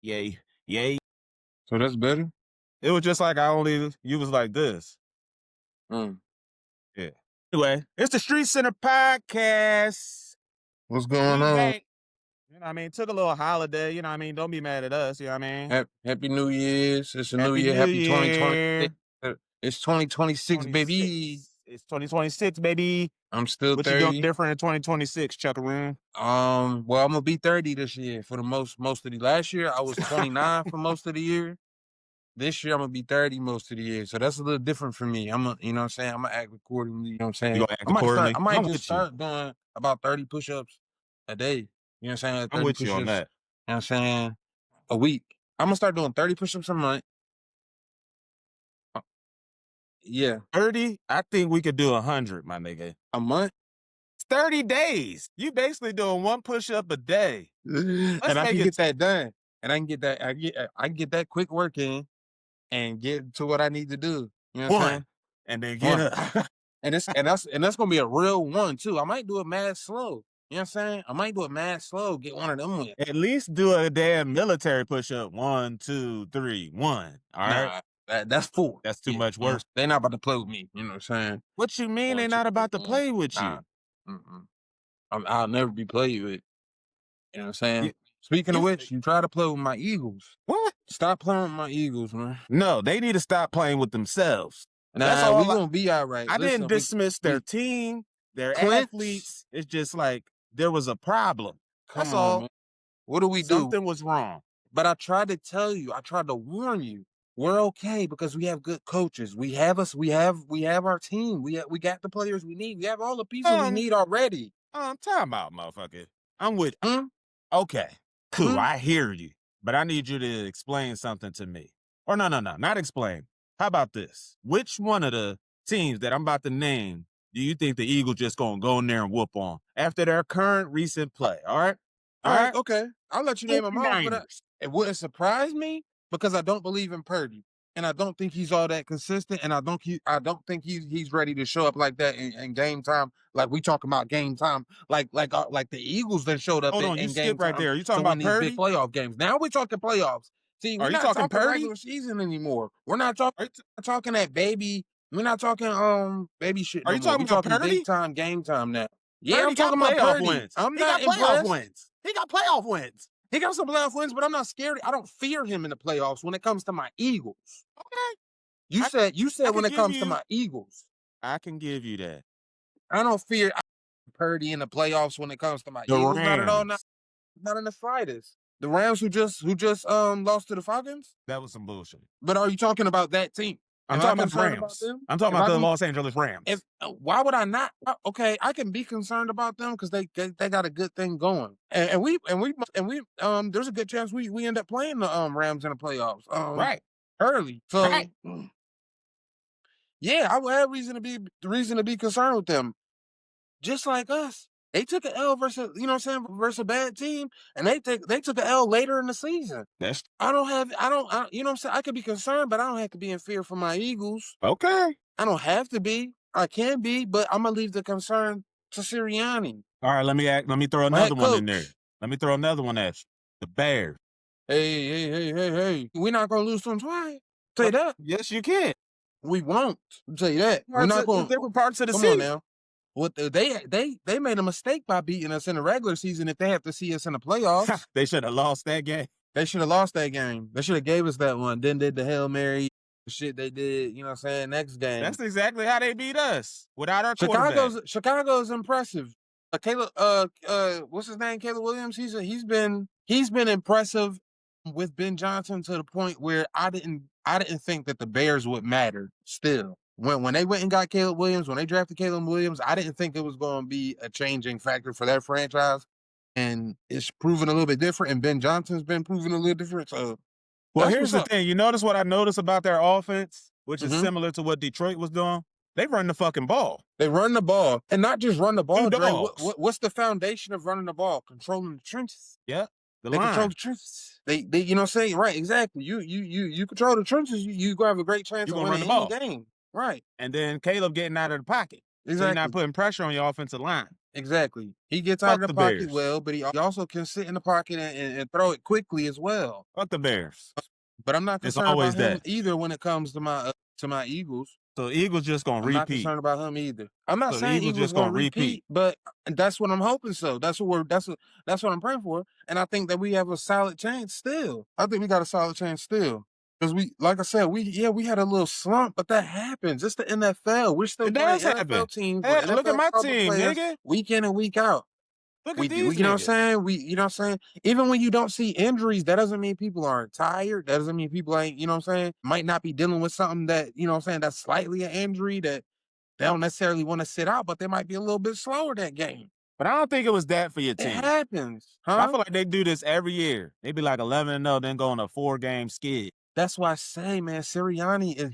Yay. Yay. So that's better? It was just like you was like this. Yeah. Anyway, it's the StreetsCenter Podcast. What's going on? Back. You know what I mean? Took a little holiday. You know what I mean? Don't be mad at us. You know what I mean? Happy New Year's. It's a new Happy year. New Happy Year. 2026. It's 2026, baby. It's 2026, baby. I'm still What 30. you doing different in 2026, Chuckaroo? Well, I'm gonna be 30 this year for the most of the last year. I was 29 for most of the year. This year I'm gonna be 30 most of the year. So that's a little different for me. You know what I'm saying? I'm gonna act accordingly, you know what I'm saying? You gonna act accordingly? I might just start doing about 30 push-ups a day. You know what I'm saying? 30 I'm with you on that. You know what I'm saying? A week. I'm gonna start doing 30 push-ups a month. Yeah. 30? I think we could do 100, my nigga. A month? It's 30 days. You basically doing one push-up a day. And I can get that done. And I can get that quick work in and get to what I need to do. You know what I'm saying? And then get up. and that's gonna be a real one too. I might do it mad slow. You know what I'm saying? I might do it mad slow, get one of them wins. At least do a damn military push-up. 1, 2, 3, 1. All right. That's 4. That's too much work. They're not about to play with me. You know what I'm saying? What you mean they're not about to play with you? I'll never be played with. You know what I'm saying? Speaking of which, you try to play with my Eagles. What? Stop playing with my Eagles, man. No, they need to stop playing with themselves. Nah, we gonna be all right. I didn't dismiss their team, their athletes. It's just like there was a problem. That's all. Man. What do we do? Something was wrong. But I tried to tell you. I tried to warn you. We're okay because we have good coaches. We have our team. We got the players we need. We have all the pieces we need already. Time out, motherfucker. I'm with you. Okay, cool. I hear you. But I need you to explain something to me. Or no, not explain. How about this? Which one of the teams that I'm about to name do you think the Eagles just gonna go in there and whoop on after their current recent play? All right? All right, okay. I'll let you name them off, but it wouldn't surprise me because I don't believe in Purdy. And I don't think he's all that consistent, and I don't think he's ready to show up like that in game time. Like we talking about game time, like the Eagles that showed up. Hold on, you skip right there. Are you talking about Purdy? Big playoff games. Now we're talking playoffs. See, we're not talking regular season anymore. We're not talking that baby. We're not talking baby shit. Are you talking about Purdy? Big time game time now. Yeah, Purdy I'm talking about Purdy. Wins. I'm not impressed. He got playoff wins. He got some playoff wins, but I'm not scared. I don't fear him in the playoffs when it comes to my Eagles. Okay. You said when it comes to my Eagles. I can give you that. I don't fear Purdy in the playoffs when it comes to my Eagles. Not at all. Not in the slightest. The Rams who just lost to the Falcons? That was some bullshit. But are you talking about that team? I'm talking about the Rams. I'm talking about the Los Angeles Rams. Why would I not? Okay, I can be concerned about them because they got a good thing going, and we there's a good chance we end up playing the Rams in the playoffs. Right. Early. So yeah, I would have reason to be concerned with them. Just like us. They took an L versus a bad team, and they took an L later in the season. you know what I'm saying? I could be concerned, but I don't have to be in fear for my Eagles. Okay. I don't have to be. I can be, but I'm gonna leave the concern to Sirianni. All right, let me throw another one in there. Let me throw another one at you. The Bears. Hey. We're not gonna lose to them twice. Say that. Yes, you can. We won't. I'll tell you that. We're not going different parts of the season. season. Come on now. What they made a mistake by beating us in the regular season. If they have to see us in the playoffs, they should have lost that game. They should have lost that game. They should have gave us that one. Then did the Hail Mary shit they did. You know what I'm saying? Next game. That's exactly how they beat us without our quarterback. Chicago's impressive. Caleb, what's his name? Caleb Williams. He's been impressive with Ben Johnson to the point where I didn't think that the Bears would matter still. When they went and got Caleb Williams, when they drafted Caleb Williams, I didn't think it was going to be a changing factor for that franchise. And it's proven a little bit different, and Ben Johnson's been proven a little different. So, well, here's the thing. You notice what I noticed about their offense, which is similar to what Detroit was doing? They run the fucking ball. They run the ball. And not just run the ball, Dre. What's the foundation of running the ball? Controlling the trenches. Yeah. They control the trenches. They you know what I'm saying? Right, exactly. You control the trenches, you gonna have a great chance of winning the game. Right. And then Caleb getting out of the pocket. Exactly. So you're not putting pressure on your offensive line. Exactly. He gets out of Fuck the the pocket Bears. well, but he also can sit in the pocket and throw it quickly as well. Fuck the Bears. But I'm not It's concerned always about him that. either when it comes to my Eagles. So Eagles just gonna I'm not repeat. concerned about him either. I'm not So the saying Eagles Eagles just gonna gonna repeat. repeat, but that's what I'm hoping so. That's what I'm praying for. And I think that we have a solid chance still. I think we got a solid chance still. Because like I said, we had a little slump, but that happens. It's the NFL. We're still It playing does happen. NFL teams with Hey, look at NFL my caliber team, players nigga. week in and week out. Look We at do, these you know what I'm niggas. saying? You know what I'm saying? Even when you don't see injuries, that doesn't mean people aren't tired. That doesn't mean people ain't, you know what I'm saying, might not be dealing with something that, you know what I'm saying, that's slightly an injury that they don't necessarily want to sit out, but they might be a little bit slower that game. But I don't think it was that for your It team. happens, I huh? feel like they do this every year. They be like 11-0, then go on a 4-game skid. That's why I say, man, Sirianni,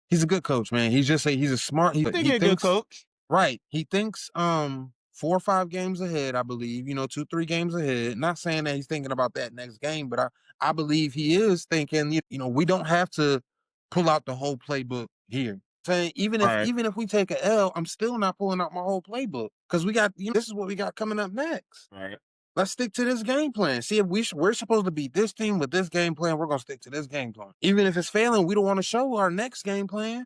he's a good coach, man. He's a smart. I think he's a good coach. Right. He thinks 4 or 5 games ahead, I believe, 2, 3 games ahead. Not saying that he's thinking about that next game, but I believe he is thinking, we don't have to pull out the whole playbook here. Saying Right. even if we take a L, I'm still not pulling out my whole playbook because we got, this is what we got coming up next. Right. Let's stick to this game plan. See if we're supposed to beat this team with this game plan. We're gonna stick to this game plan. Even if it's failing, we don't want to show our next game plan.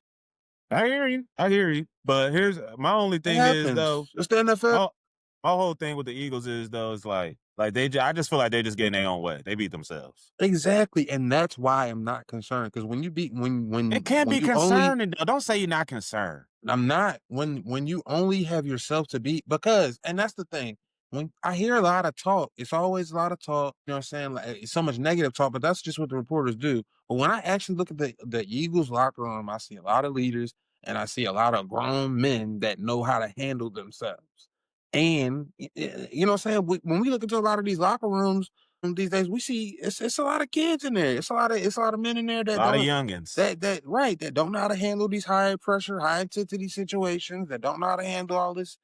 I hear you. I hear you. But here's my only It thing is though. happens. It's the NFL. My whole thing with the Eagles is though is like I just feel like they just getting their own way. They beat themselves. Exactly, and that's why I'm not concerned. Because when you beat It can't when be you only concerning. Don't say you're not concerned. I'm not when you only have yourself to beat because and that's the thing. When I hear a lot of talk, it's always a lot of talk. You know what I'm saying? Like it's so much negative talk, but that's just what the reporters do. But when I actually look at the Eagles locker room, I see a lot of leaders and I see a lot of grown men that know how to handle themselves. And you know what I'm saying? When we look into a lot of these locker rooms these days, we see it's a lot of kids in there. It's a lot of men in there A that lot of don't youngins. that don't know how to handle these high pressure, high intensity situations, that don't know how to handle all this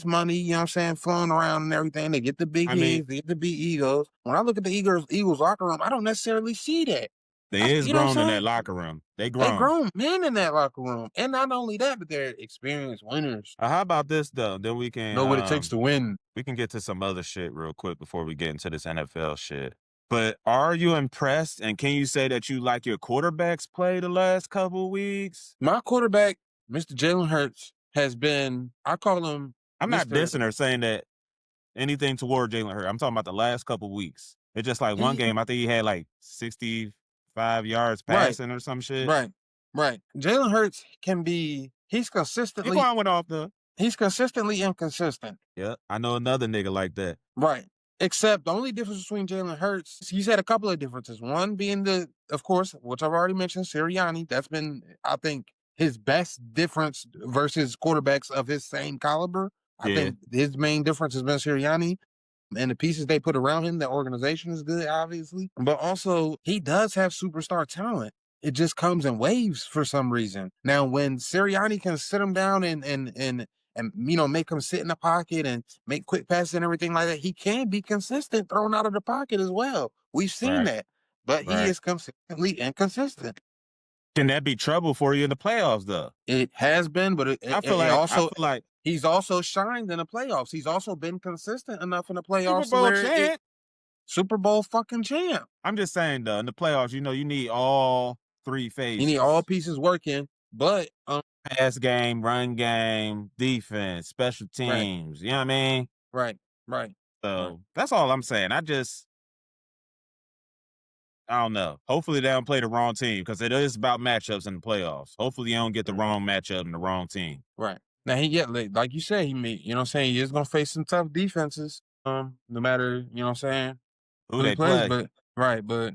money, you know what I'm saying, flowing around and everything. They get the big I mean, heads, they get the big egos. When I look at the Eagles locker room, I don't necessarily see that. they is You know what grown I'm in saying? that locker room. They They grown. grown men in that locker room. And not only that, but they're experienced winners. How about this though? Then we Know what it takes can to win. we can get to some other shit real quick before we get into this NFL shit. But are you impressed? And can you say that you like your quarterback's play the last couple weeks? My quarterback, Mr. Jalen Hurts, has been, I call him I'm not Mr. dissing or saying that anything toward Jalen Hurts. I'm talking about the last couple weeks. It's just like one game. I think he had like 65 yards Right, passing or some shit. right. Jalen Hurts he's He consistently going went off the. He's consistently inconsistent. Yeah, I know another nigga like that. Right. Except the only difference between Jalen Hurts, he's had a couple of differences. One being of course, which I've already mentioned, Sirianni. That's been, I think, his best difference versus quarterbacks of his same caliber. I Yeah, think his main difference has been Sirianni. And the pieces they put around him, the organization is good, obviously. But also, he does have superstar talent. It just comes in waves for some reason. Now, when Sirianni can sit him down and make him sit in the pocket and make quick passes and everything like that, he can be consistent thrown out of the pocket as well. We've seen right, that. But he right. is consistently inconsistent. Can that be trouble for you in the playoffs though? It has been, but I feel like he's also shined in the playoffs. He's also been consistent enough in the Super playoffs to Bowl where champ. Super Bowl fucking champ. I'm just saying though, in the playoffs, you need all three You need phases. all pieces working, but Pass game, run game, defense, special right, teams. You know what I mean? right. So that's all I'm saying. I don't know. Hopefully they don't play the wrong team because it is about matchups in the playoffs. Hopefully you don't get the wrong matchup and the wrong team. Right. Now like you said, you know what I'm saying, he is gonna face some tough defenses. No matter, you know what I'm saying, Who who he they plays, play? but right, but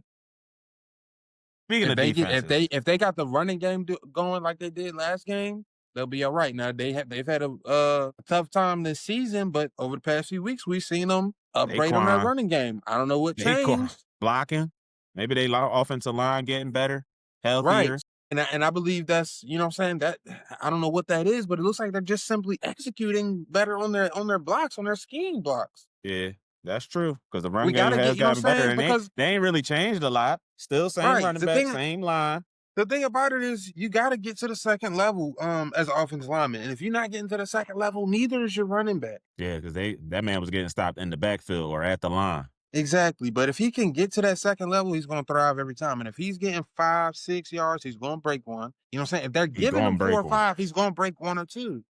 Speaking of defenses, if they got the running game going like they did last game, they'll be all right. Now they've had a tough time this season, but over the past few weeks we've seen them upgrade on that Saquon, running game. I don't know what Saquon changed. blocking. Maybe they offensive line getting better, Right. healthier. And I believe that's, you know what I'm saying, that I don't know what that is, but it looks like they're just simply executing better on their blocks, on their scheme blocks. Yeah, that's true. Because the run We game gotta has get, you know what gotten I'm better, saying? and Because they ain't really changed a lot. Still same right, running back, same line. The thing about it is you got to get to the second level as an offensive lineman. And if you're not getting to the second level, neither is your running back. Yeah, because that man was getting stopped in the backfield or at the line. Exactly. But if he can get to that second level, he's going to thrive every time. And if he's getting 5, 6 yards, he's going to break one. You know what I'm saying? If they're giving him 4 or 5, he's going to break 1 or 2.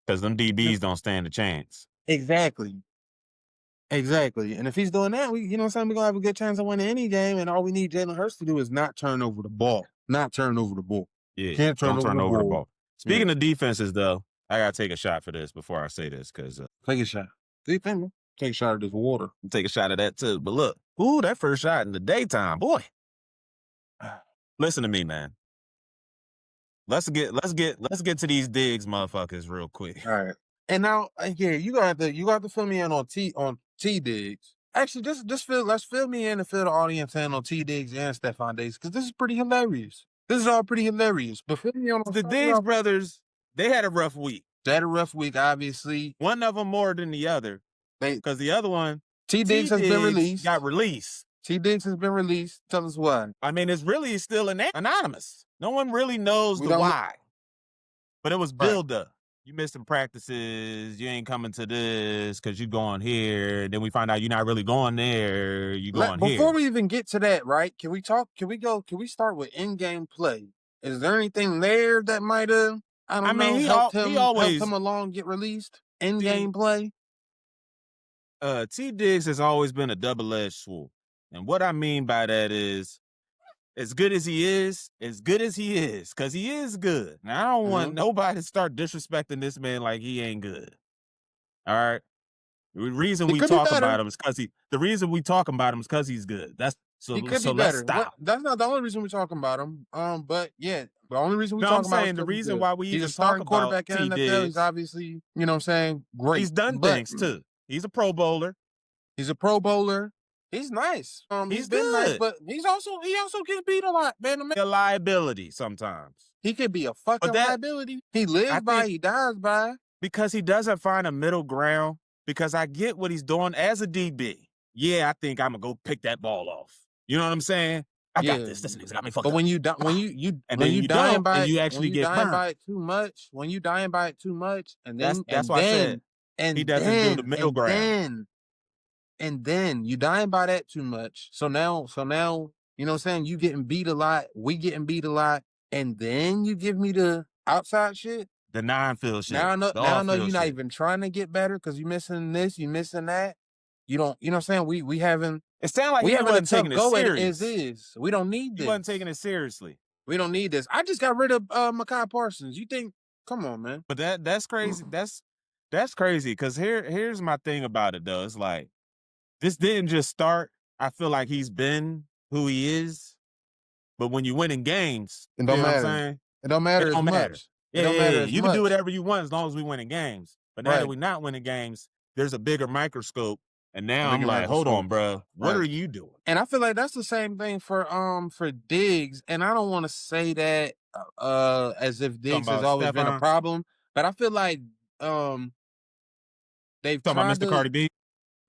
Because them DBs don't stand a chance. Exactly. Exactly. And if he's doing that, you know what I'm saying? We're going to have a good chance of winning any game. And all we need Jalen Hurts to do is not turn over the ball. Not turn over the ball. Yeah. Can't turn over the ball. Speaking of defenses, though, I got to take a shot for this before I say this. Because take a shot. Take a shot of this water. Take a shot of that, too. But look, that first shot in the daytime, boy. Listen to me, man. Let's get to these digs, motherfuckers, real quick. All right. And now, you got to fill me in on T Diggs. Actually, let's fill me in and fill the audience in on T Diggs and Stephon Diggs, because this is pretty hilarious. This is all pretty hilarious. But fill me in on the Diggs brothers. They had a rough week. They had a rough week, obviously. One of them more than the other, because the other one, T Diggs has been released. Got released. T Diggs has been released. Tell us why. I mean, it's really still anonymous. No one really knows the why. But it was build up. You missing practices. You ain't coming to this because you going here. Then we find out you're not really going there. You going here. Before we even get to that, right? Can we start with in-game play? Is there anything there that might have, helped him along get released? In-game play? T Diggs has always been a double-edged sword. And what I mean by that is, as good as he is, because he is good. Now, I don't want nobody to start disrespecting this man like he ain't good. All right? The reason we talk about him is because he's good. Let's stop. That's not the only reason we're talking about him. But yeah, the only reason we're talking about him. The reason why we even talk about quarterback in the NFL, he's obviously, you know what I'm saying, great. He's done things too. He's a Pro Bowler. He's nice. He's been good. Nice, but he also gets beat a lot, man. A liability sometimes. He could be a fucking liability. He lives he dies by. Because he doesn't find a middle ground. Because I get what he's doing as a DB. Yeah, I think I'm gonna go pick that ball off. You know what I'm saying? I got this. This nigga's got me fucked up. But when you dying by it, you actually get burned. By it too much, when you dying by it too much, and then that's why I said he doesn't do the middle ground. And then you dying by that too much. So now, you know what I'm saying? You getting beat a lot. We getting beat a lot. And then you give me the outside shit. The non-field shit. Now I know you're not even trying to get better because you missing this, you missing that. You don't, you know what I'm saying? We having. It sounds like we he wasn't taking it serious. As is. We don't need this. He wasn't taking it seriously. We don't need this. I just got rid of Mekhi Parsons. You think? Come on, man. But that's crazy. That's crazy. Because here's my thing about it though. It's like, this didn't just start. I feel like he's been who he is. But when you win in games, it don't matter. What I'm saying? It don't matter. It don't matter. Yeah. You can do whatever you want as long as we win in games. But now that we're not winning games, there's a bigger microscope. And now I'm like, hold on, bro. What are you doing? And I feel like that's the same thing for Diggs. And I don't want to say that as if Diggs has always been a problem. But I feel like they've talking about Mr. Cardi B.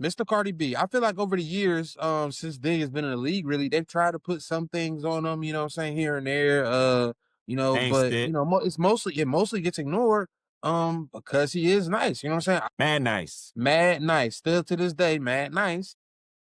Mr. Cardi B. I feel like over the years, since Diggs has been in the league, really, they've tried to put some things on him, you know what I'm saying, here and there. But you know, it mostly gets ignored. Because he is nice, you know what I'm saying? Mad nice. Still to this day, mad nice.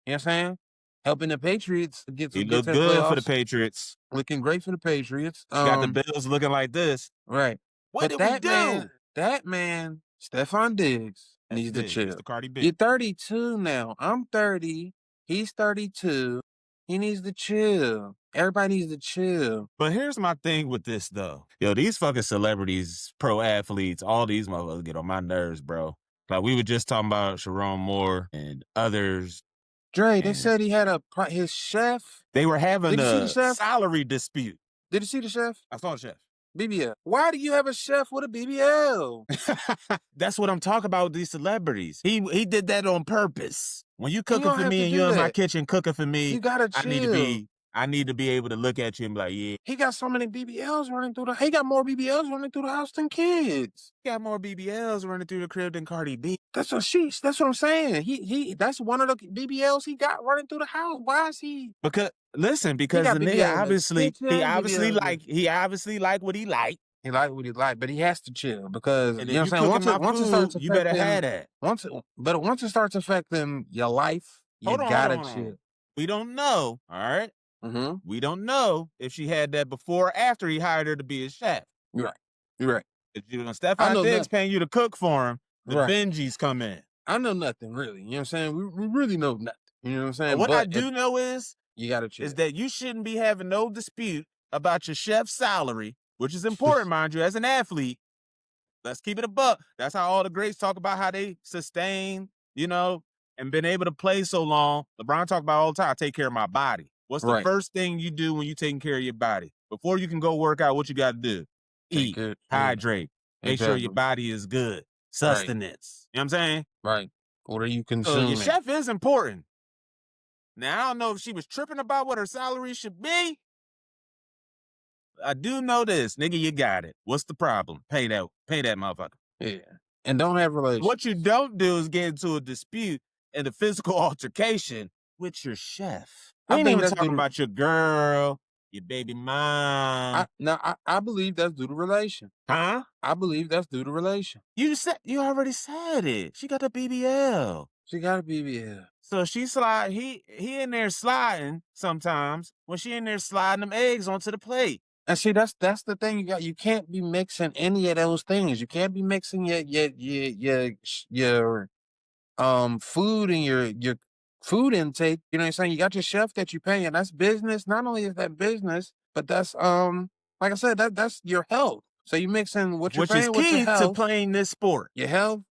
You know what I'm saying? Helping the Patriots get to look good for the Patriots. Looking great for the Patriots. Got the Bills looking like this. Right. What did we do? That man, Stephon Diggs, needs to chill. Mr. Cardi B. You're 32 now. I'm 30. He's 32. He needs to chill. Everybody needs to chill. But here's my thing with this, though. Yo, these fucking celebrities, pro athletes, all these motherfuckers get on my nerves, bro. Like, we were just talking about Sharon Moore and others. Dre, they said he had his chef. They were having a salary dispute. Did you see the chef? I saw the chef. BBL. Why do you have a chef with a BBL? That's what I'm talking about with these celebrities. He did that on purpose. When you cooking for me and you're in my kitchen cooking for me, you gotta chill. I need to be I need to be able to look at you and be like, yeah. He got so many BBLs running through the. He got more BBLs running through the house than kids. He got more BBLs running through the crib than Cardi B. That's what I'm saying. That's one of the BBLs he got running through the house. Why is he? Because He the got nigga BBL in his obviously kitchen, BBL. he obviously like what he like. He like what he like, but he has to chill because And you know if what you I'm cooking saying. my Once it starts food, you better affecting, have that. once it starts affecting your life, you gotta chill. We don't know, all right? Mm-hmm. We don't know if she had that before or after he hired her to be his chef. You're right. You're right. If you know Stefan Diggs paying you to cook for him, the Benjis come in. I know nothing really. You know what I'm saying? We really know nothing. You know what I'm saying? What I do know is you gotta chill. Is that you shouldn't be having no dispute about your chef's salary, which is important, mind you, as an athlete. Let's keep it a buck. That's how all the greats talk about how they sustain, and been able to play so long. LeBron talk about all the time, I take care of my body. What's the first thing you do when you taking care of your body? Before you can go work out, what you got to do? Eat, hydrate, make sure your body is good. Sustenance. You know what I'm saying? Right. What are you So consuming? your chef is important. Now, I don't know if she was tripping about what her salary should be. I do know this. Nigga, you got it. What's the problem? Pay that motherfucker. Yeah. And don't have relations. What you don't do is get into a dispute and a physical altercation with your chef. I'm not even talking about your girl, your baby mom. I believe that's due to relation. Huh? I believe that's due to relation. You already said it. She got a BBL. She got a BBL. So she slide. He in there sliding sometimes when she in there sliding them eggs onto the plate. And see, that's the thing you got. You can't be mixing any of those things. You can't be mixing your food and your food intake. You know what I'm saying? You got your chef that you pay, and that's business. Not only is that business, but that's like I said, that's your health. So you mixing what you're paying with your health. Which is key to playing this sport. Your health,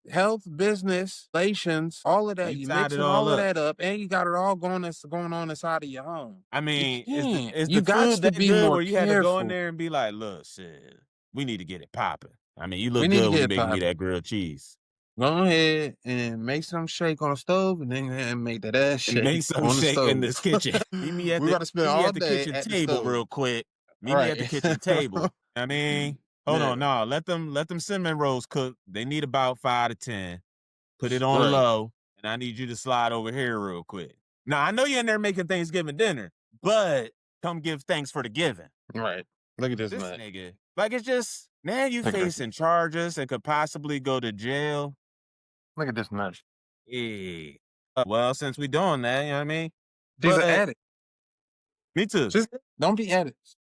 business, relations, all of that. You mixing all of that up, and you got it all going on inside of your home. I mean, is you the food that be good more where you had to go in there and be like, look, shit, we need to get it popping. I mean, you look good when you making me that grilled cheese. Go ahead and make some shake on the stove, and then make that ass shake. Make some shake in this kitchen. Meet me at the kitchen table real quick. Meet me at the kitchen table. I mean, hold on, no, let them cinnamon rolls cook. They need about 5 to 10. Put it on low, and I need you to slide over here real quick. Now I know you're in there making Thanksgiving dinner, but come give thanks for the giving. Right. Look at this nigga. Like it's just now you facing charges and could possibly go to jail. Look at this nut. Yeah. Well, since we doing that, you know what I mean? She's an addict. Me too. Don't be addicts.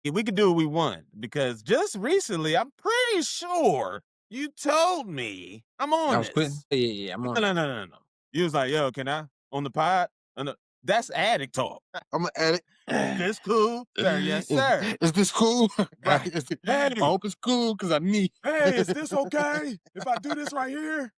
Yeah, we could do what we want because just recently, I'm pretty sure you told me I'm on. I was quitting. Yeah, I'm on. No. You was like, yo, can I on the pod? No, that's addict talk. I'm an addict. Is this cool? Sir, yes, sir. Is this cool? Right. I hope it's cool because I need. Hey, is this okay if I do this right here?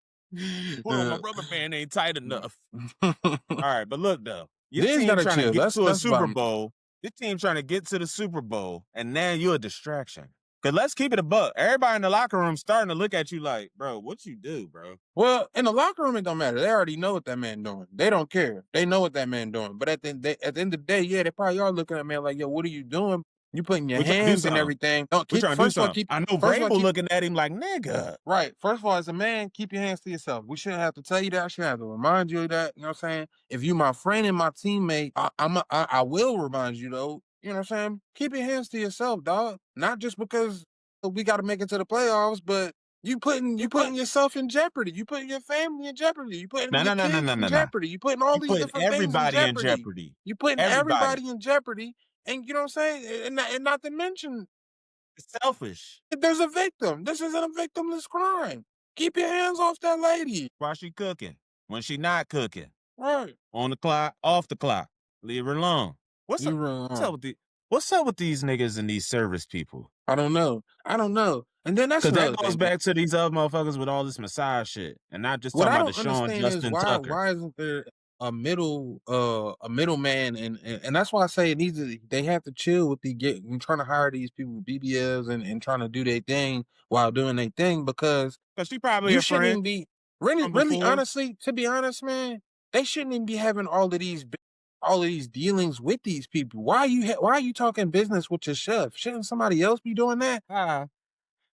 Well, my rubber band ain't tight enough. All right, but look though, your team trying to get to a Super Bowl. Your team trying to get to the Super Bowl, and now you're a distraction. Cause let's keep it a buck. Everybody in the locker room starting to look at you like, bro, what you do, bro? Well, in the locker room, it don't matter. They already know what that man doing. They don't care. They know what that man doing. But at the end of the day, yeah, they probably are looking at me like, yo, what are you doing? You putting your hands and everything. I know Vrabel looking at him like, nigga. Right. First of all, as a man, keep your hands to yourself. We shouldn't have to tell you that. I shouldn't have to remind you of that. You know what I'm saying? If you my friend and my teammate, I will remind you though. You know what I'm saying? Keep your hands to yourself, dog. Not just because we got to make it to the playoffs, but you putting yourself in jeopardy. You putting your family in jeopardy. You putting your kids in jeopardy. You putting all these different things in jeopardy. You putting everybody in jeopardy. And you know what I'm saying? And not to mention, it's selfish. There's a victim. This isn't a victimless crime. Keep your hands off that lady. While she cooking. When she not cooking. Right. On the clock, off the clock. Leave her alone. What's up with these niggas and these service people? I don't know. And then that's because that goes back to these other motherfuckers with all this massage shit, and not just talking about the Sean Justin Tucker. Why isn't there a middleman, and that's why I say they have to chill with trying to hire these people with BBLs and trying to do their thing while doing their thing because she probably shouldn't even be really honestly, to be honest, man, they shouldn't even be having all of these all of these dealings with these people? Why are you talking business with your chef? Shouldn't somebody else be doing that?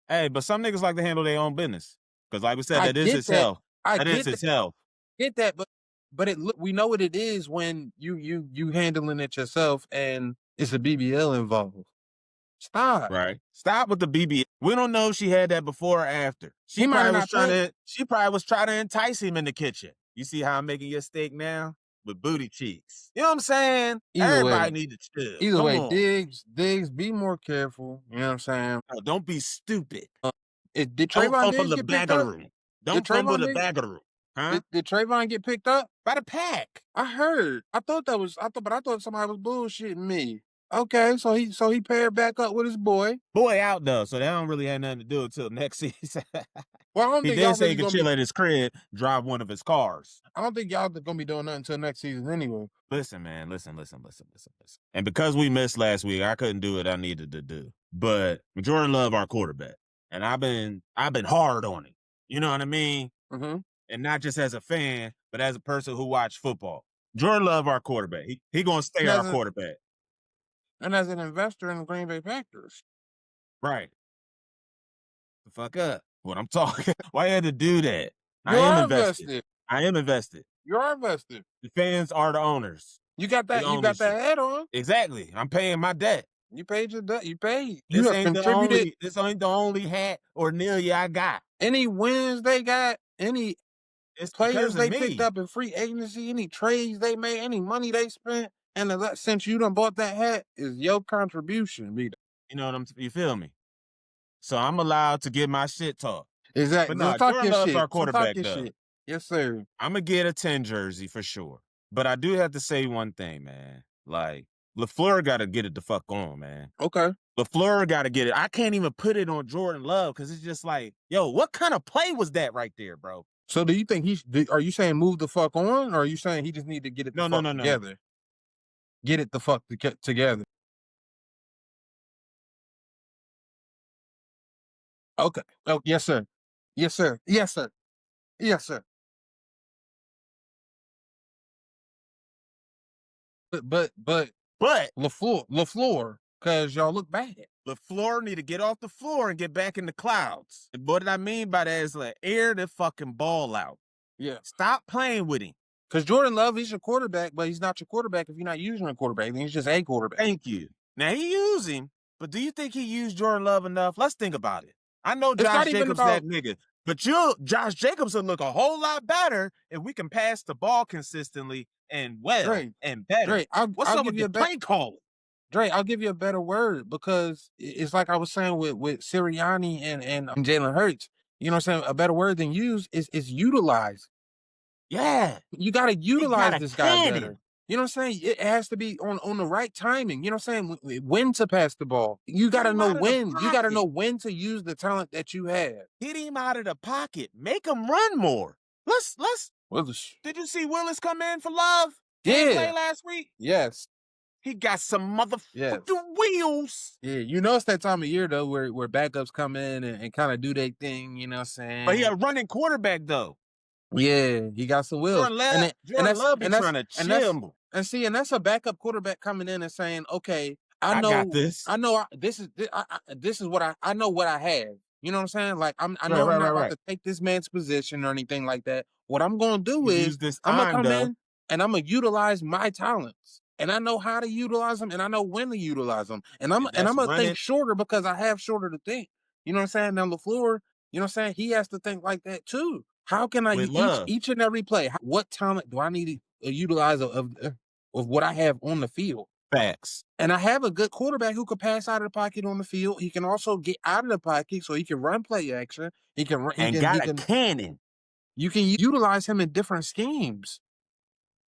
Hey, but some niggas like to handle their own business. Because like we said, I that is get his that. health. I That is get his that. health. Get that, but we know what it is when you handling it yourself and it's a BBL involved. Stop. Right. Stop with the BB. We don't know if she had that before or after. He might have not She probably was trying to entice him in the kitchen. You see how I'm making your steak now? With booty cheeks. You know what I'm saying? Everybody need to chill. Either Come way, on. Diggs, be more careful. You know what I'm saying? No, don't be stupid. Did Don't Trayvon fumble Diggs the get picked up? bagaroo. Don't fumble the bagaroo. Huh? Did Trayvon get picked up? By the pack. I heard. I thought somebody was bullshitting me. Okay, so he paired back up with his boy. Boy out though, so that don't really have nothing to do until next season. Well, I don't He think did y'all say he really could gonna chill be. at his crib, drive one of his cars. I don't think y'all gonna be doing nothing until next season anyway. Listen, man, listen. And because we missed last week, I couldn't do what I needed to do. But Jordan Love, our quarterback, and I've been hard on him. You know what I mean? Mm-hmm. And not just as a fan, but as a person who watched football. Jordan Love, our quarterback. He gonna stay our quarterback. And as an investor in the Green Bay Packers. Right. The fuck up. What I'm talking. Why you had to do that? You are invested. I am invested. You are invested. The fans are the owners. You got that. You got that hat on. Exactly. I'm paying my debt. You paid your debt. You paid. This ain't the only hat or Nelia I got. Any wins they got, any players they picked me. up in free agency, any trades they made, any money they spent, and since you done bought that hat, is your contribution. You know what you feel me? So I'm allowed to get my shit talked. Exactly. But no, Jordan Love's our quarterback though. Shit. Yes, sir. I'm gonna get a 10 jersey for sure. But I do have to say one thing, man. Like, LaFleur got to get it the fuck on, man. Okay. LaFleur got to get it. I can't even put it on Jordan Love because it's just like, yo, what kind of play was that right there, bro? So do you think are you saying move the fuck on, or are you saying he just need to get it together? No. Get it the fuck together. Okay. Oh, yes, sir. Yes, sir. Yes, sir. Yes, sir. But LaFleur, because y'all look bad. LaFleur need to get off the floor and get back in the clouds. And what I mean by that is like air the fucking ball out. Yeah. Stop playing with him. Because Jordan Love, he's your quarterback, but he's not your quarterback if you're not using a quarterback. Then he's just a quarterback. Thank you. Now he used him, but do you think he used Jordan Love enough? Let's think about it. I know Josh Jacobs that nigga, but Josh Jacobs will look a whole lot better if we can pass the ball consistently and and better. What's up with your play calling? Dre, I'll give you a better word because it's like I was saying with Sirianni and Jalen Hurts. You know what I'm saying? A better word than use is utilize. Yeah. You got to utilize this guy better. You know what I'm saying? It has to be on the right timing. You know what I'm saying? When to pass the ball. You got to know when. You got to know when to use the talent that you have. Get him out of the pocket. Make him run more. Let's. Willis. Did you see Willis come in for Love? Yeah. Play last week? Yes. He got some motherfucking wheels. Yeah, you know it's that time of year though where backups come in and kind of do their thing. You know what I'm saying? But he a running quarterback though. Yeah, he got some wheels. Jordan Love be trying to chill. And that's a backup quarterback coming in and saying, "Okay, I got this. I know this is what I know what I have." You know what I'm saying? Like I know I'm not about to take this man's position or anything like that. What I'm gonna do is I'm gonna come in and I'm gonna utilize my talents. And I know how to utilize them, and I know when to utilize them. And I'm gonna think shorter because I have shorter to think. You know what I'm saying? Now LaFleur, you know what I'm saying? He has to think like that too. How can I each and every play? What talent do I need to utilize of what I have on the field? Facts. And I have a good quarterback who can pass out of the pocket on the field. He can also get out of the pocket so he can run play action. He can run. He got a cannon. You can utilize him in different schemes.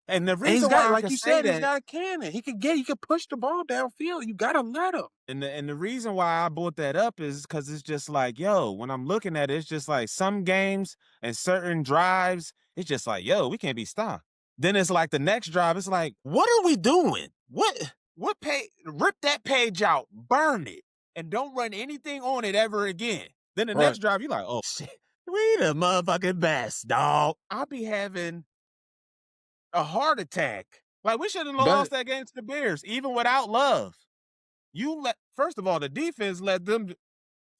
And the reason why, like you said, he's got a cannon. He could push the ball downfield. You gotta let him. And the reason why I brought that up is because it's just like, yo, when I'm looking at it, it's just like some games and certain drives, it's just like, yo, we can't be stopped. Then it's like the next drive, it's like, what are we doing? What page? Rip that page out, burn it, and don't run anything on it ever again. Then the next drive, you're like, oh shit, we the motherfucking best, dog. I'll be having a heart attack. Like, we shouldn't have lost that game to the Bears, even without Love. First of all, the defense let them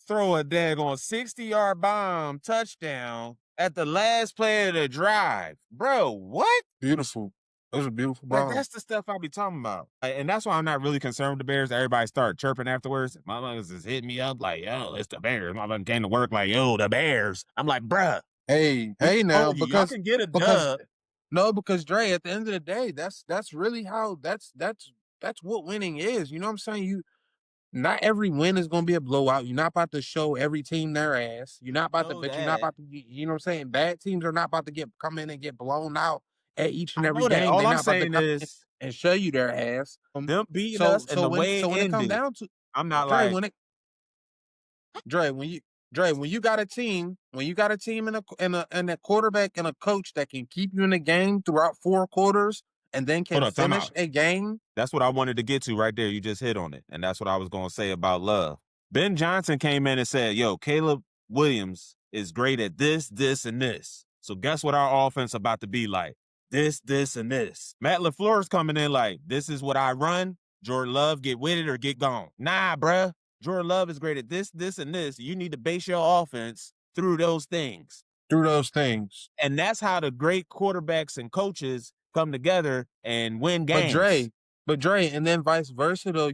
throw a daggone 60-yard bomb touchdown at the last play of the drive. Bro, what? Beautiful. That was a beautiful Like, bomb. that's the stuff I be talking about. And that's why I'm not really concerned with the Bears. Everybody start chirping afterwards. My mother's just hitting me up like, yo, it's the Bears. My mother came to work like, yo, the Bears. I'm like, bruh. Hey now, Told you, y'all can get a dub. No, because Dre, at the end of the day, that's really how that's what winning is. You know what I'm saying? Not every win is gonna be a blowout. You're not about to show every team their ass. You're not about to, but you're not about to. You know what I'm saying? Bad teams are not about to come in and get blown out at each and I every know that. game. All They're I'm not about to saying come is and show you their ass. them beating us and the way it when it comes ended. down to I'm not Dre, like, Dre, when you got a team, and a quarterback and a coach that can keep you in the game throughout 4 quarters and then can hold on, time finish out. a game. That's what I wanted to get to right there. You just hit on it. And that's what I was going to say about Love. Ben Johnson came in and said, yo, Caleb Williams is great at this, this, and this. So guess what our offense about to be like? This, and this. Matt LaFleur's coming in like, this is what I run. Jordan Love, get with it or get gone. Nah, bruh. Jordan Love is great at this, and this. You need to base your offense through those things. And that's how the great quarterbacks and coaches come together and win games. But Dre, and then vice versa though,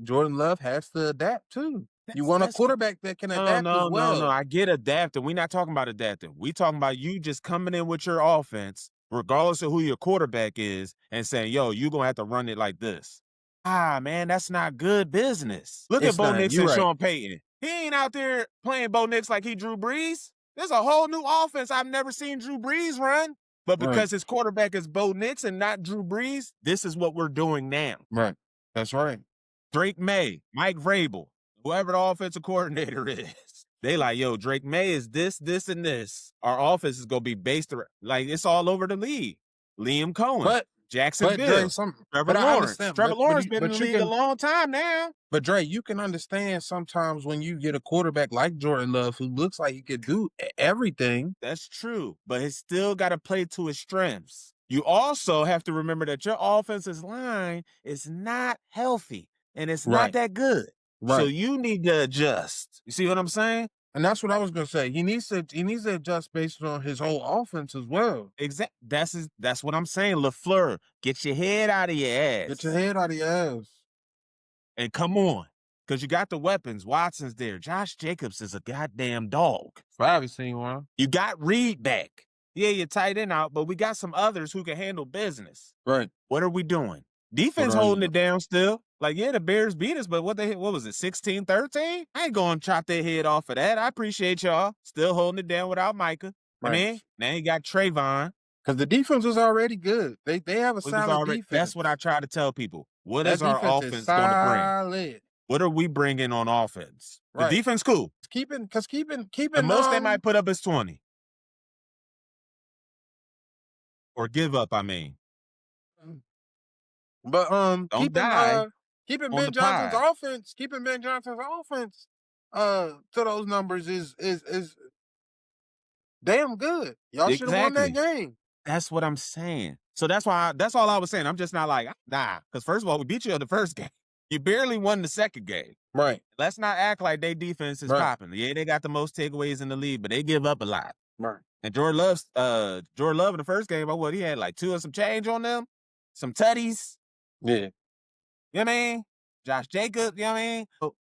Jordan Love has to adapt too. You want a quarterback that can adapt as well. No. I get adapting. We're not talking about adapting. We talking about you just coming in with your offense, regardless of who your quarterback is, and saying, yo, you're going to have to run it like this. Man, that's not good business. Look at Bo Nix and Sean Payton. He ain't out there playing Bo Nix like he Drew Brees. There's a whole new offense I've never seen Drew Brees run. But because his quarterback is Bo Nix and not Drew Brees, this is what we're doing now. Right. That's right. Drake May, Mike Vrabel, whoever the offensive coordinator is. They like, yo, Drake May is this, and this. Our offense is going to be based around, like, it's all over the league. Liam Cohen, Jacksonville, Trevor Lawrence. Trevor Lawrence been in the league a long time now. But Dre, you can understand sometimes when you get a quarterback like Jordan Love who looks like he could do everything. That's true, but he's still got to play to his strengths. You also have to remember that your offensive line is not healthy and it's not that good. Right. So you need to adjust. You see what I'm saying? And that's what I was gonna say. He needs to adjust based on his whole offense as well. Exactly. That's what I'm saying. LaFleur, get your head out of your ass. Get your head out of your ass. And come on. Because you got the weapons. Watson's there. Josh Jacobs is a goddamn dog. I haven't seen one. You got Reed back. Yeah, you're tight end out, but we got some others who can handle business. Right. What are we doing? Defense holding it down still. Like, yeah, the Bears beat us, but what was it, 16-13? I ain't going to chop their head off of that. I appreciate y'all still holding it down without Micah. Right. I mean, now you got Trayvon. Because the defense was already good. They have a solid defense. That's what I try to tell people. What is our offense going to bring? What are we bringing on offense? Right. The defense cool. Keeping. The most they might put up is 20. Or give up, I mean. But don't die. Keeping Ben Johnson's offense to those numbers is damn good. Y'all should have won that game. That's what I'm saying. So that's all I was saying. I'm just not like, nah. Because first of all, we beat you in the first game. You barely won the second game. Right. Let's not act like their defense is popping. Yeah, they got the most takeaways in the league, but they give up a lot. Right. And Jordan Love in the first game, he had like 2 and some change on them, some tutties. Yeah. You know what I mean? Josh Jacobs, you know what I mean? So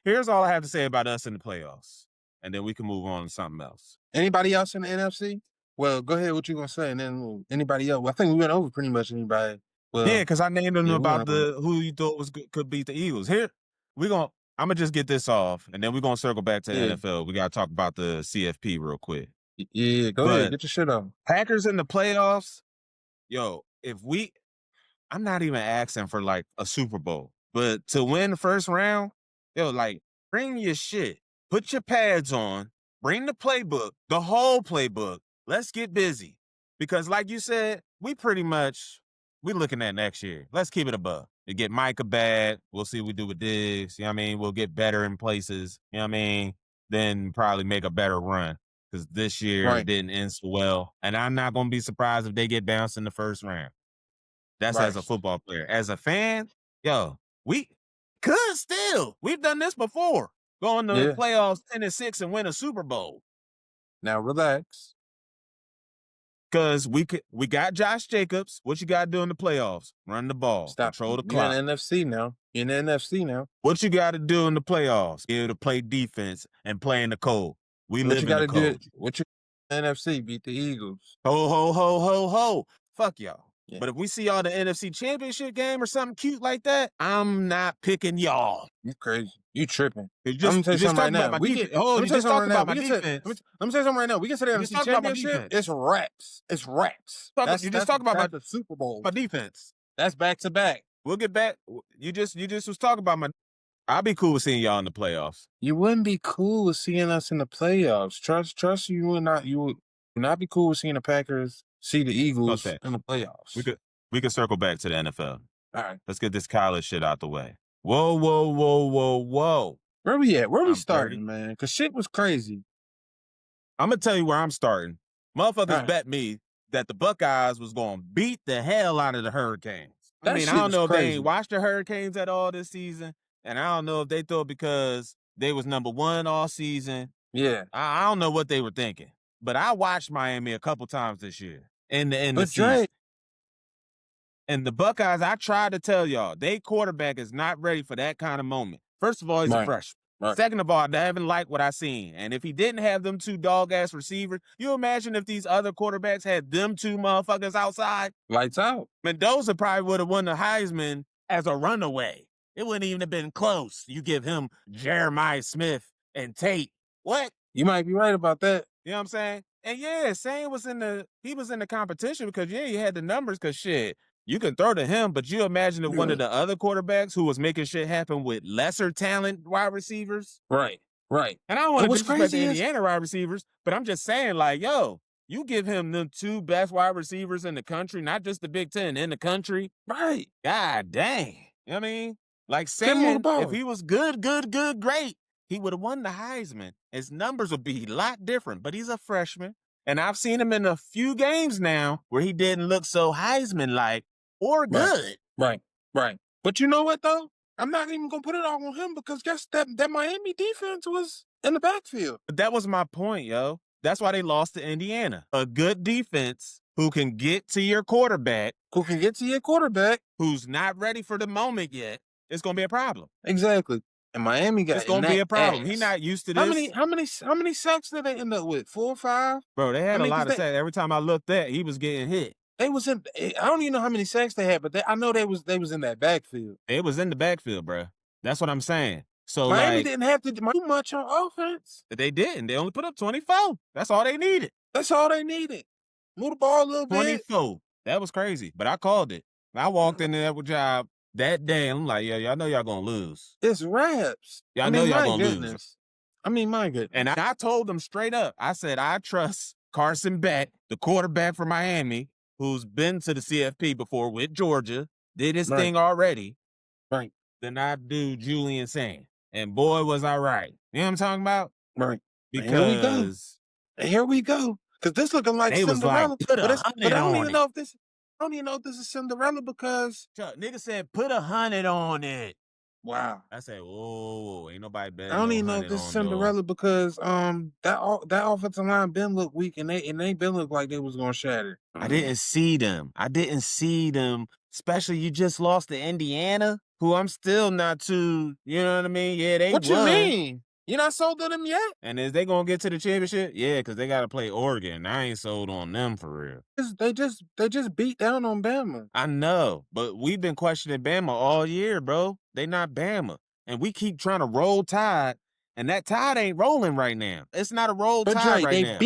here's all I have to say about us in the playoffs. And then we can move on to something else. Anybody else in the NFC? Well, go ahead. What you gonna say? And then anybody else? Well, I think we went over pretty much anybody. Well, yeah, because I named them about who you thought could beat the Eagles. Here, I'm gonna just get this off, and then we're gonna circle back to the NFL. We gotta talk about the CFP real quick. Yeah, go ahead. Get your shit on. Packers in the playoffs. Yo, I'm not even asking for like a Super Bowl, but to win the first round, yo, like, bring your shit. Put your pads on. Bring the playbook, the whole playbook. Let's get busy. Because like you said, we looking at next year. Let's keep it above. You get Micah back. We'll see what we do with Diggs. You know what I mean? We'll get better in places. You know what I mean? Then probably make a better run. Because this year it didn't end so well. And I'm not going to be surprised if they get bounced in the first round. That's as a football player. As a fan, yo, we could still. We've done this before. Go in the playoffs 10-6 and win a Super Bowl. Now relax. Because we got Josh Jacobs. What you got to do in the playoffs? Run the ball. Control the clock. You're in the NFC now. You're in the NFC now. What you got to do in the playoffs? Be able to play defense and play in the cold. We live in the cold. What you NFC? Beat the Eagles. Ho, ho, ho, ho, ho. Fuck y'all. Yeah. But if we see y'all the NFC Championship game or something cute like that, I'm not picking y'all. You crazy. You tripping. I'm going to tell you something right now. Let me tell you something right now. We can say the NFC Championship. It's wraps. It's wraps. You just talk about the Super Bowl. My defense. That's back-to-back. We'll get back. You just was talking about my... I'll be cool with seeing y'all in the playoffs. You wouldn't be cool with seeing us in the playoffs. Trust you would not. You would not be cool with seeing the Packers see the Eagles in the playoffs. We could circle back to the NFL. All right. Let's get this college shit out the way. Whoa. Where we at? Where we starting, man? Because shit was crazy. I'm going to tell you where I'm starting. Motherfuckers bet me that the Buckeyes was going to beat the hell out of the Hurricanes. I don't know if they ain't watched the Hurricanes at all this season. And I don't know if they thought because they was number one all season. Yeah. I don't know what they were thinking. But I watched Miami a couple times this year in the season. And the Buckeyes, I tried to tell y'all, they quarterback is not ready for that kind of moment. First of all, he's a freshman. Right. Second of all, I haven't liked what I seen. And if he didn't have them two dog-ass receivers, you imagine if these other quarterbacks had them two motherfuckers outside? Lights out. Mendoza probably would have won the Heisman as a runaway. It wouldn't even have been close. You give him Jeremiah Smith and Tate. What? You might be right about that. You know what I'm saying? And yeah, Sane was in the competition because, you had the numbers because shit, you can throw to him, but you imagine if one of the other quarterbacks who was making shit happen with lesser talent wide receivers. Right. And I don't want to disrespect the Indiana wide receivers, but I'm just saying, like, yo, you give him the two best wide receivers in the country, not just the Big Ten, in the country. Right. God dang. You know what I mean? Like saying if he was good, great, he would have won the Heisman. His numbers would be a lot different, but he's a freshman. And I've seen him in a few games now where he didn't look so Heisman-like or good. Right. But you know what, though? I'm not even going to put it all on him because guess that Miami defense was in the backfield. But that was my point, yo. That's why they lost to Indiana. A good defense who can get to your quarterback. Who's not ready for the moment yet. It's going to be a problem. Exactly. And Miami got it's going to be a problem. He's not used to this. How many sacks did they end up with? 4 or 5? Bro, they had a lot of sacks. Every time I looked at, he was getting hit. They was in. I don't even know how many sacks they had, but I know they was in that backfield. It was in the backfield, bro. That's what I'm saying. So Miami didn't have to do much on offense. They didn't. They only put up 24. That's all they needed. Move the ball a little bit. 24. That was crazy, but I called it. I walked in there with job that day. I'm like, yeah, y'all know y'all gonna lose. It's raps. Y'all know y'all gonna lose. My goodness. And I told them straight up. I said I trust Carson Beck, the quarterback from Miami, who's been to the CFP before with Georgia, did his thing already. Right. Then I do Julian Sane. And boy, was I right. You know what I'm talking about? Right. Because here we go. Because this looking like Cinderella. Like, but I don't even know if this is Cinderella because nigga said put 100 on it. Wow. I said, whoa, ain't nobody better. I don't even know if this is Cinderella because that offensive line been look weak and they been look like they was gonna shatter. I didn't see them. Especially you just lost to Indiana, who I'm still not too, you know what I mean? Yeah, they What won. You mean? You're not sold on them yet? And is they gonna get to the championship? Yeah, because they gotta play Oregon. I ain't sold on them for real. They just beat down on Bama. I know, but we've been questioning Bama all year, bro. They not Bama. And we keep trying to roll Tide, and that Tide ain't rolling right now. It's not a roll Tide right now.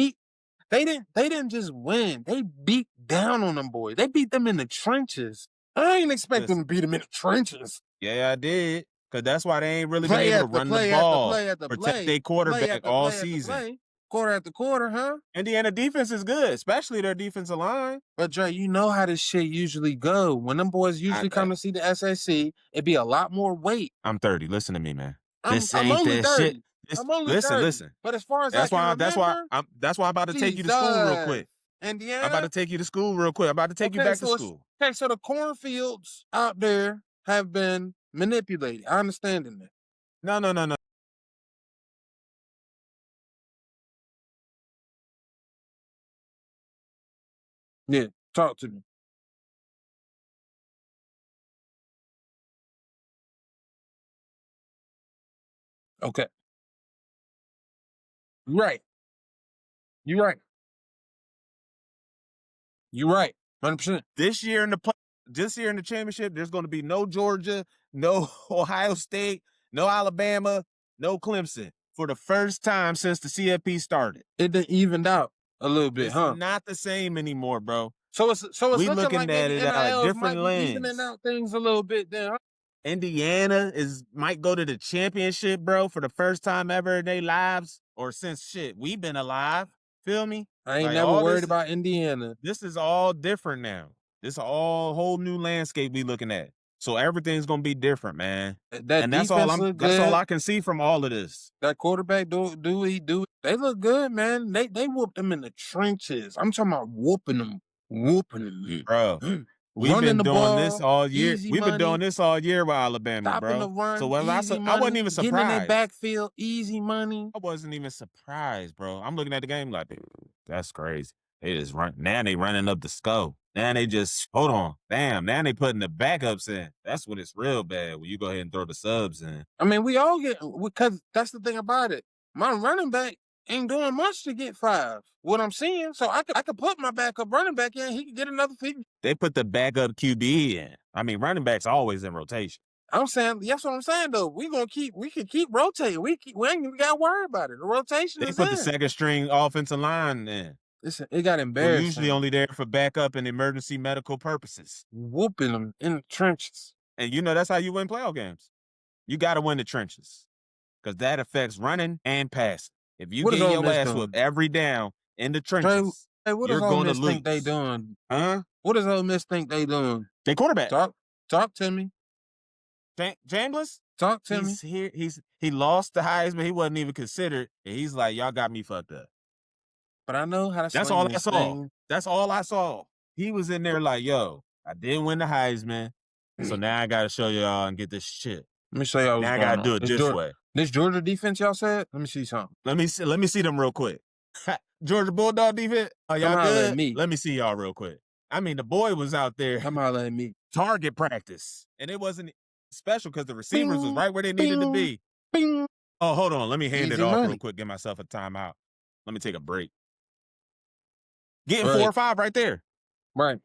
They didn't just win. They beat down on them boys. They beat them in the trenches. I ain't expect them to beat them in the trenches. Yeah, I did. Because that's why they ain't really been able to run the ball, protect their quarterback all season. Quarter after quarter, huh? Indiana defense is good, especially their defensive line. But, Dre, you know how this shit usually go. When them boys usually come to see the SAC, it be a lot more weight. I'm 30. Listen to me, man. I'm only 30. I'm only 30. Listen. But as far as that's why I'm remember, about to take you to school real quick. Indiana. I'm about to take you to school real quick. I'm about to take you back to school. Okay, so the cornfields out there have been manipulated. I understand that. No. Yeah, talk to me. Okay. You're right. You're right. You're right. 100%. This year in the championship, there's going to be no Georgia, no Ohio State, no Alabama, no Clemson for the first time since the CFP started. It done evened out a little bit, It's huh? not the same anymore, bro. So it's We looking looking like at maybe it out of NILs different might be evening lens. out things a little bit then, huh? Indiana might go to the championship, bro, for the first time ever in their lives, or since we've been alive. Feel me? I ain't Like never all worried this, about Indiana. this is all different now. This all whole new landscape we looking at. So everything's gonna be different, man. That And defense look that's all good. I can see from all of this. That quarterback do they look good, man. They whooped them in the trenches. I'm talking about whooping them. Bro. We've Running been the doing this ball, all year. easy We've been doing money, this all year with Alabama, stopping the bro. So run, was easy I wasn't money, even getting in their surprised. backfield, easy money. I wasn't even surprised, bro. I'm looking at the game like, that's crazy. They just run. Now they running up the scope. Now they just, hold on. Damn, now they putting the backups in. That's when it's real bad, when you go ahead and throw the subs in. I mean, we all get, because that's the thing about it. My running back ain't doing much to get 5. What I'm seeing, so I could put my backup running back in. He could get another 50. They put the backup QB in. I mean, running back's always in rotation. I'm saying, that's what I'm saying though. We can keep rotating. We ain't even got to worry about it. The rotation They is put the in. second string offensive line in. Listen, it got Who embarrassing. usually only there for backup and emergency medical purposes. Whooping them in the trenches. And you know that's how you win playoff games. You got to win the trenches because that affects running and passing. If you get your ass whooped every down in the trenches, hey, what you're does Ole going to Miss lose. think they doing? Huh? What does Ole Miss think they doing? They quarterback. Talk to me. Chambliss? Talk to me. He's here. He lost the Heisman. He wasn't even considered. And he's like, y'all got me fucked up. But I know how to That's sling all I this saw. thing. That's all I saw. He was in there like, yo, I didn't win the Heisman. So now I got to show y'all and get this shit. Let me show y'all what's Now I going got to on. do it this way. This Georgia defense y'all said? Let me see something. Let me see them real quick. Georgia Bulldog defense? Oh, y'all good? Let me see y'all real quick. I mean, the boy was out there. Come holler at me. Target practice. And it wasn't special because the receivers was right where they needed to be. Bing. Oh, hold on. Let me hand Easy it off money. real quick. Get myself a timeout. Let me take a break. Getting 4 or 5 right there. Right.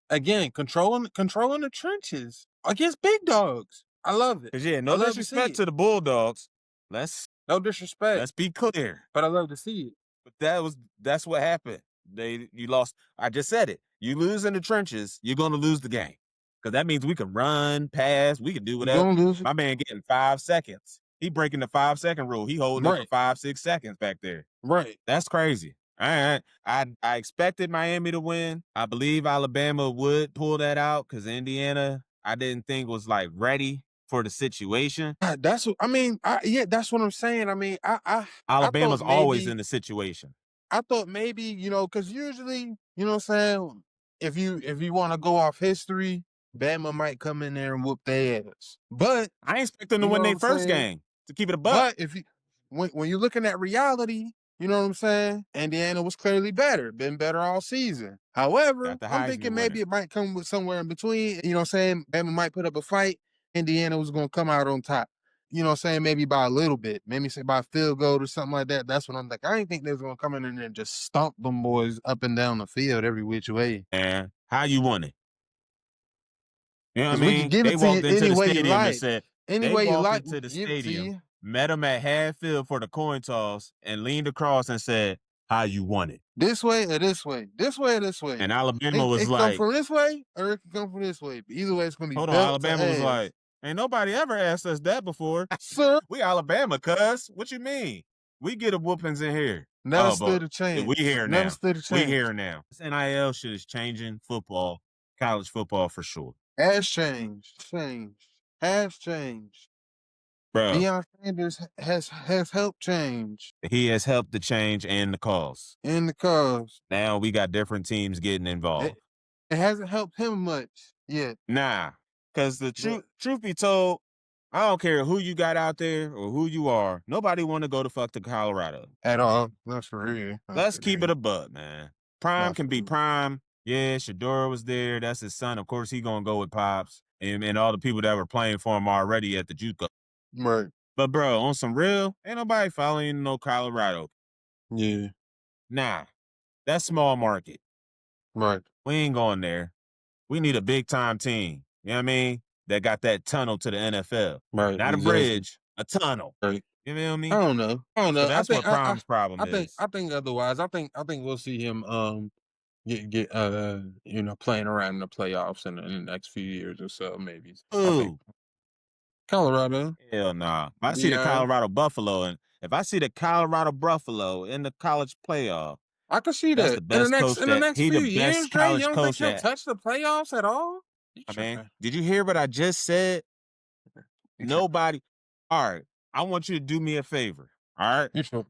Again, controlling the trenches against big dogs. I love it. Cause no disrespect to the Bulldogs. No disrespect. Let's be clear. But I love to see it. But that's what happened. You lost. I just said it. You lose in the trenches, you're gonna lose the game. Cause that means we can run, pass, we can do whatever. You're gonna lose it. My man getting 5 seconds. He breaking the 5-second rule. He holding it for 5-6 seconds back there. Right. That's crazy. I expected Miami to win. I believe Alabama would pull that out because Indiana, I didn't think was like ready for the situation. That's what I mean. That's what I'm saying. I mean, Alabama's always in the situation. I thought maybe, because usually, you know what I'm saying, if you want to go off history, Bama might come in there and whoop their ass. But I expect them to win their first game, to keep it a buck. But when you're looking at reality, you know what I'm saying, Indiana was clearly better, been better all season. However, I'm thinking maybe it might come with somewhere in between. You know what I'm saying? Bama might put up a fight. Indiana was going to come out on top. You know what I'm saying? Maybe by a little bit. Maybe say by a field goal or something like that. That's what I'm like. I didn't think they was going to come in there and just stomp them boys up and down the field every which way. And how you want it? You know what I We mean? can give They it to walked you into any the way you stadium and like. said, Any they way you walked like, into the give it to you. stadium, met them at half field for the coin toss, and leaned across and said, how you want it? This way or this way? This way or this way? And Alabama was it like, come from this way or it can come from this way. But either way, it's going to be hold on. belt to Alabama was ass. like, ain't nobody ever asked us that before. Sir, We Alabama, cuz. What you mean? We get a whoopings in here. never stood a chance. We here Never now. stood a chance. We here now. This NIL shit is changing football, college football for sure. Has changed. Has changed. Bro, Deion Sanders has helped change he has helped the change and the cause. in the cause. Now we got different teams getting involved. It hasn't helped him much yet. Nah, because the truth be told, I don't care who you got out there or who you are. Nobody want to go to fuck to Colorado. At all. That's for real. Let's keep it a buck, man. Prime can be Prime. Yeah, Shador was there. That's his son. Of course, he going to go with Pops and all the people that were playing for him already at the JUCO. Right. But, bro, on some real, ain't nobody following no Colorado. Yeah. Nah, that's small market. Right. We ain't going there. We need a big-time team. You know what I mean? That got that tunnel to the NFL. Right. Not a bridge, a tunnel. Right. You feel me? I don't know. So that's what Prime's problem is. I think otherwise. I think we'll see him get playing around in the playoffs in the next few years or so, maybe. Ooh. Colorado. Hell nah. If I see the Colorado Buffalo in the college playoff, I can see that's that. The best In the next few years, Trey, you don't think he'll touch the playoffs at all? I mean, did you hear what I just said? Nobody. All right. I want you to do me a favor. All right.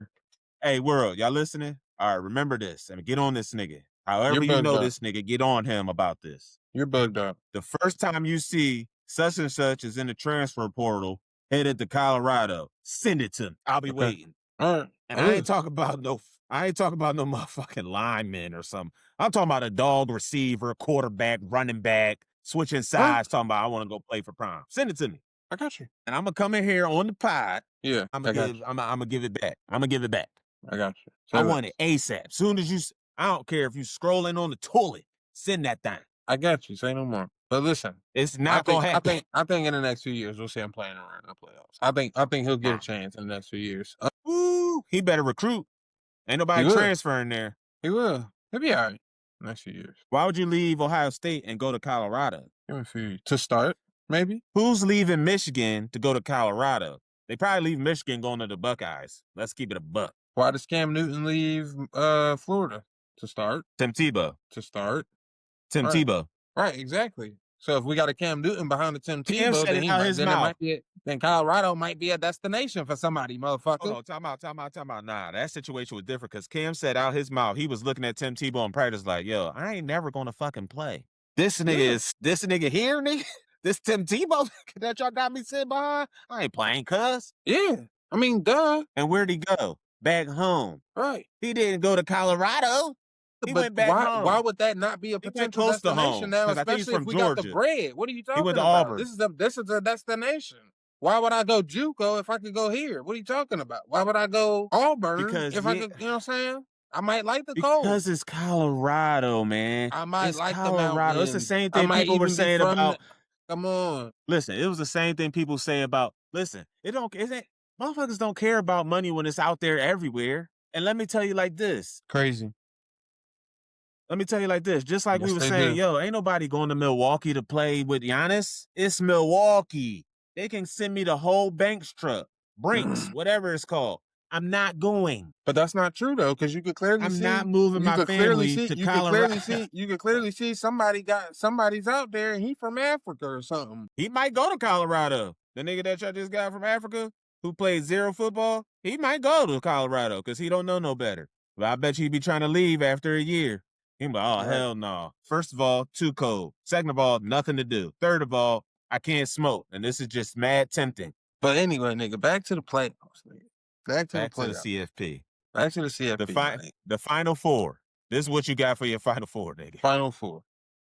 Hey, world, y'all listening? All right, remember this. And get on this nigga. However you know this nigga, get on him about this. You're bugged out. The first time you see such and such is in the transfer portal, headed to Colorado, send it to me. I'll be waiting. All right. And I ain't talking about no motherfucking lineman or something. I'm talking about a dog receiver, quarterback, running back, switching sides, talking about I want to go play for Prime. Send it to me. I got you. And I'm gonna come in here on the pod. Yeah. I'm gonna give it back. I'm gonna give it back. I got you. I want it ASAP. Soon as you, I don't care if you scrolling on the toilet, send that thing. I got you. Say no more. But listen, it's not gonna happen. I think in the next few years we'll see him playing around the playoffs. I think he'll get a chance in the next few years. Ooh, he better recruit. Ain't nobody transferring there. He will. He'll be all right next few years. Why would you leave Ohio State and go to Colorado? To start, maybe. Who's leaving Michigan to go to Colorado? They probably leave Michigan going to the Buckeyes. Let's keep it a buck. Why does Cam Newton leave Florida to start? Tim Tebow. To start. Tim Tebow. Right, exactly. So if we got a Cam Newton behind the Tim Tebow, then Colorado might be a destination for somebody, motherfucker. Hold on, time out. Nah, that situation was different because Cam said out his mouth, he was looking at Tim Tebow in practice like, yo, I ain't never gonna fucking play. This nigga here, nigga? This Tim Tebow that y'all got me sitting behind? I ain't playing, cuz. Yeah. I mean, duh. And where'd he go? Back home. Right. He didn't go to Colorado. He went back home. Why would that not be a potential destination now, especially if we got the bread? What are you talking about? Auburn. This is a destination. Why would I go JUCO if I could go here? What are you talking about? Why would I go Auburn if I could, you know what I'm saying? I might like the cold. Because it's Colorado, man. I might like Colorado. The mountains. It's the same thing people were saying about. Come on. Listen, it was the same thing people say about. Listen, motherfuckers don't care about money when it's out there everywhere. And let me tell you like this. Crazy. Let me tell you like this. Just like we were saying, yo, ain't nobody going to Milwaukee to play with Giannis. It's Milwaukee. They can send me the whole Banks truck, Brinks, whatever it's called. I'm not going. But that's not true though, because you could clearly see. I'm not moving my family to Colorado. You could clearly see somebody's out there and he from Africa or something. He might go to Colorado. The nigga that y'all just got from Africa who played zero football, he might go to Colorado because he don't know no better. But I bet you he'd be trying to leave after a year. He'd be like, hell no. First of all, too cold. Second of all, nothing to do. Third of all, I can't smoke. And this is just mad tempting. But anyway, nigga, back to the playoffs, nigga. Back to the CFP. Back to the CFP. The Final Four. This is what you got for your Final Four, nigga. Final Four.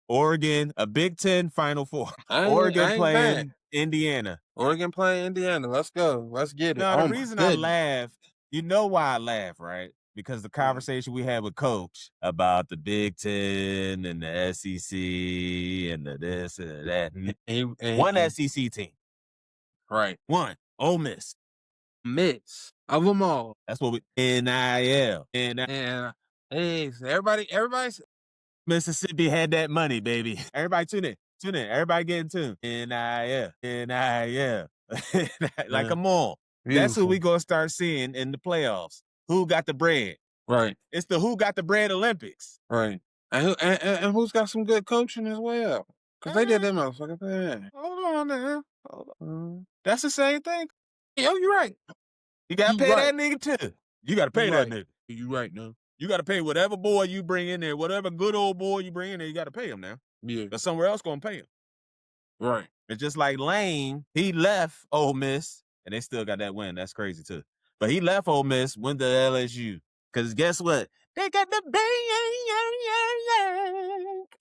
Oregon, a Big Ten Final Four. Oregon playing Indiana. Oregon playing Indiana. Let's go. Let's get it. No, the reason I laugh, you know why I laugh, right? Because the conversation we had with Coach about the Big Ten and the SEC and the this and that. One SEC team. Right. One. Ole Miss. Miss of them all. That's what we NIL. And hey, everybody's Mississippi had that money, baby. Everybody tune in. Everybody get in tune. NIL. Like, come on. Beautiful. That's who we gonna start seeing in the playoffs. Who got the bread? Right. It's the who got the bread Olympics. Right. And who's got some good coaching as well? Because they did that motherfucking thing. Hold on now. That's the same thing. Yo, you're right. You gotta pay that nigga too. You gotta pay that nigga. You right now. You gotta pay whatever boy you bring in there, whatever good old boy you bring in there, you gotta pay him now. Yeah. But somewhere else gonna pay him. Right. It's just like Lane, he left Ole Miss, and they still got that win. That's crazy too. But he left Ole Miss, went to LSU. Cause guess what? They got the bank.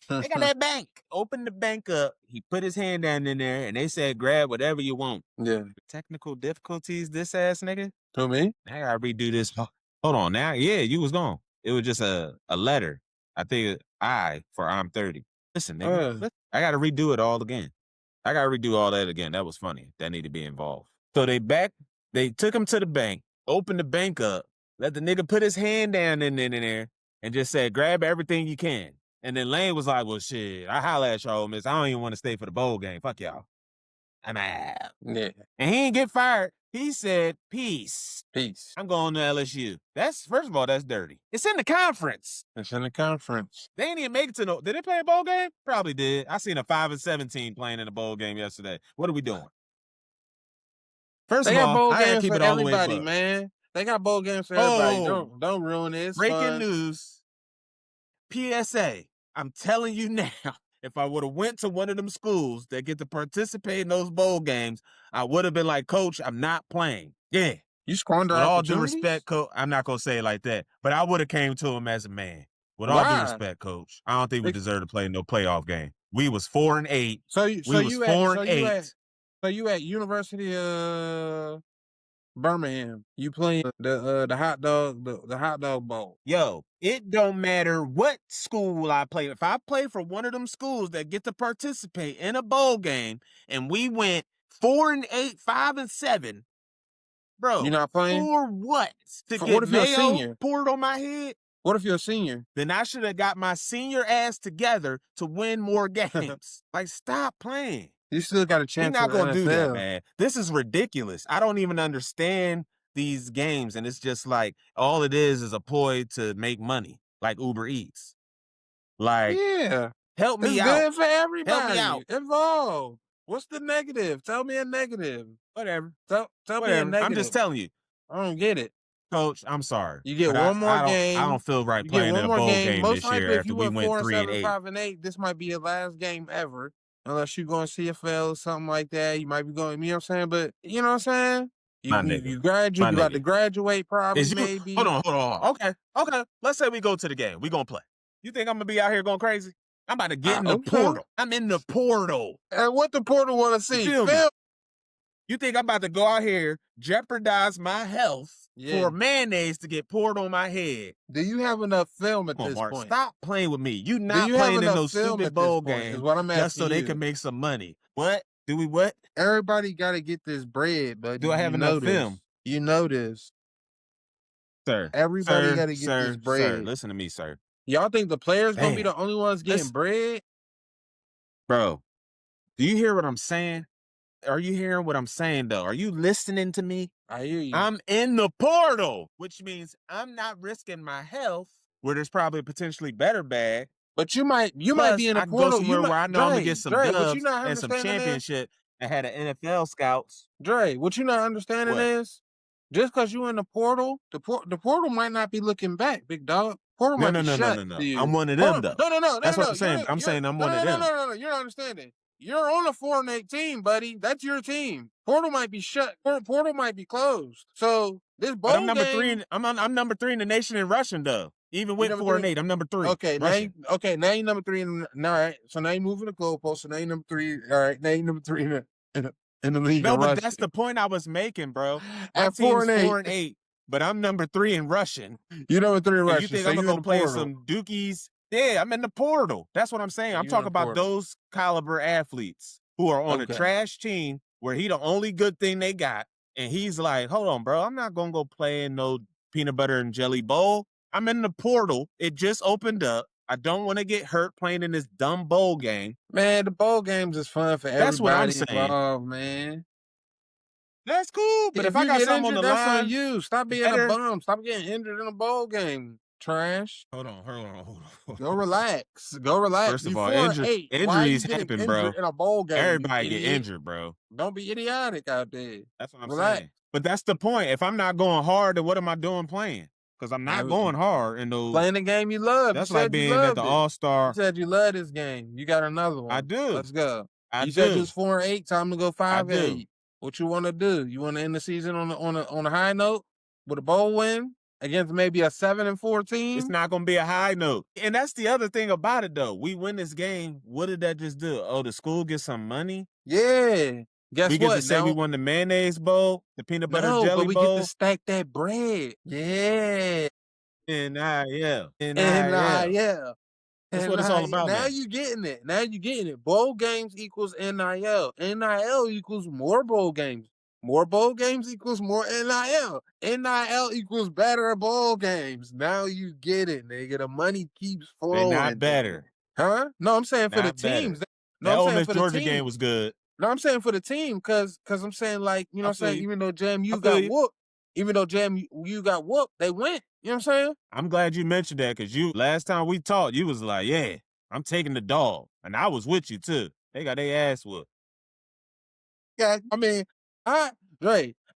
They got that bank. Opened the bank up. He put his hand down in there, and they said, "Grab whatever you want." Yeah. Technical difficulties, this ass nigga. To me? I gotta redo this. Hold on now. Yeah, you was gone. It was just a letter. I think I for I'm 30. Listen, nigga. I gotta redo it all again. I gotta redo all that again. That was funny. That need to be involved. So they took him to the bank, opened the bank up, let the nigga put his hand down in there, and just said, grab everything you can. And then Lane was like, well, shit, I holla at y'all, miss. I don't even want to stay for the bowl game. Fuck y'all. I'm out. Yeah. And he didn't get fired. He said, peace. Peace. I'm going to LSU. That's, first of all, that's dirty. It's in the conference. It's in the conference. They didn't even make it to no. Did they play a bowl game? Probably did. I seen a 5-17 playing in a bowl game yesterday. What are we doing? First They of got all, bowl I gotta games keep for it all the way everybody, above. man. They got bowl games for everybody. Oh. Don't ruin this. Breaking news. PSA. I'm telling you now, if I would have went to one of them schools that get to participate in those bowl games, I would have been like, Coach, I'm not playing. Yeah. You squander With all opportunities? due respect, Coach, I'm not gonna say it like that, but I would have came to him as a man. With all due respect, Coach, I don't think we deserve to play no playoff game. We was 4-8. So you at University of Birmingham. You playing the hot dog bowl. Yo, it don't matter what school I play. If I play for one of them schools that get to participate in a bowl game and we went 4-8, 5-7, bro, you not playing? For what? What if you're a senior? Poured on my head? What if you're a senior? Then I should have got my senior ass together to win more games. Like, stop playing. You still got a chance. You're not gonna do that, man. This is ridiculous. I don't even understand these games, and it's just like all it is a ploy to make money, like Uber Eats. Like, yeah, help me it's out. Good for everybody. Help me out. Involved. What's the negative? Tell me a negative. Whatever. Tell me a negative. I'm just telling you. I don't get it. Coach, I'm sorry. You get one more game. I don't feel right playing in a bowl game Most this year after we went 3-8. 5-8, this might be your last game ever. Unless you going to CFL or something like that. You might be going, you know what I'm saying? But, you know what I'm saying? You graduate, you about to graduate probably, maybe. Hold on. Okay. Let's say we go to the game. We going to play. You think I'm going to be out here going crazy? I'm about to get in the portal. I'm in the portal. And what the portal want to see? Film. You think I'm about to go out here, jeopardize my health for mayonnaise to get poured on my head? Do you have enough film at this point? Stop playing with me. You not playing in no stupid bowl game just so they can make some money. What? Do we what? Everybody got to get this bread, but do I have enough film? You know this. Sir. Everybody got to get this bread. Sir, listen to me, sir. Y'all think the players going to be the only ones getting bread? Bro, do you hear what I'm saying? Are you hearing what I'm saying, though? Are you listening to me? I hear you. I'm in the portal, which means I'm not risking my health, where there's probably a potentially better bag. But you might be in the portal. Go somewhere where I know I'm going to get some dubs and some championship and had an NFL scouts. Dre, what you not understanding is, just because you in the portal, the portal might not be looking back, big dog. Portal might be shut. No. I'm one of them, though. No. That's what I'm saying. I'm saying I'm one of them. No. You're not understanding. You're on a 4-8 team, buddy. That's your team. Portal might be shut. Portal might be closed. So this bowl I'm number 3. I'm number 3 in the nation in rushing, though. Even with 4-8, I'm number 3. Okay, now you're number 3. All right. So now you're moving the goalpost. So now you're number 3. All right. Now you're number 3 in the league. No, but that's the point I was making, bro. At 4-8, but I'm number 3 in rushing. You're number 3 in rushing. You think I'm gonna play some dookies? Yeah, I'm in the portal. That's what I'm saying. I'm talking about those caliber athletes who are on a trash team where he the only good thing they got. And he's like, hold on, bro. I'm not going to go play in no peanut butter and jelly bowl. I'm in the portal. It just opened up. I don't want to get hurt playing in this dumb bowl game. Man, the bowl games is fun for everybody. That's what I'm saying. Involved, man. That's cool. But if I got something on the line, that's on you. Stop being a bum. Stop getting injured in a bowl game. Trash. Hold on. Go relax. First of all, injuries happen, bro. In a bowl game, everybody get injured, bro. Don't be idiotic out there. That's what I'm saying. But that's the point. If I'm not going hard, then what am I doing playing? Because I'm not going hard in those. Playing the game you love. That's You like said you being at the loved it. You All-Star. said you love this game. You got another one. I do. Let's go. I You said you do. was 4-8. Time to go 5-8. do. What you want to do? You want to end the season on a high note with a bowl win against maybe a 7-4 team? It's not going to be a high note. And that's the other thing about it, though. We win this game. What did that just do? Oh, the school gets some money? Yeah. Guess we get what? to say we won the mayonnaise bowl, the peanut butter jelly but we bowl. get to stack that bread. Yeah. NIL. NIL. That's what it's all about Now now. you're getting it. Now you're getting it. Bowl games equals NIL. NIL equals more bowl games. More bowl games equals more NIL. NIL equals better bowl games. Now you get it, nigga. The money keeps flowing. They're not better. Huh? No, I'm saying for the Not better. teams. That Ole Miss Georgia game was good. No, I'm saying for the team, because I'm saying, like, you know what I'm saying, even though JMU got whooped, they went. You know what I'm saying? I'm glad you mentioned that, because last time we talked, you was like, yeah, I'm taking the dog. And I was with you too. They got their ass whooped. Yeah, I mean,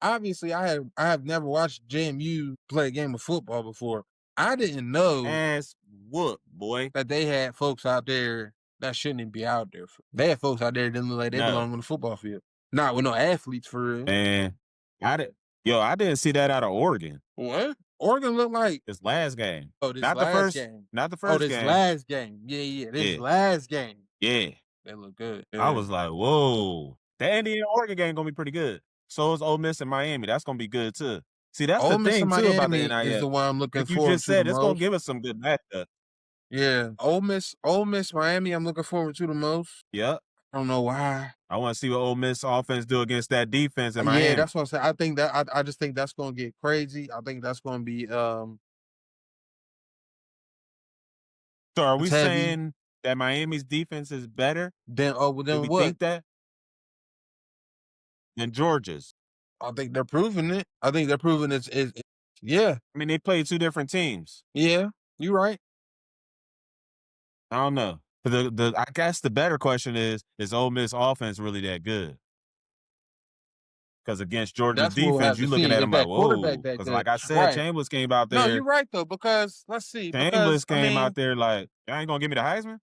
obviously I have never watched JMU play a game of football before. I didn't know ass whoop, boy, that they had folks out there that shouldn't be out there. They had folks out there that didn't look like they belong on the football field. Not with no athletes for real. Man, I didn't see that out of Oregon. What? Oregon looked like this last game. Oh, this not last the first game. Not the first game. Oh, this last game. Yeah. This last game. Yeah. They look good. I was like, whoa. The Indiana-Oregon game going to be pretty good. So is Ole Miss and Miami. That's going to be good too. See, that's Ole the Miss thing and too about the Miami NIL. is the one I'm looking like you forward just to said, the it's going most. to give us some good matchups. Yeah. Ole Miss, Miami, I'm looking forward to the most. Yep. I don't know why. I want to see what Ole Miss offense do against that defense in Miami. Yeah, that's what I'm saying. I think that I just think that's going to get crazy. I think that's going to be So are we saying that Miami's defense is better? Then Do we what? think that? Than Georgia's. I think they're proving it. I think they're proving it's yeah. I mean, they played two different teams. Yeah, you're right. I don't know. I guess the better question is Ole Miss offense really that good? Because against Georgia's defense, you're looking at them like, whoa. Because like I said, Chambers came out there. No, you're right, though, because let's see. Chambers came out there like, y'all ain't going to give me the Heisman?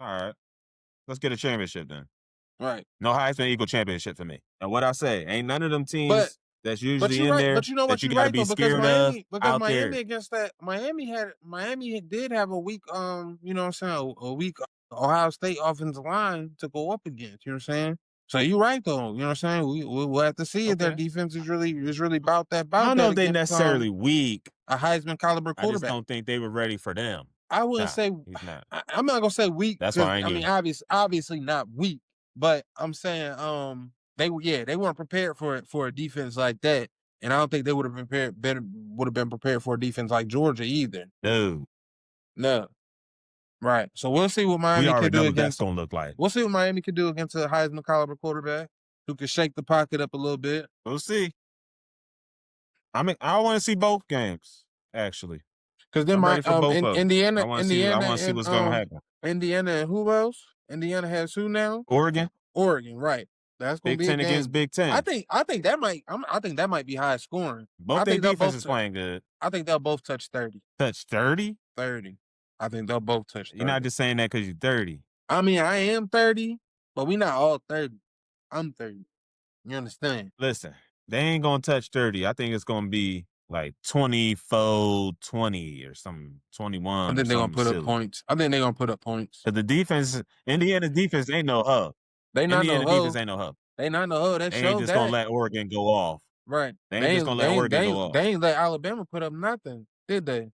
All right. Let's get a championship then. Right. No Heisman equal championship for me. And what I say, ain't none of them teams that's usually in there but you know what, that you you're got to right, be though, scared of out Miami there. against that, Miami did have a weak, you know what I'm saying, a weak Ohio State offensive line to go up against, you know what I'm saying? So you're right, though. You know what I'm saying? We'll have to see if their defense is really about that. I don't know if they necessarily weak. A Heisman caliber quarterback. I just don't think they were ready for them. I wouldn't say he's not. I'm not gonna say weak. That's why I mean, obviously not weak, but I'm saying they weren't prepared for a defense like that, and I don't think they would have been prepared for a defense like Georgia either. No. Right. So we'll see what Miami can do against. That's gonna look like. We'll see what Miami can do against a Heisman caliber quarterback who can shake the pocket up a little bit. We'll see. I mean, I want to see both games actually. Because then Indiana, I want to see what's going to happen. Indiana and who else? Indiana has who now? Oregon, right. That's going to be Big 10 against Big 10. I think that might be high scoring. Both their defenses playing good. I think they'll both touch 30. Touch 30? 30. I think they'll both touch 30. You're not just saying that because you're 30. I mean, I am 30, but we not all 30. I'm 30. You understand? Listen, they ain't going to touch 30. I think it's going to be like 24-20 or something, 21. I think they're going to put up points. But the defense, Indiana's defense ain't no hub. Indiana defense ain't no hub. They not no hub. They ain't just going to let Oregon go off. Right. They ain't just going to let Oregon go off. They ain't let Alabama put up nothing, did they?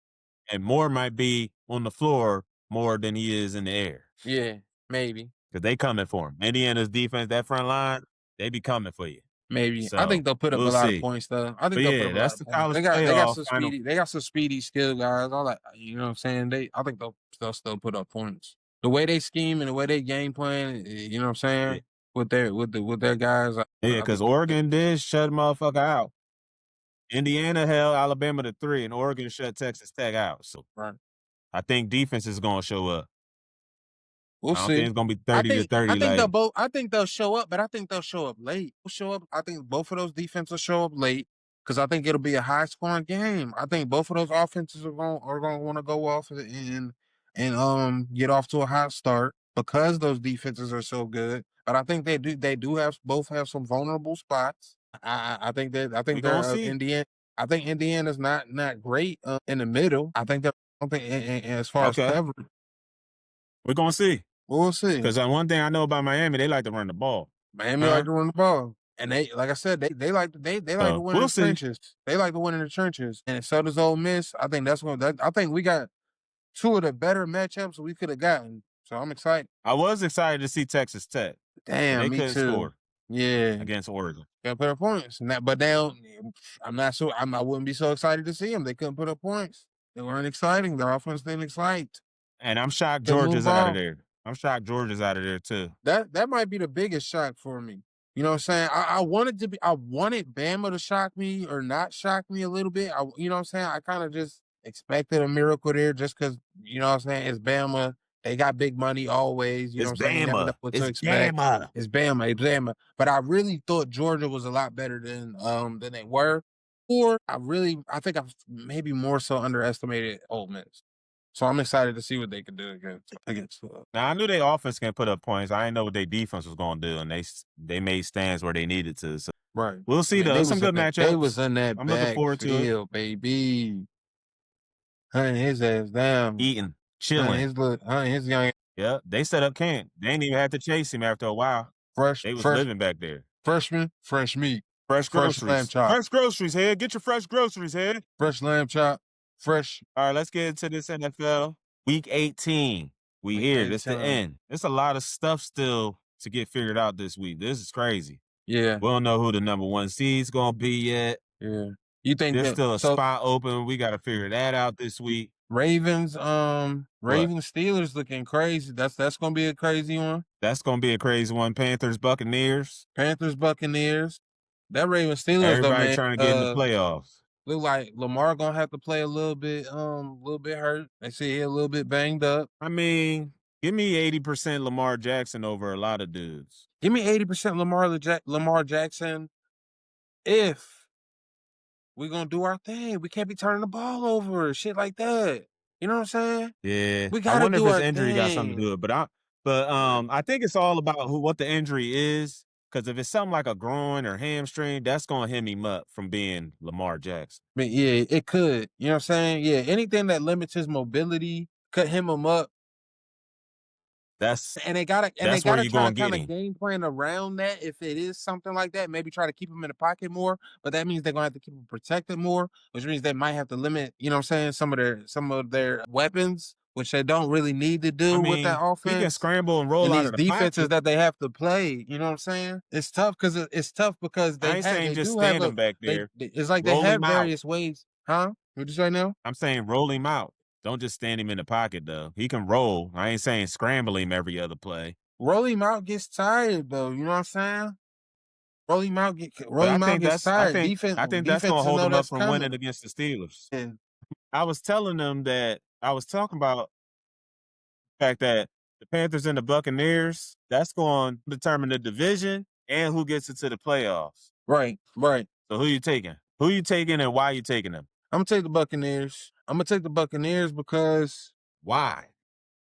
And Moore might be on the floor more than he is in the air. Yeah, maybe. Because they coming for him. Indiana's defense, that front line, they be coming for you. Maybe. So, I think they'll put up a lot of points, though. I think they'll put up a lot of points. They got some speedy skill guys. All that, you know what I'm saying? I think they'll still put up points. The way they scheme and the way they game plan, you know what I'm saying? Yeah. With their guys. Yeah, because Oregon did shut motherfucker out. Indiana held Alabama to 3, and Oregon shut Texas Tech out. So right. I think defense is going to show up. We'll see. I think it's going to be 30-30. I think they'll show up, but I think they'll show up late. I think both of those defenses will show up late. because I think it'll be a high scoring game. I think both of those offenses are going to want to go off and get off to a hot start because those defenses are so good. But I think they do have both have some vulnerable spots. I We think gonna they're see. Indiana. I think Indiana's not great in the middle. I think that I don't think as far as Okay, coverage, we're gonna see. we'll see. Because one thing I know about Miami, they like to run the ball. Miami like Huh? to run the ball. And they, like I said, they like to So win in we'll the see. trenches. They like to win in the trenches. And so does Ole Miss. I think I think we got two of the better matchups we could have gotten. So I'm excited. I was excited to see Texas Tech, but Damn, they me couldn't too. score Yeah. against Oregon. Gotta put up points. But they don't, I'm not sure. I wouldn't be so excited to see them. They couldn't put up points. They weren't exciting. Their offense didn't excite. And I'm shocked Couldn't move Georgia's out of ball. there. I'm shocked Georgia's out of there too. That might be the biggest shock for me. You know what I'm saying? I wanted Bama to shock me or not shock me a little bit. You know what I'm saying? I kind of just expected a miracle there just because, you know what I'm saying? It's Bama. They got big money always. You know It's what I'm saying? You never know Bama. what to It's expect. Bama. It's Bama. It's Bama. But I really thought Georgia was a lot better than they were. Or I think I've maybe more so underestimated Ole Miss. So I'm excited to see what they can do against Now I knew their offense can put up points. I didn't know what their defense was going to do, and they made stands where they needed to. So right. we'll I see mean, though. Some good they was matchups. in that I'm looking forward to it. backfield, baby. Hunting his ass down. Eating, chilling. Hunting his young Yeah, they set up camp. They ain't even have to chase him after a while. fresh They was fresh living back there. freshman, fresh meat, Fresh fresh lamb groceries. chop, Fresh groceries, head. Get your fresh groceries, head. fresh lamb chop, fresh All right, let's get into this NFL. Week 18. We week here. This the 18. end. There's a lot of stuff still to get figured out this week. This is crazy. Yeah, We don't know who the number one seed's gonna be yet. yeah. You think There's that still a so spot open. We got to figure that out this week. Ravens, But Ravens Steelers looking crazy. That's gonna be a crazy one. that's gonna be a crazy one. Panthers, Buccaneers. Panthers, Buccaneers. That Ravens Steelers though, Everybody man. trying to get in the playoffs. Look like Lamar gonna have to play a little bit hurt. They say he a little bit banged up. I mean, give me 80% Lamar Jackson over a lot of dudes. Give me 80% Lamar Jackson if we gonna do our thing. We can't be turning the ball over, shit like that. You know what I'm saying? Yeah, We I gotta wonder if do his our injury got something to thing. do with it. I think it's all about what the injury is. Because if it's something like a groin or hamstring, that's gonna hem him up from being Lamar Jackson. But yeah, it could. You know what I'm saying? Yeah, anything that limits his mobility, cut him up. That's And they gotta where you're try to gonna get kind of him. game plan around that if it is something like that. Maybe try to keep him in the pocket more, but that means they're gonna have to keep him protected more, which means they might have to limit, you know what I'm saying, some of their weapons, which they don't really need to I do with that mean, he can offense. scramble and roll And out these of the defenses pocket. that they have to play, you know what I'm saying? It's tough because I ain't saying they just do have stand him back there. it's like they Roll have him out. various ways, huh? What'd you say now? I'm saying roll him out. Don't just stand him in the pocket though. He can roll. I ain't saying scramble him every other play. Roll him out gets tired though, you know what I'm saying? Roll But him out gets tired. I think that's gonna Defenses hold know him up that's from winning coming. against the Steelers. And I was telling them that I was talking about the fact that the Panthers and the Buccaneers, that's going to determine the division and who gets into the playoffs. right. So who you taking? Who you taking and why you taking them? I'm gonna take the Buccaneers. I'm gonna take the Buccaneers because Why?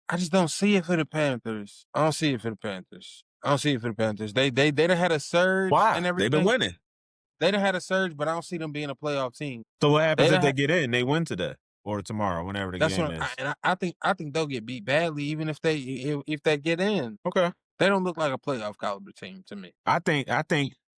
I just don't see it for the Panthers. I don't see it for the Panthers. I don't see it for the Panthers. They done had a surge and Why? They've been everything. winning. They done had a surge, but I don't see them being a playoff team. So what happens They if done they had, get in? They win today or tomorrow, whenever the that's game what is. I think they'll get beat badly even if they get in. Okay. They don't look like a playoff caliber team to me. I think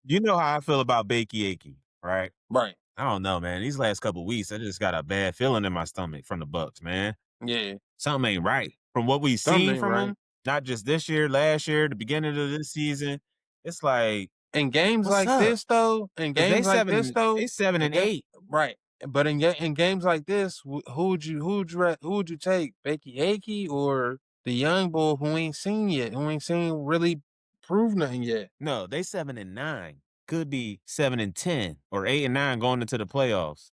you know how I feel about Bakey Akey, right? Right. I don't know, man. These last couple of weeks, I just got a bad feeling in my stomach from the Bucks, man. Yeah. Something ain't right. From what we've Something seen ain't from right. them, not just this year, last year, the beginning of this season, it's like, In games what's like up? this though, Because they 7 and 8. right. But in games like this, who would you take? Becky Akey or the young boy who ain't seen yet, who ain't seen really prove nothing yet? No, they 7 and 9. Could be 7 and 10 or 8 and 9 going into the playoffs.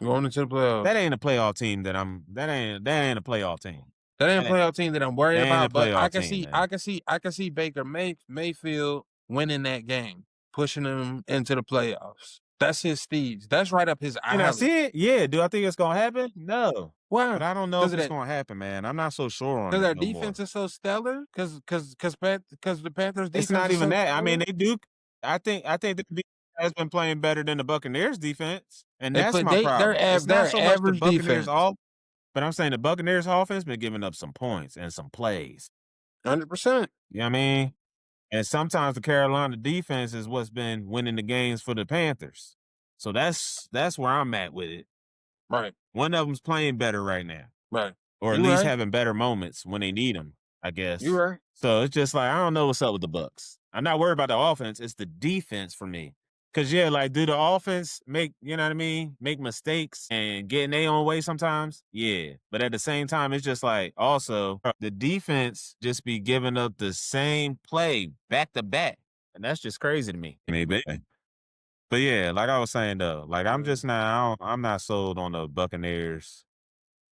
Going into the playoffs. That ain't a playoff team that ain't a playoff team. That ain't a playoff team that I'm worried That ain't a about. But playoff team, man. I can see Baker Mayfield winning that game, pushing them into the playoffs. That's his steez. That's right up his And I alley. see it. Yeah. Do I think it's gonna happen? No. Why? But I don't know if Because it's gonna happen, man. I'm not so sure on their it no defense more. is so stellar. Because the Panthers' It's defense not is even so that. I mean, stellar. they do. I think the defense has been playing better than the Buccaneers defense, and They that's play. my problem. It's not They're so much the average Buccaneers defense. off, but I'm saying the Buccaneers offense been giving up some points and some plays. 100%. You know what I mean? And sometimes the Carolina defense is what's been winning the games for the Panthers. So that's where I'm at with it. Right. One of them's playing better right now, Right. or at You least right. having better moments when they need them, I guess. You right. So it's just like I don't know what's up with the Bucks. I'm not worried about the offense. It's the defense for me. Cause yeah, like do the offense make, you know what I mean, make mistakes and get in their own way sometimes? Yeah. But at the same time, it's just like also the defense just be giving up the same play back to back. And that's just crazy to me. Maybe. But yeah, like I was saying though, like I'm just not I'm not sold on the Buccaneers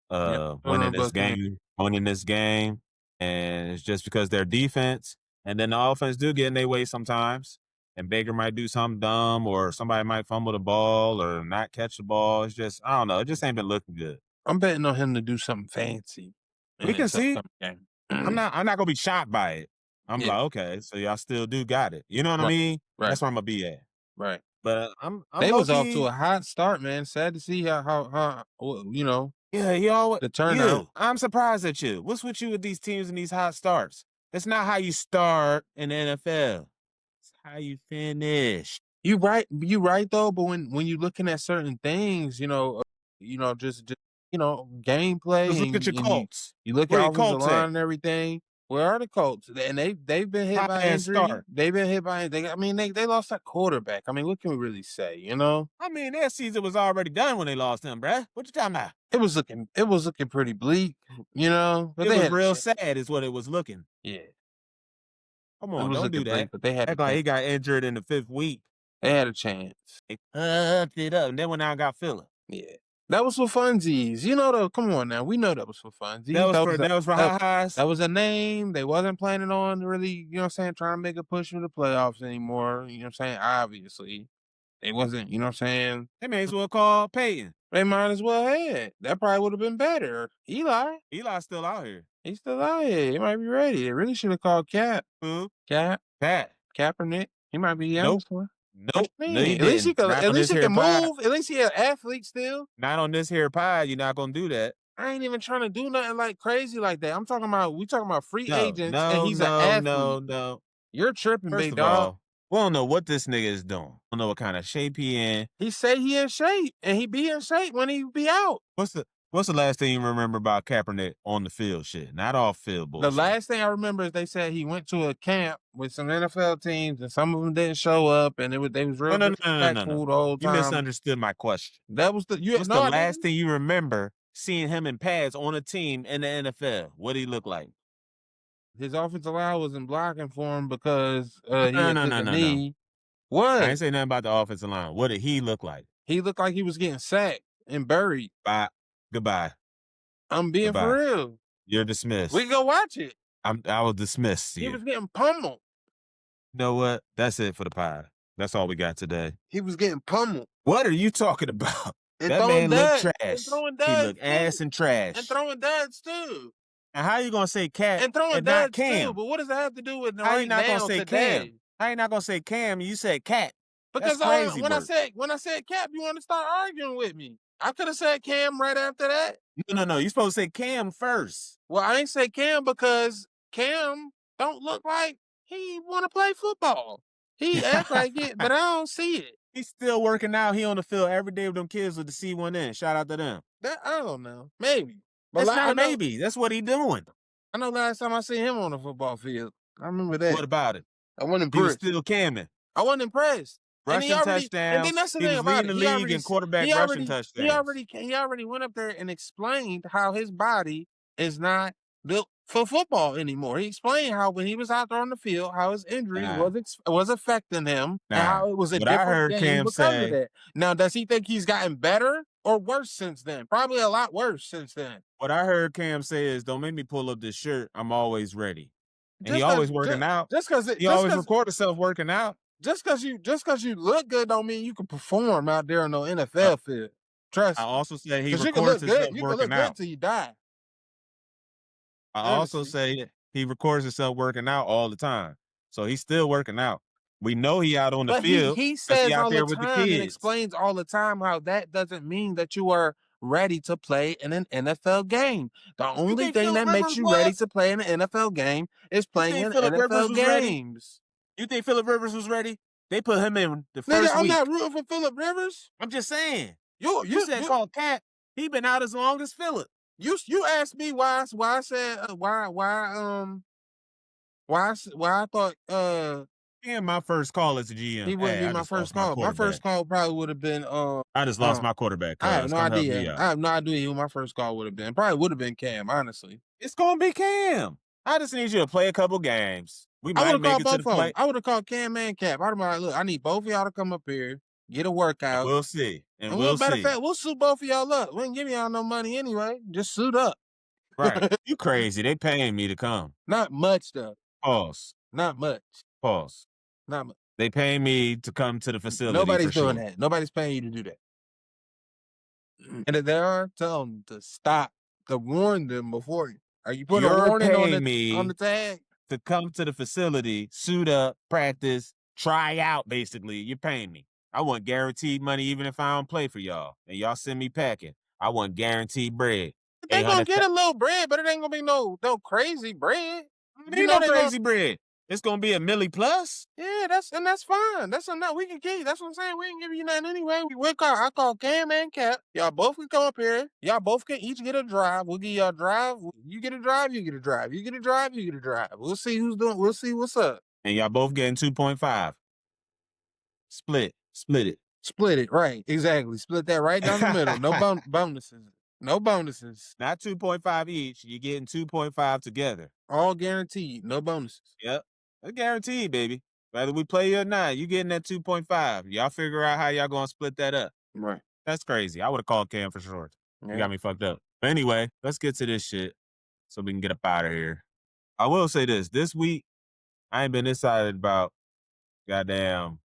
Yeah. winning this game. And it's just because their defense and then the offense do get in their way sometimes. And Baker might do something dumb or somebody might fumble the ball or not catch the ball. It's just, I don't know. It just ain't been looking good. I'm betting on him to do something fancy. We can see. Game. I'm not gonna be shocked by it. I'm Yeah. like, okay, so y'all still do got it. You know what I mean? Right. That's where I'm gonna be at. Right. But I'm They was off low-key, to a hot start, man. Sad to see how you know, yeah, you always the turnout. I'm surprised at you. What's with you with these teams and these hot starts? That's not how you start in the NFL. It's how you finish. You right though, but when you're looking at certain things, just gameplay Let's look and, at your Colts. you look Where at your offensive Colts at? line and everything. Where are the Colts? And they've been hit Hot by ass injury. start. They've been hit by they lost that quarterback. I mean, what can we really say, you know? I mean, their season was already done when they lost him, bruh. What you talking about? It was looking pretty bleak, you know. But It they was had a real chance. sad is what it was looking. Yeah. Come It on, was don't do looking bleak, that. but they had a Act like chance. he got injured in the 5th week. They had a chance. They fucked it up, and then went out and got Phillip. Yeah. That was for funsies. You know though, come on now. We know that was for funsies. That was for ha-has. That was a name. They wasn't planning on really, trying to make a push for the playoffs anymore. You know what I'm saying? Obviously. They wasn't, you know what I'm saying? They may as well call Peyton. They might as well have. That probably would have been better. Eli's still out here. He's still out here. He might be ready. They really should have called Cap. Who? Pat. Kaepernick. He might be young. Nope. No, he At least he didn't. could. At least he can move. At least he an athlete still. Not on this here pod. You're not gonna do that. I ain't even trying to do nothing like crazy like that. we talking about free agents, and he's an athlete. No. You're tripping, First big of dog. all, we don't know what this nigga is doing. We don't know what kind of shape he in. He say he in shape, and he be in shape when he be out. What's the last thing you remember about Kaepernick on the field shit? Not off field bullshit. The last thing I remember is they said he went to a camp with some NFL teams, and some of them didn't show up, and they was real disrespectful the whole time. You misunderstood my question. That was the What's the last thing you remember seeing him in pads on a team in the NFL? What did he look like? His offensive line wasn't blocking for him because he No. knee. What? I ain't say nothing about the offensive line. What did he look like? He looked like he was getting sacked and buried. Bye. Goodbye. I'm being for real. You're dismissed. We can go watch it. I will dismiss you. He was getting pummeled. You know what? That's it for the pod. That's all we got today. He was getting pummeled. What are you talking about? And that man looked trash. And throwing he looked ass and trash. And throwing duds too. And how you gonna say Cat and throwing and not duds Cam? too? But what does that have to do with how you not now gonna say today? Cam? How you not gonna say Cam? You said Cat. Because that's crazy when I said Cap, you want to start arguing with me? I could have said Cam right after that. No. You're supposed to say Cam first. Well, I ain't say Cam because Cam don't look like he want to play football. He act like it, but I don't see it. He's still working out. He on the field every day with them kids with the C1N. Shout out to them. That I don't know. Maybe. But that's not maybe. That's what he doing. I know last time I seen him on the football field. I remember that. What about it? I wasn't impressed. He was still camming. I wasn't impressed. Rushing touchdowns. And then that's the thing about it. He was leading the league in quarterback rushing touchdowns. He already went up there and explained how his body is not built for football anymore. He explained how when he was out there on the field, how his injury was affecting him, and how it was a different game because of that. Now, does he think he's gotten better or worse since then? Probably a lot worse since then. What I heard Cam say is, "Don't make me pull up this shirt. I'm always ready." And he always working out. Just because he always record himself working out. Just cause you look good don't mean you can perform out there on the NFL field. Trust I me. also say he Cause you can records look good. himself You can working look good out. till you die. I also Honestly. say he records himself working out all the time. So he's still working out. We know he out on the But field he because he says out all the there with the time and kids. explains all the time how that doesn't mean that you are ready to play in an NFL game. The You only think thing Philip that makes Rivers you ready was? to play in an NFL game is You playing think in Philip Rivers NFL was ready? games. You think Philip Rivers was ready? They put him in the Nigga, first I'm week. not rooting for Philip Rivers. I'm just saying. You You you said you call Cat. He been out as long as Philip. you asked me why I said why I thought And my first call as a GM. he wouldn't Hey, be I my just first lost my call. My first quarterback. call probably would have been I just lost my quarterback, I have cuz. no Come help me idea. out. I have no idea who my first call would have been. Probably would have been Cam, honestly. It's gonna be Cam. I just need you to play a couple games. We I would might have make called it to both the of them. play. I would have called Cam and Cap. I'd have been like, look, I need both of y'all to come up here, get a And workout. we'll see. And And we'll matter of see. fact, we'll suit both of y'all up. We ain't giving y'all no money anyway. Just suit up. Right. You crazy. They paying me to come. Not much though. Pause. Not much. Pause. Not much. They pay me to come to the facility Nobody's for doing sure. that. Nobody's paying you to do that. And if they are, tell them to stop. To warn them before. Are you putting a You're warning on paying the me tag? to come to the facility, suit up, practice, try out, basically. You're paying me. I want guaranteed money even if I don't play for y'all. And y'all send me packing. I want guaranteed bread. They gonna 800. get a little bread, but it ain't gonna be no crazy bread. It ain't no crazy bread. It's gonna be a milli plus. Yeah, that's fine. That's enough. We can keep. That's what I'm saying. We ain't giving you nothing anyway. I call Cam and Cap. Y'all both can come up here. Y'all both can each get a drive. We'll give y'all a drive. You get a drive. You get a drive. You get a drive. You get a drive. We'll see who's doing. We'll see what's up. And y'all both getting 2.5. Split it. Split it. Right. Exactly. Split that right down the middle. No bonuses. No bonuses. Not 2.5 each. You're getting 2.5 together. All guaranteed. No bonuses. Yep. That's guaranteed, baby. Whether we play you or not, you getting that 2.5. Y'all figure out how y'all gonna split that up. Right. That's crazy. I would have called Cam for sure. Yeah. You got me fucked up. But anyway, let's get to this shit so we can get up out of here. I will say this week, I ain't been excited about goddamn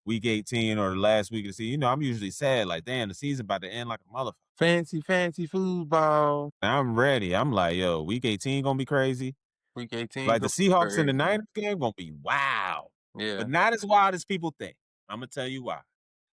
week 18 or the last week of the season. You know, I'm usually sad, like, damn, the season about to end like a motherfucker. Fancy football. I'm ready. I'm like, yo, week 18 gonna be crazy. Week 18. Like the Seahawks and the Niners game gonna be wild. Yeah. But not as wild as people think. I'm gonna tell you why.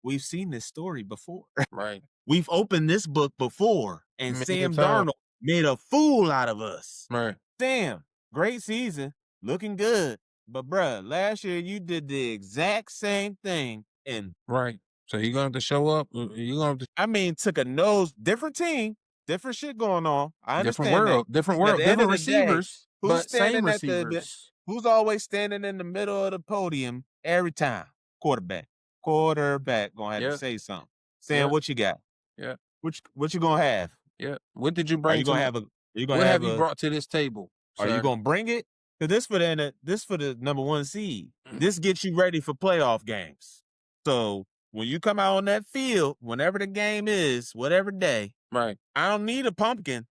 We've seen this story before. Right. We've opened this book before, and Many Sam times. Darnold made a fool out of us. Right. Sam, great season, looking good. But bruh, last year you did the exact same thing. And right. So you're gonna have to show up. You're gonna have to I mean, took a nose, different team, different shit going on. I understand different At world, the end different of the day, receivers, who's but same standing at receivers. who's always standing in the middle of the podium every time? Quarterback. Gonna have to say something. Sam, what you got? Yeah. What you gonna have? Yeah. What did you Are bring you to gonna me? have a? Are you gonna What have have you a? brought to this table? Are you Sir? gonna bring it? Cause this for the number one seed. This gets you ready for playoff games. So when you come out on that field, whenever the game is, whatever day, Right. I don't need a pumpkin.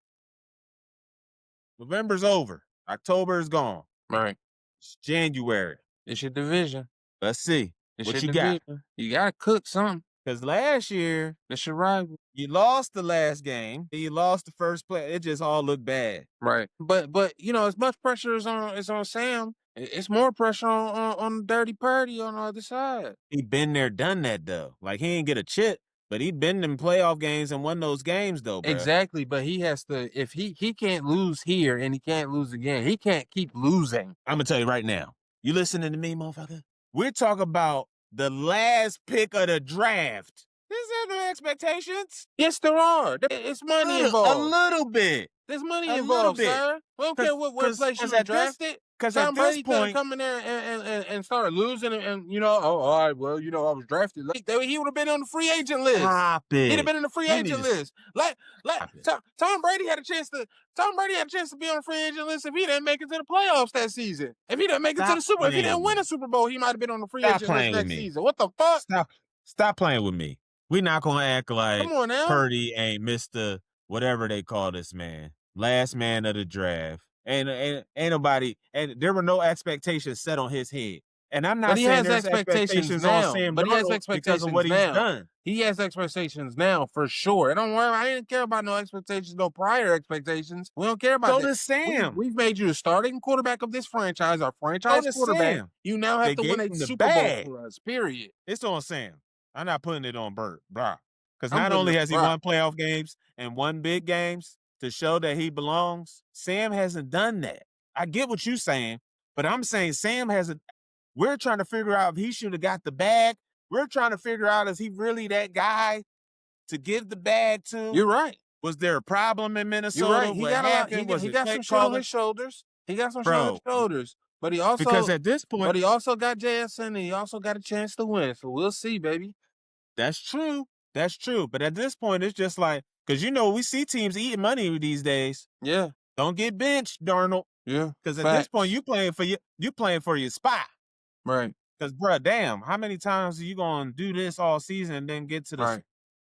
November's over. October is gone. Right. It's January. It's your division. Let's see It's what your you division. got. You gotta cook something. Because last year It's your rival. you lost the last game. You lost the first play. It just all looked bad. Right. But you know, as much pressure is on Sam, it's more pressure on Dirty Purdy on the other side. He been there, done that though. Like he ain't get a chip, but he been in playoff games and won those games though, bro. Exactly, but he has to. If he can't lose here and he can't lose again, he can't keep losing. I'm gonna tell you right now. You listening to me, motherfucker? We're talking about the last pick of the draft. Is there no expectations? Yes, there are. It's money involved. A little bit. There's money A involved, little bit. sir. We don't care what place you was drafted. Because Tom at this Brady could point, come in there and start losing, and you know, oh, all right, well, you know, I was drafted late. He would have been on the free agent list. Stop it. He'd have been in the free agent list. Like Tom Brady had a chance to. Tom Brady had a chance to be on the free agent list if he didn't make it to the playoffs that season. If he didn't make it to the Super Bowl, if he didn't win a Super Bowl, he might have been on the free agent list next season. What the fuck? Stop playing with me. We're not gonna act like Come on now. Purdy ain't Mr. whatever they call this man. Last man of the draft. Ain't nobody, and there were no expectations set on his head. And I'm not But he saying has there's expectations on now. Sam But he has Darnold because of expectations what he's now. done. He has expectations now for sure. And don't worry, I didn't care about no expectations, no prior expectations. We don't care about So that. does Sam. We've made you the starting quarterback of this franchise, our So franchise does quarterback. Sam. You now They have to win gave a him the Super Bowl bag. for us, period. It's on Sam. I'm not putting it on Bert, bruh. Because I'm not putting only it- has he bruh. won playoff games and won big games to show that he belongs, Sam hasn't done that. I get what you're saying, but I'm saying Sam hasn't. We're trying to figure out if he should have got the bag. We're trying to figure out, is he really that guy to give the bag to? You're right. Was there a problem in You're Minnesota? right. He What got a lot. happened? Was He it got play some shit on calling? his shoulders. He got some shit on his Bro, shoulders. But he because also at this point, but he also got JSN and he also got a chance to win. So we'll see, baby. that's true. That's true. But at this point, it's just like, because we see teams eating money these days. Yeah. Don't get benched, Darnold. Yeah. Because at this point, Facts. you playing for your spot. Right. Because, bruh, damn, how many times are you gonna do this all season and then get to the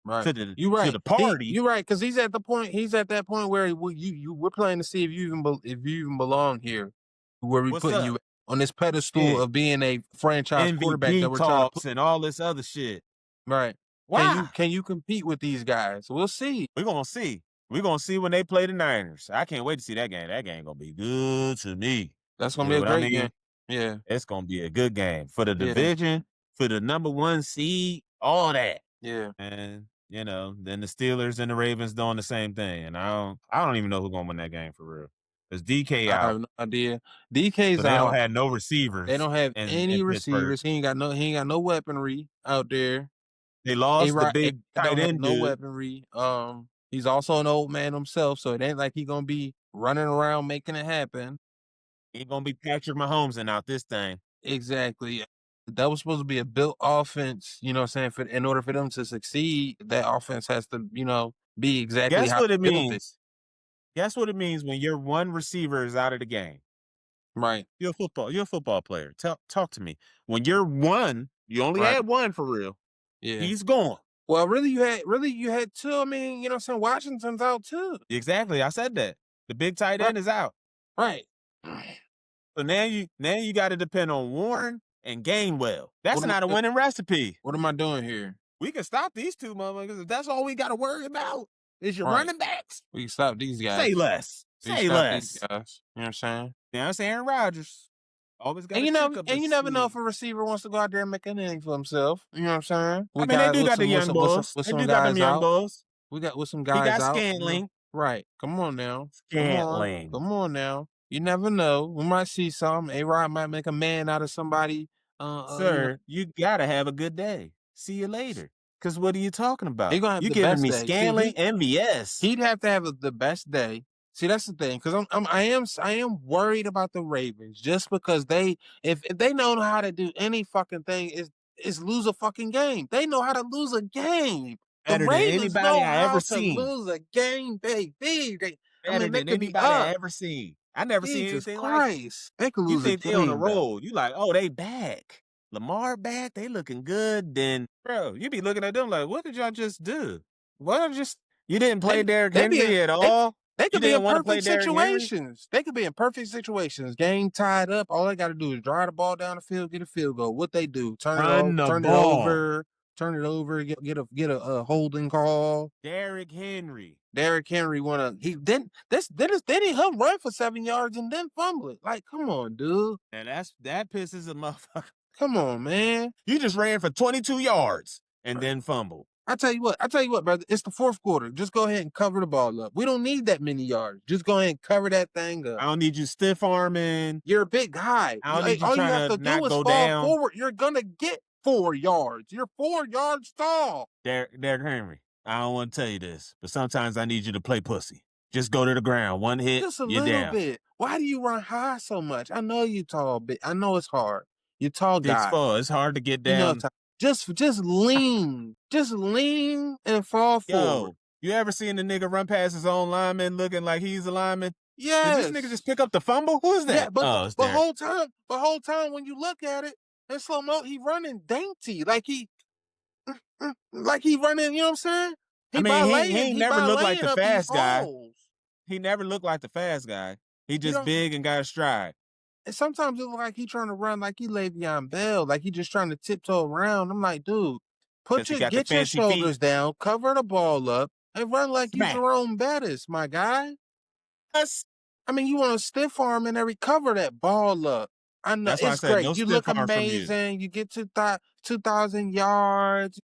Right. to the party? You're right, because he's at that point where we're playing to see if you even belong here. Where we What's putting up? you on this pedestal Yeah. of being a franchise quarterback that MVP we're trying to talks and all this other shit. right. Why? Can you compete with these guys? We'll see. We're gonna see. We're gonna see when they play the Niners. I can't wait to see that game. That game gonna be good to me. That's gonna You be know a what I great mean? game. Yeah. It's gonna be a good game for the Yeah. division, for the number 1 seed, all that. Yeah. And then the Steelers and the Ravens doing the same thing. And I don't even know who's gonna win that game for real. Because DK I out. have no idea. DK's So they don't out. have no receivers. They don't have in any Pittsburgh. receivers. He ain't got no weaponry out there. They lost the A-Rod big tight don't have end no dude. weaponry. He's also an old man himself, so it ain't like he gonna be running around making it happen. He ain't gonna be Patrick Mahomes and out this thing. Exactly. That was supposed to be a built offense, you know what I'm saying? In order for them to succeed, that offense has to, be exactly Guess how what they it built it. means? Guess what it means when your one receiver is out of the game? Right. You're a football player. Talk to me. When you're one, you only Right. had one for real. Yeah. He's gone. Well, really you had two. I mean, you know what I'm saying? Washington's out too. Exactly. I said that. The big tight end is out. Right. So now you got to depend on Warren and Gainwell. That's not a winning recipe. What am I doing here? We can stop these two motherfuckers if that's all we got to worry about is your Right. running backs. We can stop these guys. Say less. We can Say stop less. these guys. You know what I'm saying? Now it's Aaron Rodgers. Always got And to you know, check up and his you never know if sleeve. a receiver wants to go out there and make an inning for himself. You know what I'm saying? I mean, they do got the young bulls. They do got them young bulls. We got with some He guys got out. Scantling. Right. Come on now. Scantling. Come on now. You never know. We might see some. A-Rod might make a man out of somebody. Sir, you got to have a good day. See you later. Because what are you talking about? He gonna have You the giving best me day. See, Scantling, MBS. He'd have to have the best day. See, that's the thing, because I am worried about the Ravens just because if they know how to do any fucking thing is lose a fucking game. They know how to lose a game. The Better than Ravens anybody know I how ever to seen. lose a game, baby. Better They than could be anybody I up. ever seen. I never seen Jesus anything like it. Christ, they could You lose a think they on the game. Though. road. You like, oh, they back. Lamar back. They looking good. Then, bro, you be looking at them like, what did y'all just do? Well, you didn't play Derrick Henry at all? They could You be in didn't want to play perfect Derrick Henry? situations. They could be in perfect situations. Game tied up. All they got to do is drive the ball down the field, get a field goal. What they do? Turn it over. Get a holding call. Derrick Henry. Derrick Henry run for 7 yards and then fumble it. Like, come on, dude. And that pisses a motherfucker. Come on, man. You just ran for 22 yards and then fumbled. I tell you what, brother. It's the fourth quarter. Just go ahead and cover the ball up. We don't need that many yards. Just go ahead and cover that thing up. I don't need you stiff arming. You're a big guy. I don't need you all you trying have to to not do is go fall down. forward. You're gonna get 4 yards. You're 4 yards tall. Derrick Henry, I don't want to tell you this, but sometimes I need you to play pussy. Just go to the ground. One hit, Just a you're little down. bit. Why do you run high so much? I know you tall, but I know it's hard. You're tall guy. 6'4". It's hard to get down. Just lean. Just lean and fall forward. You ever seen the nigga run past his own lineman looking like he's a lineman? Yes. Did this nigga just pick up the fumble? Who is that? Yeah, but the whole time when you look at it, in slow mo, he running dainty. Like he running, you know what I'm saying? He ain't never looked like the fast guy. Holes. He never looked like the fast guy. He just big and got a stride. sometimes it look like he trying to run like he Le'Veon Bell, like he just trying to tiptoe around. I'm like, dude, Because he got the get your fancy feet. shoulders down, cover the ball up, and run like you Smack. Jerome Bettis, my guy. Yes. I mean, you want to stiff arm and recover that ball up. I know That's why I it's said great. no You stiff look arm from you. amazing. You get to 2,000 yards.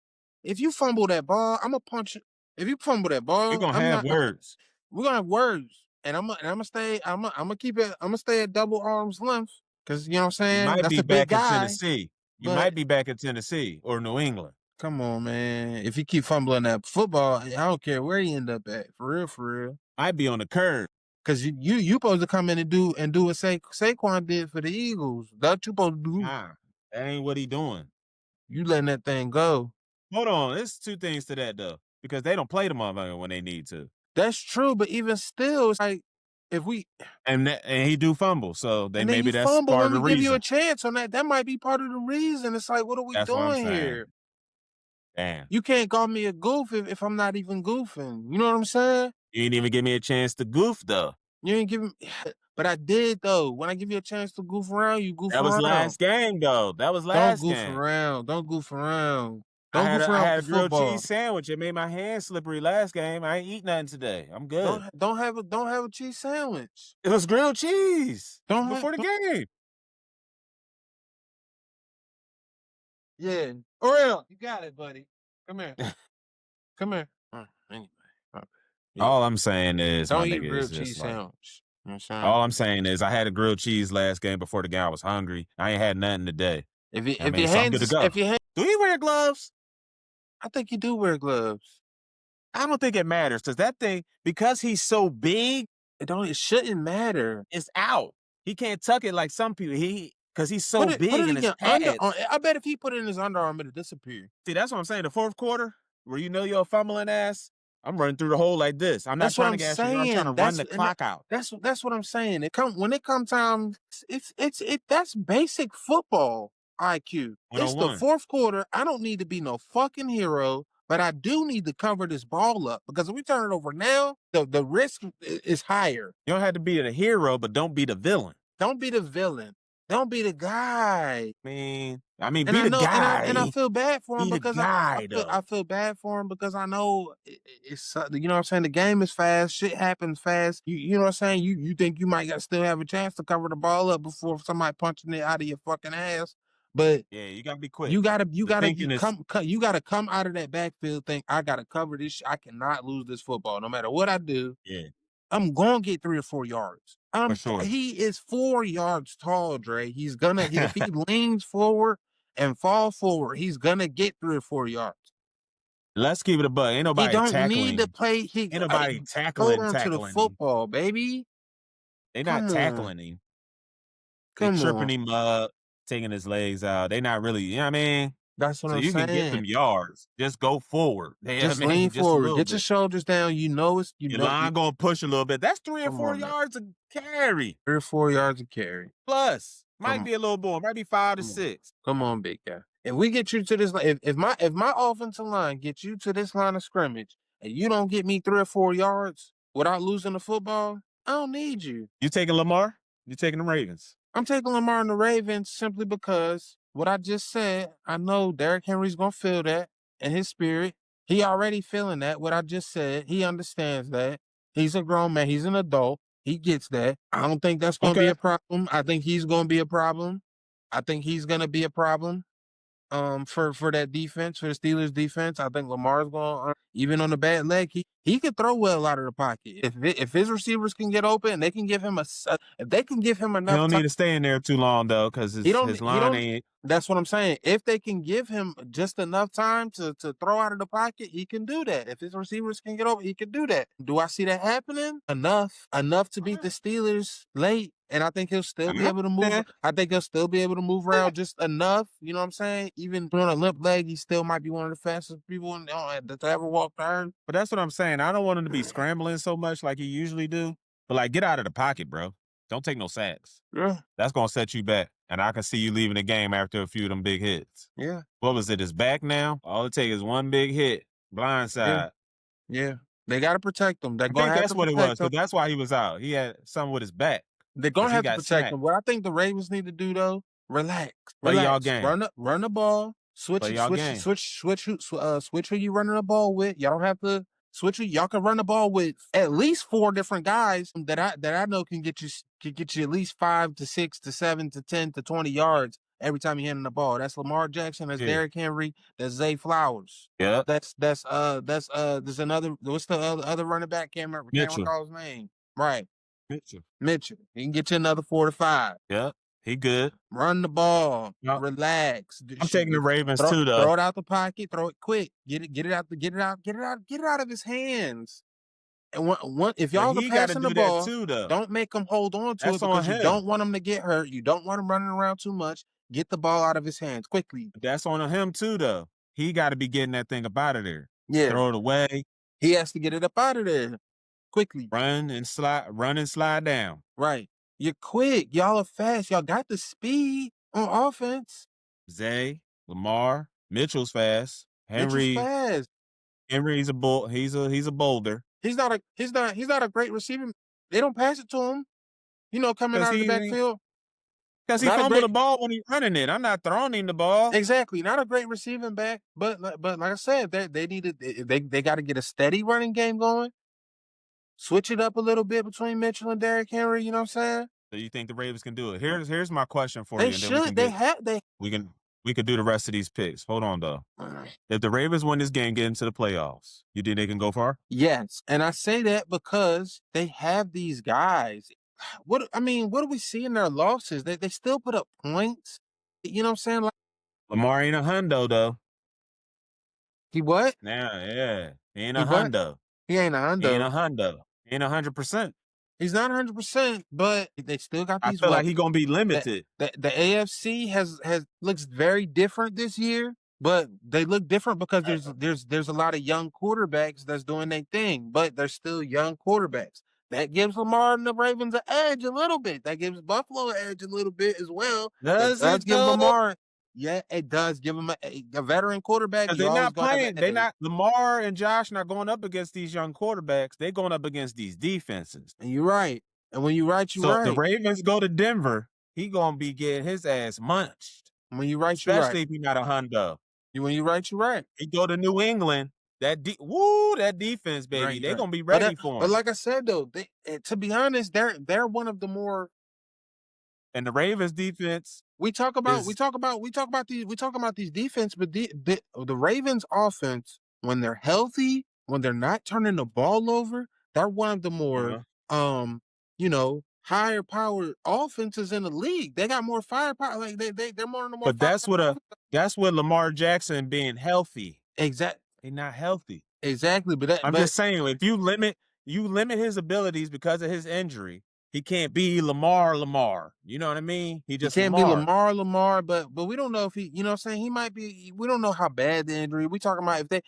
If you fumble that ball, I'm gonna punch you. If you fumble that ball, We're gonna I'm have not. words. We're gonna have words, and I'm gonna stay. I'm gonna keep it. I'm gonna stay at double arms length because you know what I'm You saying. might That's be a big back in guy. Tennessee. You But might be back in Tennessee or New England. come on, man. If you keep fumbling that football, I don't care where you end up at. For real, for real. I'd be on the curb. Cause you supposed to come in and do what Saquon did for the Eagles. That's you supposed to do. Nah, that ain't what he doing. You letting that thing go. Hold on, there's two things to that though, because they don't play the motherfucker when they need to. That's true, but even still, it's like if we And he do fumble, so and then maybe you that's fumble part of when the we give you a reason. chance on that. That might be part of the reason. It's like, what are we That's what I'm doing saying. here? Damn. You can't call me a goof if I'm not even goofing. You know what I'm saying? You didn't even give me a chance to goof though. You ain't giving, but I did though. When I give you a chance to goof around, you goof That was around. last game though. That was Don't last goof game. around. Don't goof around. I Don't goof had around a with the grilled football. cheese sandwich. It made my hands slippery last game. I ain't eat nothing today. I'm good. Don't have a cheese sandwich. It was grilled cheese Don't before the game. Yeah. Orel, you got it, buddy. Come here. Come here. Anyway. Yeah. All I'm saying is, Don't my eat nigga, real is just cheese like, sandwich. You know what I'm saying? all I'm saying is I had a grilled cheese last game before the game. I was hungry. I ain't had nothing today. If So I'm good to go. Do you wear gloves? I think you do wear gloves. I don't think it matters because that thing, because he's so big, It shouldn't matter. it's out. He can't tuck it like some people. Because he's so big put it in in his your pads. I bet if he put it in his underarm, it'll disappear. See, that's what I'm saying. The fourth quarter, where you know you're a fumbling ass, I'm running through the hole like this. I'm not trying to get you. I'm trying to run the clock out. That's what I'm saying. When it comes time, that's basic football IQ. It's the 101. fourth quarter. I don't need to be no fucking hero, but I do need to cover this ball up because if we turn it over now, the risk is higher. You don't have to be the hero, but don't be the villain. Don't be the villain. Don't be the guy. I mean, be the guy. And I feel bad for him because I feel bad for him because I know it's you know what I'm saying. The game is fast. Shit happens fast. You know what I'm saying. You think you might still have a chance to cover the ball up before somebody punching it out of your fucking ass. But yeah, you gotta be quick. You gotta come out of that backfield. Think I gotta cover this. I cannot lose this football no matter what I do. Yeah. I'm gonna get 3 or 4 yards. For sure. He is 4 yards tall, Dre. He's gonna if he leans forward and fall forward, he's gonna get 3 or 4 yards. Let's keep it a buck. Ain't nobody He don't tackling. need to play. Ain't nobody Hold on to the tackling football, baby. They not tackling him. They tripping him up, taking his legs out. They not really, you know what I mean? That's what I'm saying. So you can get them yards. Just go forward. Just lean forward. Get your shoulders down. You know it's your line gonna push a little bit. That's 3 or 4 yards a carry. 3 or 4 yards a carry. Plus, might be a little more. Might be 5 to 6. Come on, big guy. If we get you to this, if my offensive line gets you to this line of scrimmage and you don't get me 3 or 4 yards without losing the football, I don't need you. You taking Lamar? You taking the Ravens? I'm taking Lamar and the Ravens simply because what I just said, I know Derrick Henry's going to feel that in his spirit. He already feeling that, what I just said. He understands that. He's a grown man. He's an adult. He gets that. I don't think that's going to be a problem. I think he's going to be a problem. I think he's going to be a problem for that defense, for the Steelers defense. I think Lamar's going even on the bad leg, he could throw well out of the pocket. If his receivers can get open, they can give him if they can give him enough. He don't need to stay in there too long though, because his line ain't. That's what I'm saying. If they can give him just enough time to throw out of the pocket, he can do that. If his receivers can get over, he can do that. Do I see that happening? Enough to beat the Steelers late. And I think he'll still be able to move. I think he'll still be able to move around just enough. You know what I'm saying? Even on a limp leg, he still might be one of the fastest people to ever walk the earth. But that's what I'm saying. I don't want him to be scrambling so much like he usually do. But like, get out of the pocket, bro. Don't take no sacks. Yeah. That's gonna set you back. And I can see you leaving the game after a few of them big hits. Yeah. What was it? His back now? All it takes is one big hit. Blindside. Yeah. They got to protect him. I think that's what it was, because that's why he was out. He had something with his back. They're 'Cause gonna he have to got protect smacked. him. What I think the Ravens need to do though, relax. Play y'all game. Run the ball. Play y'all game. Switch who you running the ball with. Y'all don't have to switch who y'all can run the ball with at least 4 different guys that I know can get you at least 5 to 6 to 7 to 10 to 20 yards every time you're hitting the ball. That's Lamar Jackson, that's Yeah. Derrick Henry, that's Zay Flowers. Yep. There's another, what's the other running back? Can't Mitchell. recall his name. Right. Mitchell. He can get you another 4 to 5. Yep. He good. Run the ball. Yep. Relax. I'm taking the Ravens too, though. Throw it out the pocket. Throw it quick. Get it out of his hands. And if y'all are passing the ball, too, though. don't make him hold on to it because you don't want him to get hurt. You don't want him running around too much. Get the ball out of his hands quickly. That's on him too, though. He got to be getting that thing up out of there. Yeah. Throw it away. He has to get it up out of there quickly. Run and slide down. Right. You're quick. Y'all are fast. Y'all got the speed on offense. Zay, Lamar, Mitchell's fast. Henry's fast. Henry's a bull. He's a boulder. He's not a great receiver. They don't pass it to him. Coming out of the backfield. Because he fumbled the ball when he's running it. I'm not throwing him the ball. Exactly. Not a great receiving back. But like I said, they got to get a steady running game going. Switch it up a little bit between Mitchell and Derrick Henry. You know what I'm saying? So you think the Ravens can do it? Here's my question for you. They should. We could do the rest of these picks. Hold on, though. If the Ravens win this game, get into the playoffs, you think they can go far? Yes. And I say that because they have these guys. What do we see in their losses? They still put up points. You know what I'm saying? Like, Lamar ain't a hundo, though. He what? Yeah. He ain't a hundo. He ain't a hundo. He ain't a hundo. He ain't 100%. He's not 100%, but they still got these. I feel like he's gonna be limited. The AFC has looks very different this year, but they look different because there's a lot of young quarterbacks that's doing their thing, but they're still young quarterbacks. That gives Lamar and the Ravens an edge a little bit. That gives Buffalo an edge a little bit as well. Does it give Lamar? Yeah, it does give him a veteran quarterback. They're not playing. Lamar and Josh not going up against these young quarterbacks. They're going up against these defenses. And you're right. And when you're right, So the Ravens go to Denver, he gonna be getting his ass munched. When you're right, you're right. Especially if he's not a hundo. When you're right, you're right. He go to New England. That defense, baby. Right, they're gonna be ready for him. But like I said though, to be honest, they're one of the more. And the Ravens defense. We talk about these defense, but the Ravens offense, when they're healthy, when they're not turning the ball over, they're one of the more higher powered offenses in the league. They got more firepower. Like they're more than the more. But that's what Lamar Jackson being healthy. Exactly. They're not healthy. Exactly. But I'm just saying, if you limit his abilities because of his injury, he can't be Lamar. You know what I mean? He can't be Lamar, but we don't know if he, you know what I'm saying? He might be, we don't know how bad the injury. We talking about they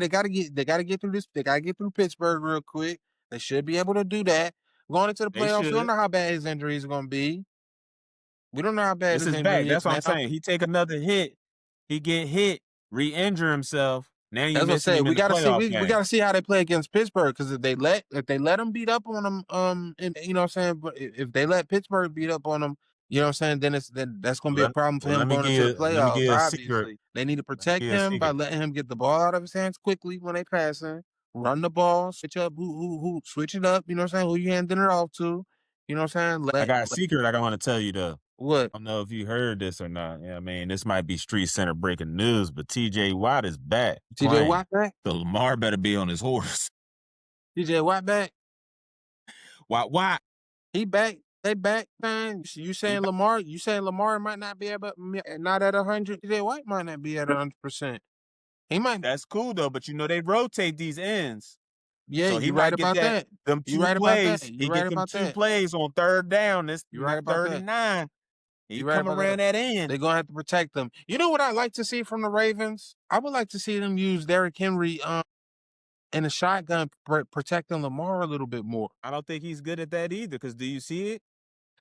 gotta get through this, they gotta get through Pittsburgh real quick. They should be able to do that. Going into the playoffs, we don't know how bad his injury is gonna be. We don't know how bad his injury is. That's what I'm saying. He take another hit, he get hit, re-injure himself. Now you missing him in the playoff game. We gotta see how they play against Pittsburgh, because if they let them beat up on them, and, you know what I'm saying, but if they let Pittsburgh beat up on them, you know what I'm saying, then that's gonna be a problem for him going into the playoffs. Obviously, they need to protect him by letting him get the ball out of his hands quickly when they passing. Run the ball, switch up, switch it up. You know what I'm saying? Who you handing it off to? You know what I'm saying? I got a secret I don't want to tell you though. What? I don't know if you heard this or not. Yeah, I mean, this might be Street Center breaking news, but TJ Watt is back. TJ Watt back? So Lamar better be on his horse. TJ Watt back? Watt. He back. They back, man. You saying Lamar? You saying Lamar might not be not at 100? TJ Watt might not be at 100%. He might. That's cool though, but they rotate these ends. Yeah, so he you right about that. Them two plays. He get them two plays on third down. This right about 39. He come around that end. They're gonna have to protect them. You know what I'd like to see from the Ravens? I would like to see them use Derrick Henry in a shotgun, protecting Lamar a little bit more. I don't think he's good at that either. Because do you see it?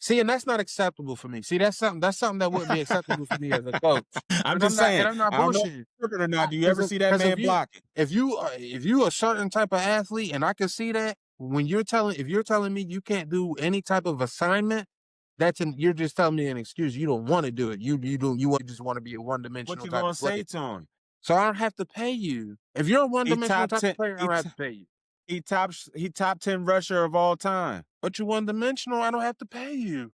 See, and that's not acceptable for me. See, that's something that wouldn't be acceptable for me as a coach. I'm just saying. I'm not bullshitting. Or not. Do you ever see that man blocking? If you a certain type of athlete, and I can see that, if you're telling me you can't do any type of assignment, you're just telling me an excuse. You don't want to do it. You just want to be a one-dimensional What you type gonna of player. say to him? So I don't have to pay you. If you're a one-dimensional type of player, I don't have to pay you. He top 10 rusher of all time. But you're one-dimensional, I don't have to pay you.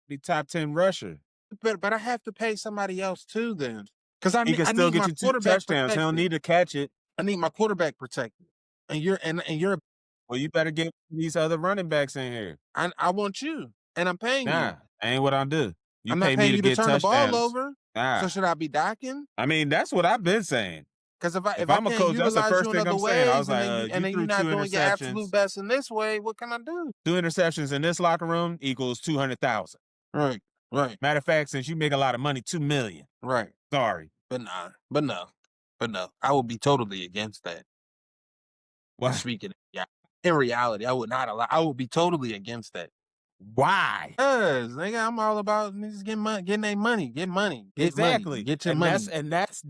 He top 10 rusher. But I have to pay somebody else too then. Because He can still get you 2 touchdowns. He don't need to catch it. I need my quarterback protected. And you're Well, you better get these other running backs in here. I want you. And I'm paying Nah, you. ain't what I do. You I'm pay not me paying to you to get turn the touchdowns. ball over. Nah. So should I be docking? I mean, that's what I've been saying. Because if I I'm a can't coach, that's the utilize first you in thing other I'm saying. I was ways, like, and then you you're threw not 2 doing your absolute interceptions. best in this way, what can I do? 2 interceptions in this locker room equals 200,000. Right. Matter of fact, since you make a lot of money, 2 million. Right. Sorry. But no. I would be totally against that. Why? Speaking, in reality, I would not allow. I would be totally against that. Why? Because nigga, I'm all about niggas getting their money, get money, Exactly. get your money. That's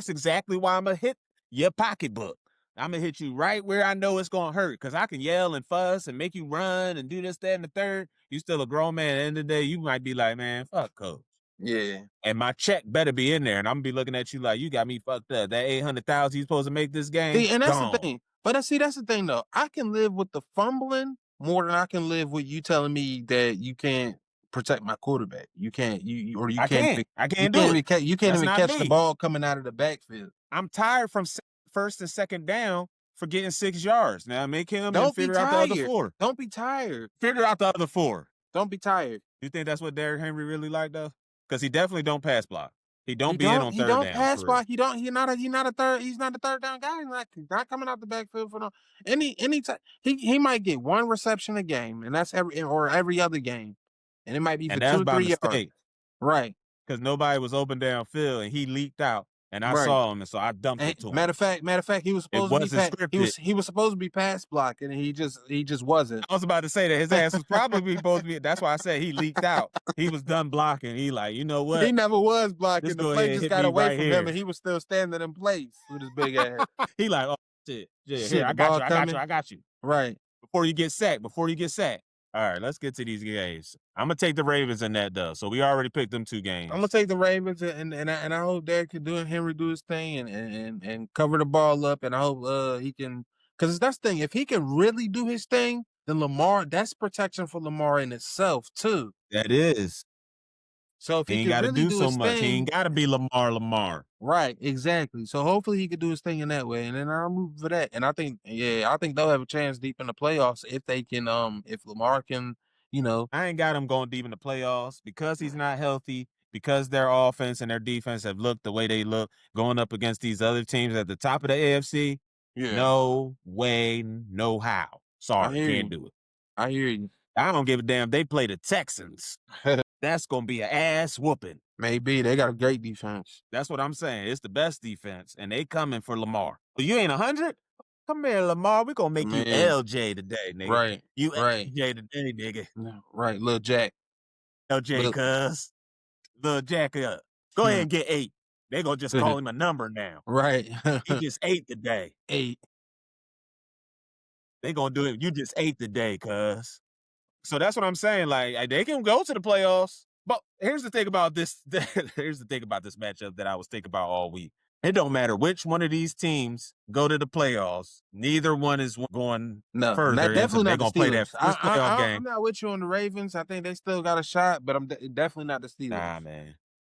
exactly why I'm gonna hit your pocketbook. I'm gonna hit you right where I know it's gonna hurt, because I can yell and fuss and make you run and do this, that, and the third. You still a grown man. At the end of the day, you might be like, man, fuck coach. Yeah. And my check better be in there, and I'm gonna be looking at you like you got me fucked up. That 800,000 you supposed to make this game. See, and that's gone. the thing. But that's the thing though. I can live with the fumbling more than I can live with you telling me that you can't protect my quarterback. You can't. I can't do it. You can't That's even not catch the me. ball coming out of the backfield. I'm tired from first and second down for getting 6 yards. Now make him Don't and figure out the other 4. Don't be tired. Figure out the other 4. Don't be tired. You think that's what Derrick Henry really like though? Because he definitely don't pass block. He don't be in on third down. He don't pass block. He's not a third. He's not a third down guy. He's not coming out the backfield for no any time. He might get 1 reception a game, and that's every other game, and it might be for 2-3 yards. Right. Because nobody was open downfield, and he leaked out, and I saw him, and so I dumped it to him. Matter of fact, he was supposed to be he was supposed to be pass blocking, and he just wasn't. I was about to say that his ass was probably supposed to be. That's why I said he leaked out. He was done blocking. He like, you know what? He never was blocking. Just the go play ahead, just hit got me away right from here. him, and he was still standing in place with his big ass. He like, oh shit, yeah, Shit, here, the I ball got you. Right. Before you get sacked. All right, let's get to these games. I'm gonna take the Ravens in that though. So we already picked them 2 games. I'm gonna take the Ravens, and I hope Derrick can do it. Henry do his thing and cover the ball up, and I hope he can, because that's the thing. If he can really do his thing, then Lamar, that's protection for Lamar in itself too. That is. So if he he ain't can got to really do so much, thing, he ain't got to be Lamar. Right, exactly. So hopefully he could do his thing in that way, and then I'll move for that. And I think they'll have a chance deep in the playoffs if they can, if Lamar can, I ain't got him going deep in the playoffs because he's not healthy, because their offense and their defense have looked the way they look going up against these other teams at the top of the AFC. Yeah. No way, no how. Sorry, can't do it. I hear you. I don't give a damn. They play the Texans. That's going to be an ass whooping. Maybe. They got a great defense. That's what I'm saying. It's the best defense, and they coming for Lamar. Well, you ain't 100? Come here, Lamar. We're going to make you LJ today, nigga. Right. You LJ today, nigga. Right, Lil Jack. LJ, cuz. Lil Jack up. Go ahead and get 8. They going to just call him a number now. Right. He just 8 today. 8. They going to do it. You just 8 today, cuz. So that's what I'm saying. Like, they can go to the playoffs. But here's the thing about this. Here's the thing about this matchup that I was thinking about all week. It don't matter which one of these teams go to the playoffs. Neither one is going further. Definitely not the Play that Steelers. playoff game. I'm not with you on the Ravens. I think they still got a shot, but I'm definitely not the Steelers.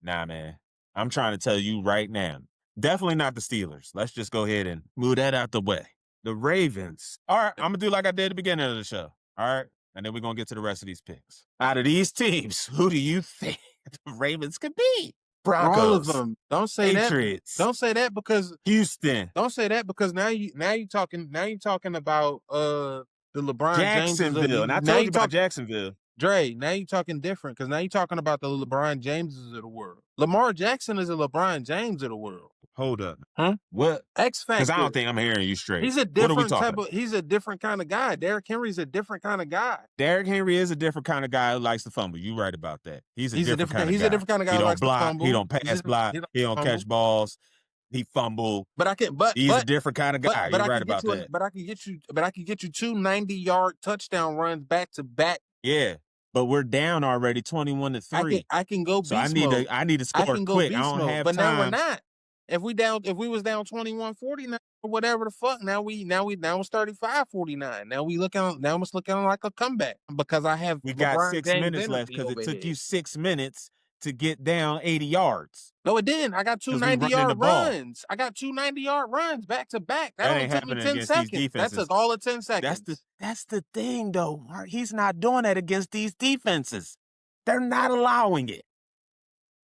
Nah, man. I'm trying to tell you right now. Definitely not the Steelers. Let's just go ahead and move that out the way. The Ravens. All right, I'm going to do like I did at the beginning of the show. All right? And then we're going to get to the rest of these picks. Out of these teams, who do you think the Ravens could be? Broncos. All of them. Don't say Patriots. Don't say that because Houston. Don't say that because now you talking about the LeBron Jacksonville. Jameses. And I told you about Jacksonville. Dre, now you talking different because now you talking about the LeBron Jameses of the world. Lamar Jackson is a LeBron James of the world. Hold up. Huh? What? X Factor. Because I don't think I'm hearing you straight. He's a different he's a different kind of guy. Derrick Henry's a different kind of guy. Derrick Henry is a different kind of guy who likes to fumble. You're right about that. He's a different kind of guy. He's a different kind of guy who likes to fumble. He don't pass block. He don't catch balls. He fumbled. But I can, He's a different kind of guy. You're right about that. But I can get you two 90-yard touchdown runs back to back. Yeah, but we're down already 21-3. I can go So beast mode. I need to score quick. I don't have but time. now we're not. If we was down 21-40 or whatever the fuck, now it's 35-49. Now it's looking like a comeback because I have we got LeBron 6 James minutes left energy because it over took here. you 6 minutes to get down 80 yards. No, it didn't. I got two 90-yard runs. I got two 90-yard runs back to back. That only ain't took me happening 10 against these seconds. That defenses. took all of 10 seconds. That's the thing, though. Mark. He's not doing that against these defenses. They're not allowing it.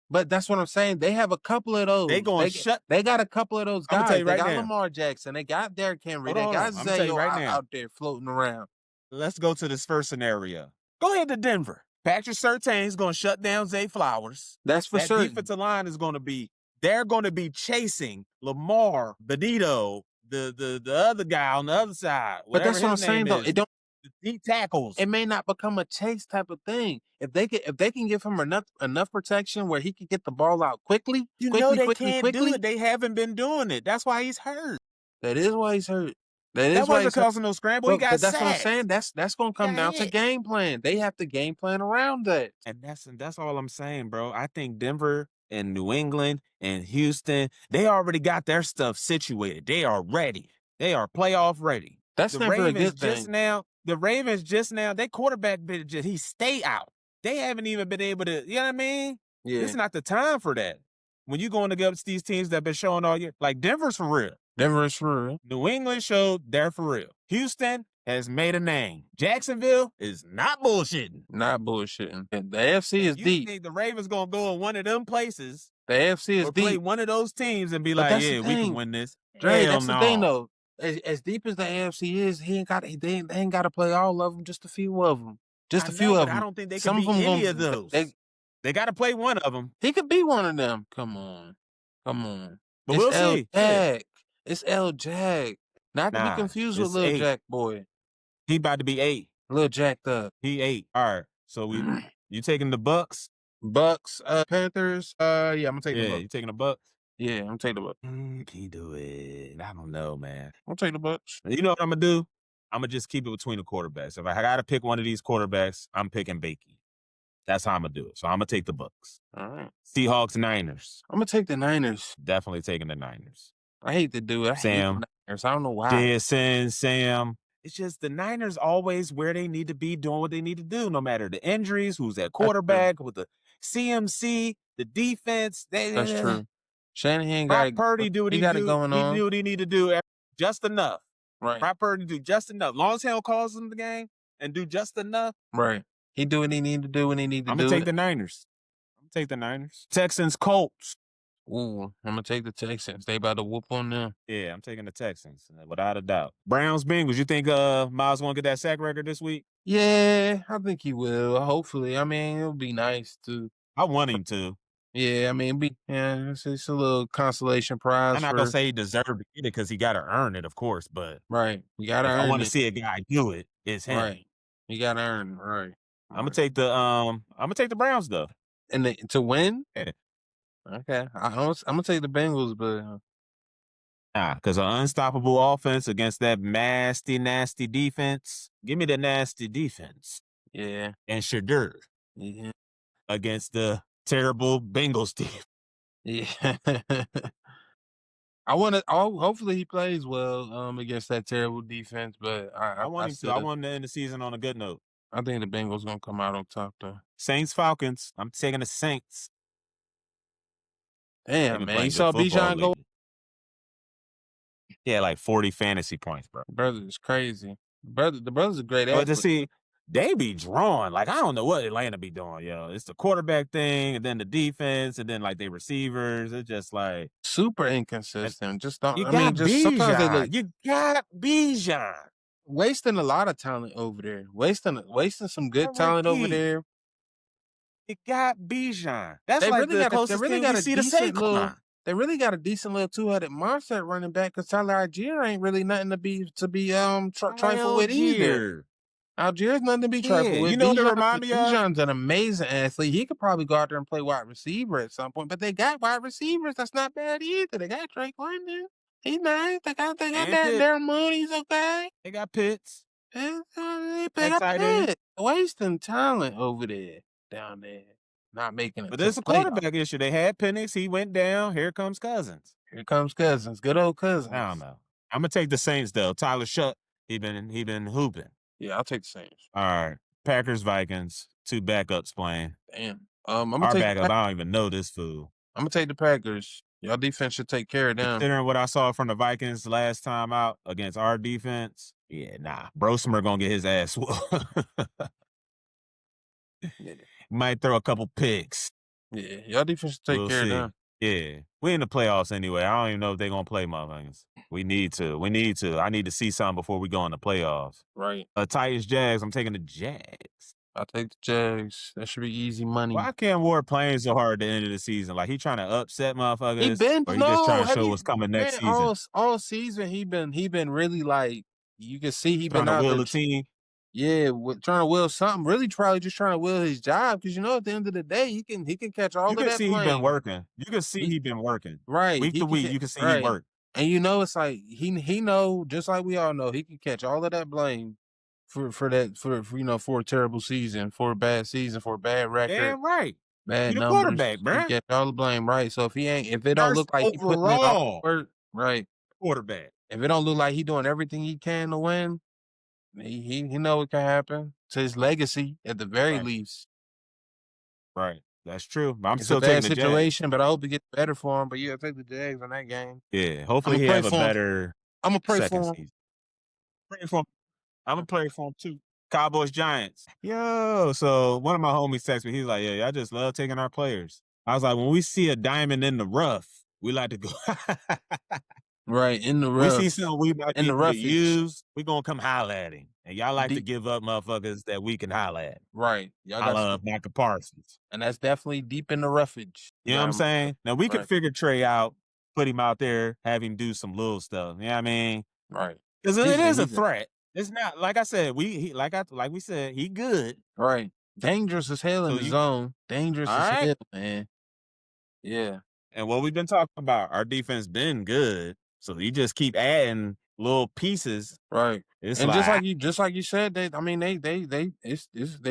But that's what I'm saying. They have a couple of those. They got a couple of those guys. They got Lamar Jackson. They got Derrick Henry. They got Zayo out there floating around. Let's go to this first scenario. Go ahead to Denver. Patrick Surtain's going to shut down Zay Flowers. That's for certain. That defensive line is going to be, they're going to be chasing Lamar, Benito, the other guy on the other side. But that's what I'm saying, though. It don't. Deep tackles. It may not become a chase type of thing. If they can give him enough protection where he can get the ball out quickly. They can't do it. They haven't been doing it. That's why he's hurt. That is why he's hurt. That wasn't causing no scramble. He got but that's sacked. what I'm saying. That's gonna come down to game plan. They have to game plan around that. And that's all I'm saying, bro. I think Denver and New England and Houston, they already got their stuff situated. They are ready. They are playoff ready. That's never a good thing. The Ravens just now, their quarterback he stay out. They haven't even been able to, you know what I mean? Yeah. It's not the time for that. When you going against these teams that have been showing all year, like Denver's for real. New England showed they're for real. Houston has made a name. Jacksonville is not bullshitting. And the AFC is deep. You think the Ravens going to go in one of them places? The AFC is deep. Play one of those teams and be like, yeah, we can win this. Dre, that's the thing, though. As deep as the AFC is, they ain't got to play all of them, just a few of them. Just a few of them. I don't think they can beat any of those. They got to play one of them. He could be one of them. Come on. But we'll see. It's L Jack. Not to be confused with Lil Jack Boy. He about to be 8. Lil Jacked up. He 8. All right. So you taking the Bucks? Panthers. Yeah, I'm gonna take the Bucks. You taking the Bucks? Yeah, I'm gonna take the Bucks. Can he do it? I don't know, man. I'm gonna take the Bucks. You know what I'm gonna do? I'm gonna just keep it between the quarterbacks. If I gotta pick one of these quarterbacks, I'm picking Bakey. That's how I'm gonna do it. So I'm gonna take the Bucks. All right. Seahawks, Niners. I'm gonna take the Niners. Definitely taking the Niners. I hate to do it. I hate the Niners. I don't know why. JSN, Sam. It's just the Niners always where they need to be doing what they need to do, no matter the injuries, who's at quarterback, with the CMC, the defense. That's true. Shanahan got Purdy do what he got going on. He do what he need to do just enough. Right. Brock Purdy do just enough. Long as he don't cause them the game and do just enough. Right. He do what he need to do when he need to do it. I'm gonna take the Niners. Texans, Colts. Ooh, I'm gonna take the Texans. They about to whoop on them. Yeah, I'm taking the Texans, without a doubt. Browns, Bengals. You think Miles gonna get that sack record this week? Yeah, I think he will. Hopefully. I mean, it'll be nice to. I want him to. Yeah, I mean, it's a little consolation prize. I'm not gonna say he deserved to get it because he got to earn it, of course. But right, you got to earn it. I want to see a guy do it. It's him. Right, you got to earn it. Right. I'm gonna take the Browns though. And to win. Yeah. Okay, I'm gonna take the Bengals, but because an unstoppable offense against that nasty defense. Give me the nasty defense. Yeah, and Shadur. Yeah, against the terrible Bengals team. Yeah, hopefully he plays well against that terrible defense, but I want him to. I want him to end the season on a good note. I think the Bengals gonna come out on top though. Saints, Falcons. I'm taking the Saints. Damn, man. You saw Bijan go? Yeah, like 40 fantasy points, bro. Brother is crazy. The brother's a great athlete. But to see, they be drawn. Like, I don't know what Atlanta be doing, yo. It's the quarterback thing, and then the defense, and then, like, they receivers. It's just, like... super inconsistent. Just don't... You got Bijan. Wasting a lot of talent over there. Wasting some good talent over there. You got Bijan. That's like the closest thing we see to Saquon. They really got a decent little two-headed monster at running back because Tyler Algier ain't really nothing to be trifled with either. Algiers nothing to be Yeah, trifled with. you know what it remind me of? Bijan's an amazing athlete. He could probably go out there and play wide receiver at some point, but they got wide receivers. That's not bad either. They got Drake London. He's nice. They got And that Pitt. Darren Mooney. He's okay. They got Pitts. They That got tight end. Pitt. Wasting talent over there, down there. Not making it But to there's the a playoffs. quarterback issue. They had Penix. He went down. Here comes Cousins. Here comes Cousins. Good old Cousins. I don't know. I'm gonna take the Saints though. Tyler Shutt. He been hooping. Yeah, I'll take the Saints. All right. Packers, Vikings. 2 backups playing. Damn. I'm gonna Our take backup, I don't even know this fool. I'm gonna take the Packers. Y'all defense should take care of them. Considering what I saw from the Vikings last time out against our defense, yeah, nah. Brosmer gonna get his ass whooped. Might throw a couple picks. Yeah, y'all defense should take care of them. Yeah. We in the playoffs anyway. I don't even know if they're gonna play motherfuckers. We need to. I need to see something before we go in the playoffs. Right. Titans, Jags. I'm taking the Jags. I'll take the Jags. That should be easy money. Why Cam Ward playing so hard at the end of the season? Like he trying to upset motherfuckers, or he just trying to show what's coming next season? All season he been really like, you can see he Trying been to out will there. the team. Yeah, trying to will something. Really, probably just trying to will his job because at the end of the day, he can catch all You of can that see blame. he been working. You can see he been working. Right, Week to week, you can see he worked. And it's like he know, just like we all know, he can catch all of that blame for a terrible season, for a bad season, for a bad record. Damn right. Bad You the numbers. quarterback, bruh. He catch all the blame, right? So if it don't look like he putting in all the work, right? Quarterback. If it don't look like he doing everything he can to win, he know what can happen to his legacy at the very least. Right. That's true. But I'm It's still a bad taking the Jags. situation, but I hope it gets better for him. But yeah, take the Jags in that game. Yeah. Hopefully he have a better I'm gonna pray second for him. season. Pray for him. I'm gonna pray for him too. Cowboys, Giants. Yo, so one of my homies texted me. He's like, yeah, I just love taking our players. I was like, when we see a diamond in the rough, we like to go. Right, in the rough. We see something we might be able to use, we gonna come holler at him. And y'all like to give up motherfuckers that we can holler at. Right. Y'all I love Micah Parsons. And that's definitely deep in the roughage. You know what I'm saying? Now we could figure Trey out, put him out there, have him do some little stuff. You know what I mean? Right. Because it is a threat. It's not, like I said, like we said, he good. Right. Dangerous as hell in the zone. Dangerous as hell, man. Yeah. And what we've been talking about, our defense been good. So you just keep adding little pieces. Right. It's and like, just like you said, they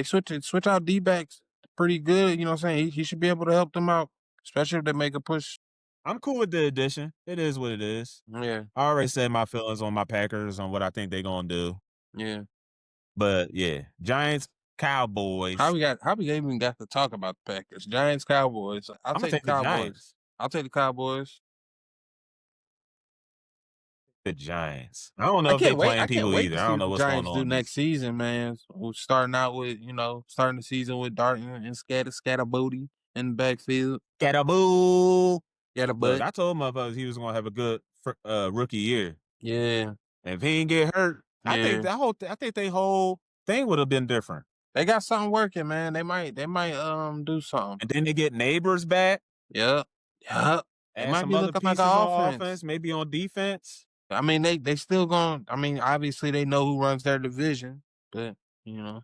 switch out D-backs pretty good. You know what I'm saying? He should be able to help them out, especially if they make a push. I'm cool with the addition. It is what it is. Yeah. I already said my feelings on my Packers, on what I think they're gonna do. Yeah. But yeah, Giants, Cowboys. How we even got to talk about the Packers? Giants, Cowboys. I'll take the Cowboys. I'll take the Cowboys. The Giants. I don't know if they're playing people either. I don't know what's going on. Do next season, man. We're starting out with, starting the season with Darton and Scatterbooty in the backfield. Scatterboo. Look, I told motherfuckers he was gonna have a good rookie year. Yeah. If he didn't get hurt, I think their whole thing would have been different. They got something working, man. They might do something. And then they get Neighbors back. Yep. And might be looking like an offense, maybe on defense. I mean, they still going. I mean, obviously they know who runs their division, but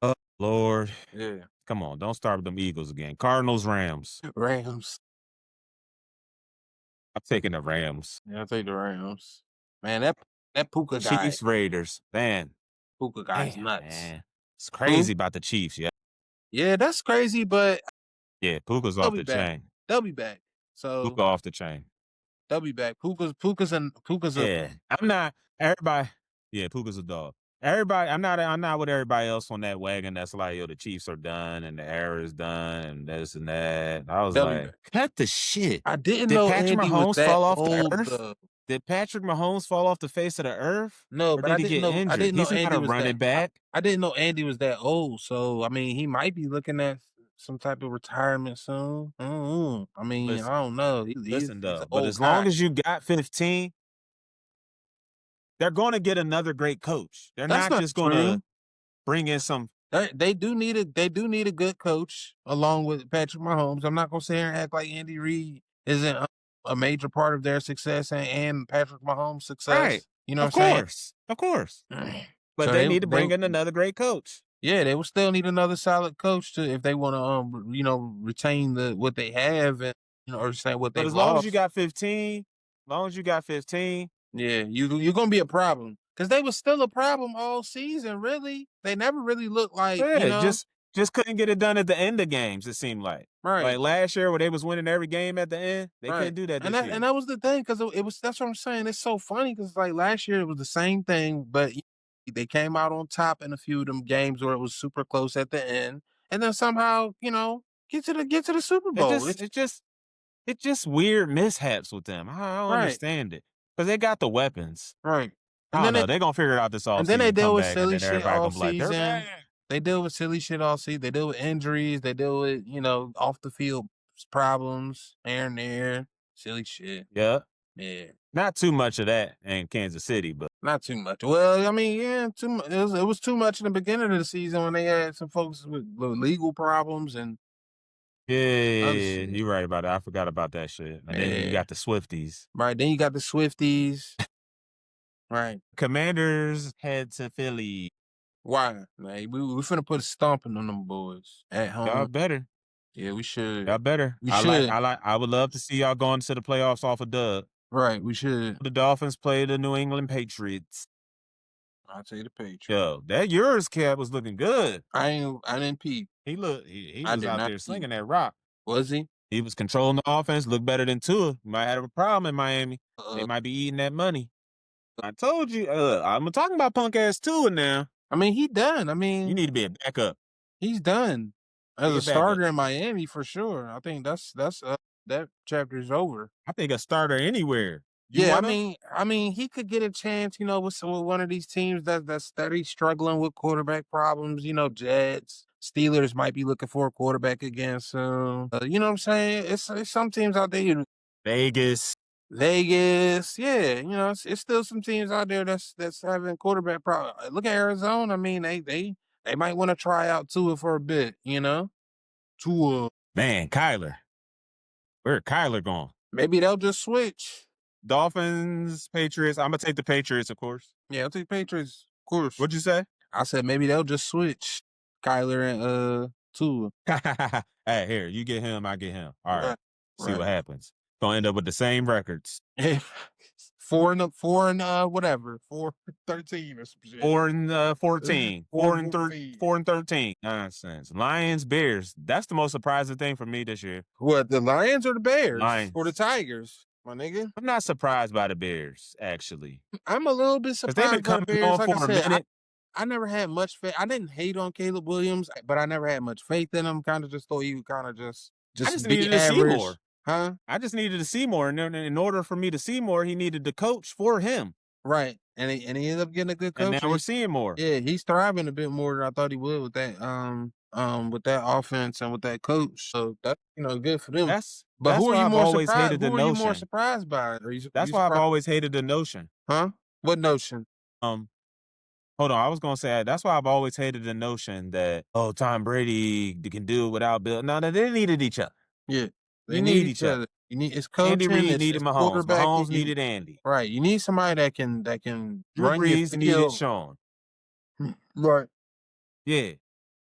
Oh Lord, yeah. Come on, don't start with them Eagles again. Cardinals, Rams. Rams. I'm taking the Rams. Yeah, I'll take the Rams. Man, that Puka guy. Chiefs, Raiders. Man, Puka guy's nuts. Man. It's crazy about the Chiefs. Yeah. Yeah, that's crazy, but yeah, Puka's off the chain. They'll be back. So Puka off the chain. They'll be back. Puka's yeah. I'm not everybody. Yeah, Puka's a dog. Everybody, I'm not with everybody else on that wagon that's like, yo, the Chiefs are done and the era is done and this and that. I was like, cut the shit. I didn't know Patrick Andy Mahomes was that fall off old, the earth. Did Patrick Mahomes fall off the face of the earth? No, or but did I he didn't get know. injured? I didn't know He's Andy not a was running back. I didn't know Andy was that old. So I mean, he might be looking at some type of retirement soon. I mean, Listen, I don't know. Listen, but as long as you got 15, they're going to get another great coach. They're not just going to bring in some. They do need a good coach along with Patrick Mahomes. I'm not going to sit here and act like Andy Reid isn't a major part of their success and Patrick Mahomes' success. Right. You know what I'm saying? Of course. But So they need to bring in another great coach. Yeah, they will still need another solid coach to if they want to retain what they have and or retain what But they've as long as you lost. got 15, Yeah, you're gonna be a problem because they were still a problem all season. Really, they never really looked like yeah, just couldn't get it done at the end of games, it seemed like. Like right, last year where they was winning every game at the end, they right. couldn't do that And this that and year. that was the thing because it was that's what I'm saying. It's so funny because like last year it was the same thing, but they came out on top in a few of them games where it was super close at the end, and then somehow get to the Super It Bowl. just It's it just it's just weird mishaps with them. I don't right, understand it. Because they got the weapons. right. I And don't then know. they They're gonna figure it out this And then they offseason, deal come with back, and silly then shit everybody all gonna be like, they're season. bad. They deal with silly shit all season. They deal with injuries. They deal with, off the field problems here and there. Silly shit. Yeah. Yeah. Not too much of that in Kansas City, but Not too much. Well, I mean, yeah, too much. It was too much in the beginning of the season when they had some folks with legal problems and other yeah, shit. you're right about it. I forgot about that shit. And then you Yeah. got the Swifties. Right. Then you got the Swifties. Right. Commanders head to Philly. Why? Like, we finna put a stomping on them boys at Y'all home. better. Yeah, we should. Y'all better. We should. I would love to see y'all going to the playoffs off a dub. Right. We should. The Dolphins play the New England Patriots. I'll tell you the Patriots. Yo, that yours cat was looking good. I didn't peep. He I was did out not there peep. slinging that rock. Was he? He was controlling the offense, looked better than Tua. Might have a problem in Miami. They Uh, might be eating that money. I told you, I'm talking about punk ass Tua now. I mean, he done. I You mean, need to be a backup. he's done as Be a a backup. starter in Miami for sure. I think that chapter is over. I think a starter anywhere. You Yeah, want him? I mean, he could get a chance, with one of these teams that's steady struggling with quarterback problems. Jets, Steelers might be looking for a quarterback again soon. You know what I'm saying? It's some teams out there. Vegas. Vegas, yeah, it's still some teams out there that's having quarterback problems. Look at Arizona. I mean, they might want to try out Tua for a bit. Tua. Man, Kyler. Where Kyler going? Maybe they'll just switch. Dolphins, Patriots. I'm gonna take the Patriots, of course. Yeah, I'll take Patriots, of course. What'd you say? I said maybe they'll just switch Kyler and Tua. Hey, here, you get him, I get him. All right. See Right. what happens. Gonna end up with the same records. 4 and whatever, 4-13 or some shit. 4-14. 4-14. 4-13. Nonsense. Lions, Bears. That's the most surprising thing for me this year. What, the Lions or the Bears? Lions. Or the Tigers, my nigga? I'm not surprised by the Bears, actually. I'm a little bit Because they've been surprised by the coming Bears. on Like I for a said, minute. I never had much faith. I didn't hate on Caleb Williams, but I never had much faith in him. Kind of just thought he would kind of just I just be needed to see average. more. Huh? I just needed to see more. And in order for me to see more, he needed to coach for him. Right. And he ended up getting a good coach. And now we're seeing more. Yeah, he's thriving a bit more than I thought he would with that offense and with that coach. So that's good for them. But who are why you I've more always surprised? hated the Who are you more notion. surprised by? That's why I've always hated the notion. Huh? What notion? Hold on. I was gonna say that's why I've always hated the notion that Tom Brady can do it without Bill. No, they needed each other. Yeah, they You need each other. You need it's Andy coaching. Reid It's needed Mahomes. quarterback. Mahomes needed Andy. Right. You need somebody that can Drew run your Brees needed field. Sean. Right. Yeah.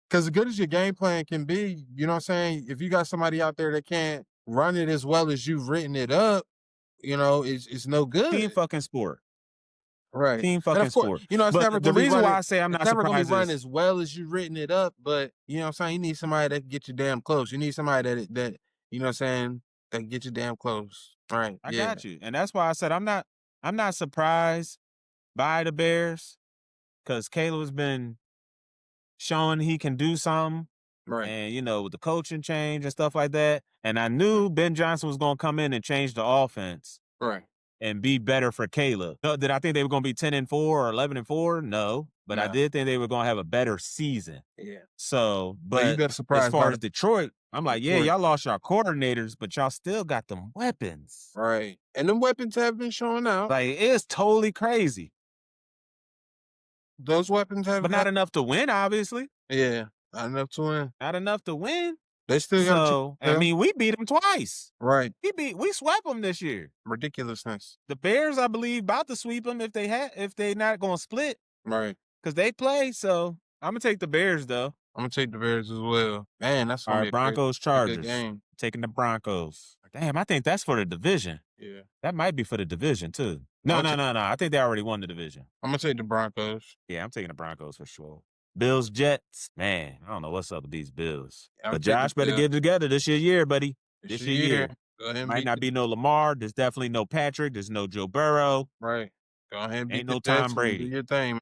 Because as good as your game plan can be, you know what I'm saying? If you got somebody out there that can't run it as well as you've written it up, it's no good. Team fucking sport. Right. Team And fucking of course, sport. it's But never the going to be reason why running. I say I'm It's not never going to surprised be run is as well as you've written it up, but you know what I'm saying? You need somebody that can get you damn close. You need somebody that you know what I'm saying, that can get you damn close. Right. I Yeah. got you. And that's why I said I'm not surprised by the Bears because Caleb's been showing he can do something. Right. And, with the coaching change and stuff like that. And I knew Ben Johnson was going to come in and change the offense Right. and be better for Caleb. No, did I think they were going to be 10-4 or 11-4? No. But I No. did think they were going to have a better season. Yeah. So, you but better surprise as far as Detroit, I'm like, yeah, Detroit. y'all lost your coordinators, but y'all still got them weapons. Right. And them weapons have been showing out. Like, it's totally crazy. Those weapons have But not enough to win, obviously. Yeah. Not enough to win. Not enough to win. They still got So, I mean, we beat them twice. Right. We swept them this year. Ridiculousness. The Bears, I believe, about to sweep them if they not going to split Right. because they play. So I'm gonna take the Bears though. I'm gonna take the Bears as well. Man, that's All gonna right, be a Broncos, good Chargers. game. Taking the Broncos. Damn, I think that's for the division. Yeah. That might be for the division too. No. I'm I think they already won the division. gonna take the Broncos. Yeah, I'm taking the Broncos for sure. Bills, Jets. Man, I don't know what's up with these Bills. I'm But taking Josh better the get it together this year, buddy. This This year. year. Go ahead and Might beat not the be no Lamar. There's definitely no Patrick. There's no Joe Burrow. right. Go ahead and beat Ain't the no Jets Tom and do Brady. your thing.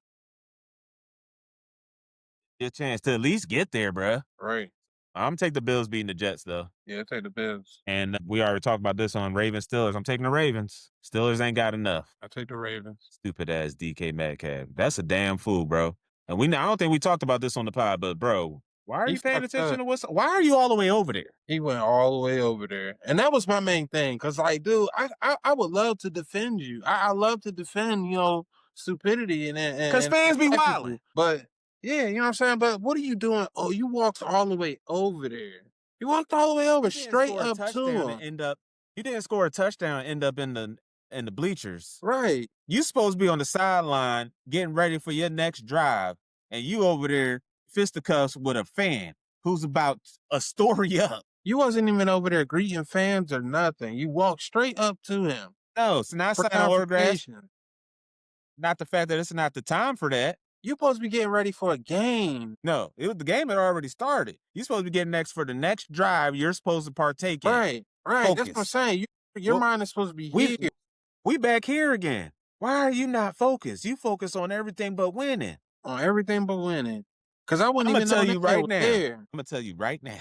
Get a chance to at least get there, bruh. Right. I'm gonna take the Bills beating the Jets though. Yeah, take the Bills. And we already talked about this on Ravens Steelers. I'm taking the Ravens. Steelers ain't got enough. I take the Ravens. Stupid ass DK Metcalf. That's a damn fool, bro. And I don't think we talked about this on the pod, but bro, why are you paying attention to why are you all the way over there? He went all the way over there. And that was my main thing. Cause like, dude, I would love to defend you. I love to defend, stupidity and Because fans be wilding. But yeah, you know what I'm saying? But what are you doing? Oh, you walked all the way over there. You walked all the way over straight up to him. You didn't score a touchdown and end up in the bleachers. Right. You supposed to be on the sideline getting ready for your next drive, and you over there fisticuffs with a fan who's about a story up. You wasn't even over there greeting fans or nothing. You walked straight up to him. No, it's not signing autographs. Not the fact that it's not the time for that. You're supposed to be getting ready for a game. No, the game had already started. You're supposed to be getting next for the next drive you're supposed to partake in. Right. Focus. That's what I'm saying. Your mind is supposed to be here. We back here again. Why are you not focused? You focus on everything but winning. On everything but winning. Because I wouldn't even know you right now. I'm going to tell you right now.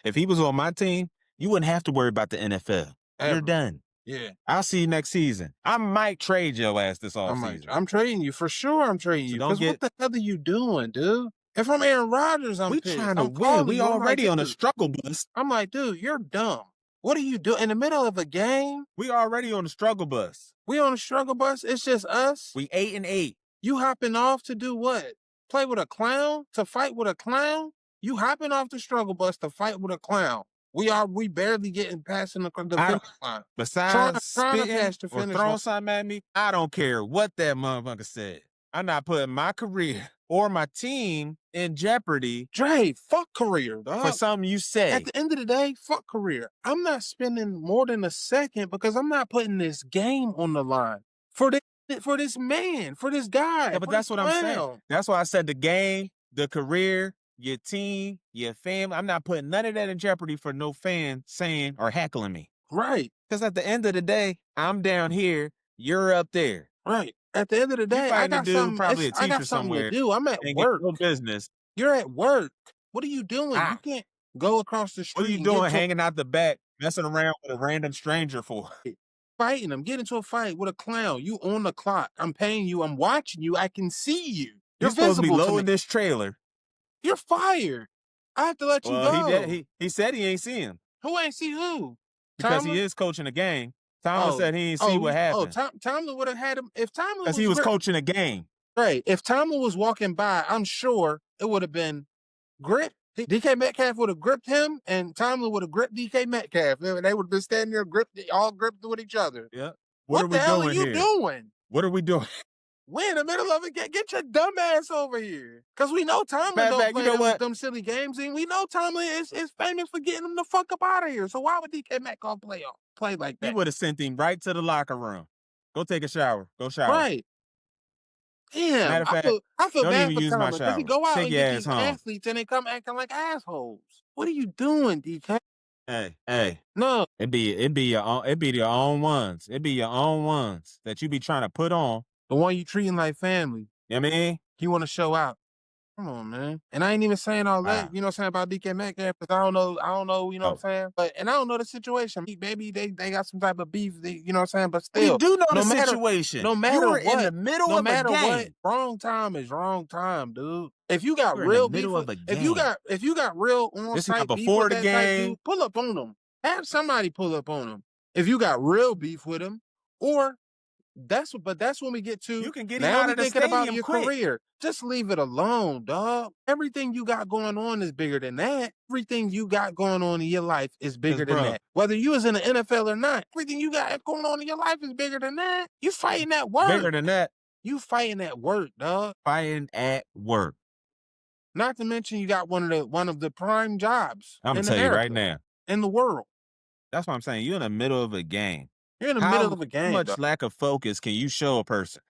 If he was on my team, you wouldn't have to worry about the NFL. Ever. You're done. Yeah. I'll see you next season. I might trade your ass this offseason. I'm trading you. For sure I'm trading you. Because what the hell are you doing, dude? If I'm Aaron Rodgers, I'm pissed. Trying to win. We already on a struggle bus. I'm like, dude, you're dumb. What are you doing? In the middle of a game? We already on the struggle bus. We on the struggle bus? It's just us? We 8-8. You hopping off to do what? Play with a clown? To fight with a clown? You hopping off the struggle bus to fight with a clown. We barely getting past the finish line. Besides trying to pass the finish throwing something at me, I don't care what that motherfucker said. I'm not putting my career or my team in jeopardy. Dre, fuck career, dog. For something you say. At the end of the day, fuck career. I'm not spending more than a second because I'm not putting this game on the line for this man, for this guy. Yeah, but that's what I'm saying. That's why I said the game, the career, your team, your family. I'm not putting none of that in jeopardy for no fan saying or heckling me. Right. Because at the end of the day, I'm down here, you're up there. Right. At the end of the day, I got something. Probably a teacher I got something somewhere. to do. I'm at work. No business. You're at work. What are you doing? You can't go across the street. What are you doing hanging out the back, messing around with a random stranger for? Fighting them. Get into a fight with a clown. You on the clock. I'm paying you. I'm watching you. I can see you. You're supposed to be visible loading this trailer. You're fired. I have to let you go. He said he ain't see him. Who ain't see who? Because he is coaching a game. Tomlin said he ain't see what happened. Tomlin would have had him if Tomlin because he was coaching a game. Right. If Tomlin was walking by, I'm sure it would have been grip. DK Metcalf would have gripped him, and Tomlin would have gripped DK Metcalf. They would have been standing there all gripped with each other. Yeah. What the hell are you doing? What are we doing? We're in the middle of it. Get your dumb ass over here. Because we know Tomlin don't play them silly games, and we know Tomlin is famous for getting them the fuck up out of here. So why would DK Metcalf play like that? You would have sent him right to the locker room. Go take a shower. Go shower. Right. Damn. I feel bad for Tomlin because he go out and get these athletes and they come acting like assholes. What are you doing, DK? Hey. No. It'd be your own ones. It'd be your own ones that you be trying to put on. The one you treating like family. You know what I mean? You want to show out. Come on, man. And I ain't even saying all that, you know what I'm saying, about DK Metcalf, because I don't know, you know what I'm saying? And I don't know the situation. Maybe they got some type of beef, you know what I'm saying? But still. You do know the situation. No matter what. You were in the middle of a game. No matter what, wrong time is wrong time, dude. If you got real beef, if you got real on-site beef with that type dude, pull up on them. Have somebody pull up on them. If you got real beef with them, or that's when we get to you can get now out of the thinking about your quick. career. Just leave it alone, dog. Everything you got going on is bigger than that. Everything you got going on in your life is bigger than that. Whether you was in the NFL or not, everything you got going on in your life is bigger than that. You fighting at work. Bigger than that. You fighting at work, dog. Fighting at work. Not to mention you got one of the prime jobs I'm in gonna tell you right America, now. in the world. That's what I'm saying. You're in the middle of a game. You're in the middle How of a how game, much dog. lack of focus can you show a person?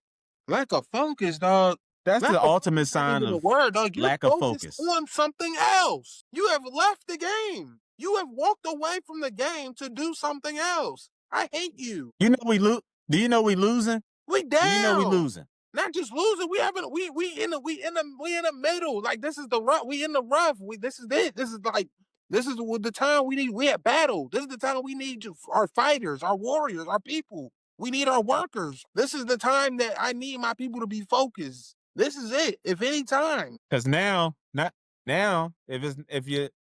Lack of focus, dog. That's Lack the of ultimate focus ain't sign even a of word, dog. You're lack of focused focus. on something else. You have left the game. You have walked away from the game to do something else. I hate you. You know we lose. Do you know we losing? We down. Do you know we losing? Not just losing. We haven't. We in the middle. Like this is the rough. We in the rough. This is it. This is the time we need. We at battle. This is the time we need our fighters, our warriors, our people. We need our workers. This is the time that I need my people to be focused. This is it. If any time. Because now, not now, if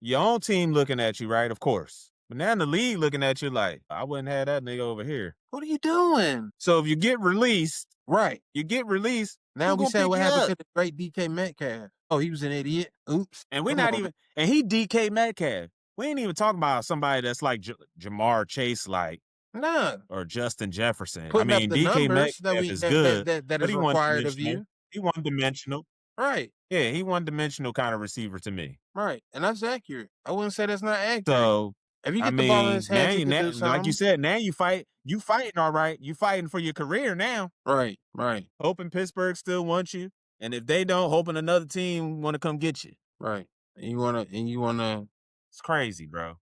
your own team looking at you, right? Of course. But now the league looking at you like, I wouldn't have that nigga over here. What are you doing? So if you get released, right? Now Now we we said said what happened up? to the great DK Metcalf. Oh, he was an idiot. Oops. And we're Come not on. even, and he DK Metcalf. We ain't even talking about somebody that's like Jamar Chase, like, Nah. or Justin Jefferson. Putting up the DK numbers that Metcalf we is that, good, that but is he required of one-dimensional. you. He one-dimensional. Right. Yeah, he one-dimensional kind of receiver to me. Right. And that's accurate. I wouldn't say that's not accurate. So, if you get the ball in his hands, he can do something. like you said, now you fighting all right. You fighting for your career now. Right, right. Hoping Pittsburgh still wants you. And if they don't, hoping another team want to come get you. Right. And you wanna It's crazy, bro.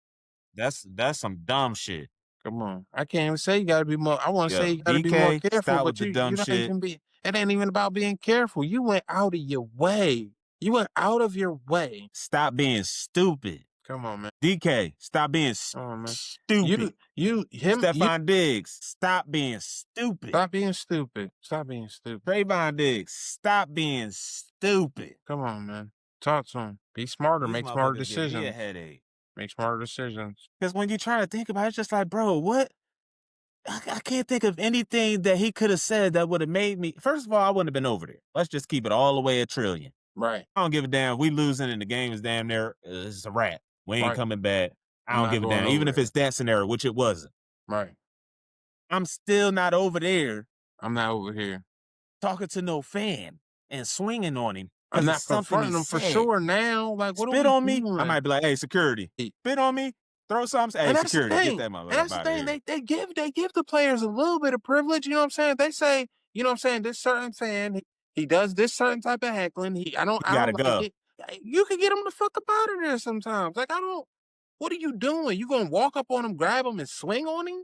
That's some dumb shit. Come on. I can't even say you gotta be more. I want to say you gotta be DK, more careful, stop but with the dumb you don't shit. even be. It ain't even about being careful. You went out of your way. You went out of your way. Stop being stupid. Come on, man. DK, stop being Come on, man. stupid. Stephon Diggs, stop being stupid. Stop being stupid. Stop being stupid. Trayvon Diggs, stop being stupid. Come on, man. Talk to him. Be smarter. These Make smarter motherfuckers give me a decisions. headache. Make smarter decisions. Because when you try to think about it, it's just like, bro, what? I can't think of anything that he could have said that would have made me. First of all, I wouldn't have been over there. Let's just keep it all the way $1 trillion. Right. I don't give a damn. We losing and the game is damn near. It's a wrap. We ain't coming back. I don't give a damn. Even if it's that scenario, which it wasn't. Right. I'm still not over there. I'm not over here talking to no fan and swinging on him. I'm not confronting him for sure now. Like, what spit on me? doing? I might be like, hey, security. Spit on me? Throw something. Hey, security, get that motherfucker. And that's the thing. They give the players a little bit of privilege. You know what I'm saying? They say, you know what I'm saying, this certain fan, he does this certain type of heckling. I don't like go. You can get him the fuck up out of there sometimes. Like, what are you doing? You gonna walk up on him, grab him, and swing on him?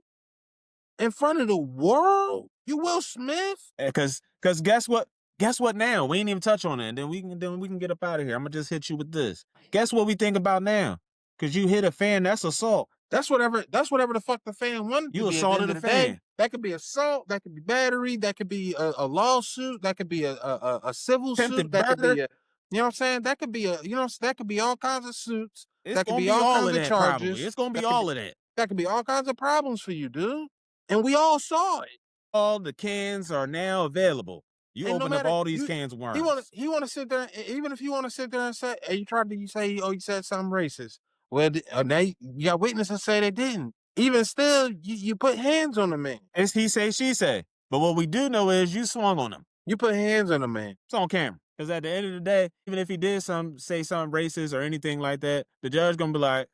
In front of the world? You Will Smith? Because guess what? Guess what now? We ain't even touch on it. And then we can get up out of here. I'm gonna just hit you with this. Guess what we think about now? Because you hit a fan, that's assault. That's whatever the fuck the fan wanted. You assaulted a fan. That could be assault. That could be battery. That could be a lawsuit. That could be a civil suit. That could be you know what I'm saying? That could be that could be all kinds of suits. That could be all kinds of charges. Probably. It's gonna be all of that. That could be all kinds of problems for you, dude. And we all saw it. All the cans are now available. You open up all these cans of worms. He want to sit there, even if you want to sit there and say, hey, you said something racist. Well, now you got witnesses say they didn't. Even still, you put hands on the man. It's he say, she say. But what we do know is you swung on him. You put hands on the man. It's on camera. Because at the end of the day, even if he did say something racist or anything like that, the judge gonna be like,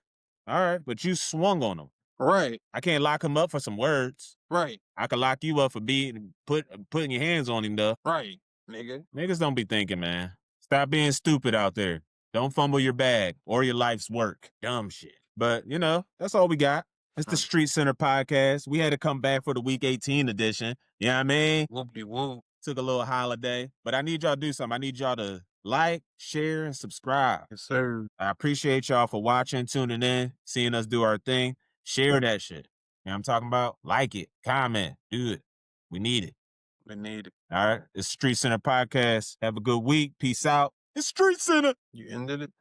all right, but you swung on him. Right. I can't lock him up for some words. Right. I could lock you up for putting your hands on him, though. Right, nigga. Niggas don't be thinking, man. Stop being stupid out there. Don't fumble your bag or your life's work. Dumb shit. But, that's all we got. It's the StreetsCenter Podcast. We had to come back for the Week 18 edition. You know what I mean? Whoop-de-whoop. Took a little holiday. But I need y'all to do something. I need y'all to like, share, and subscribe. Yes, sir. I appreciate y'all for watching, tuning in, seeing us do our thing. Share that shit. You know what I'm talking about? Like it, comment, do it. We need it. We need it. All right. It's StreetsCenter Podcast. Have a good week. Peace out. It's StreetsCenter. You ended it.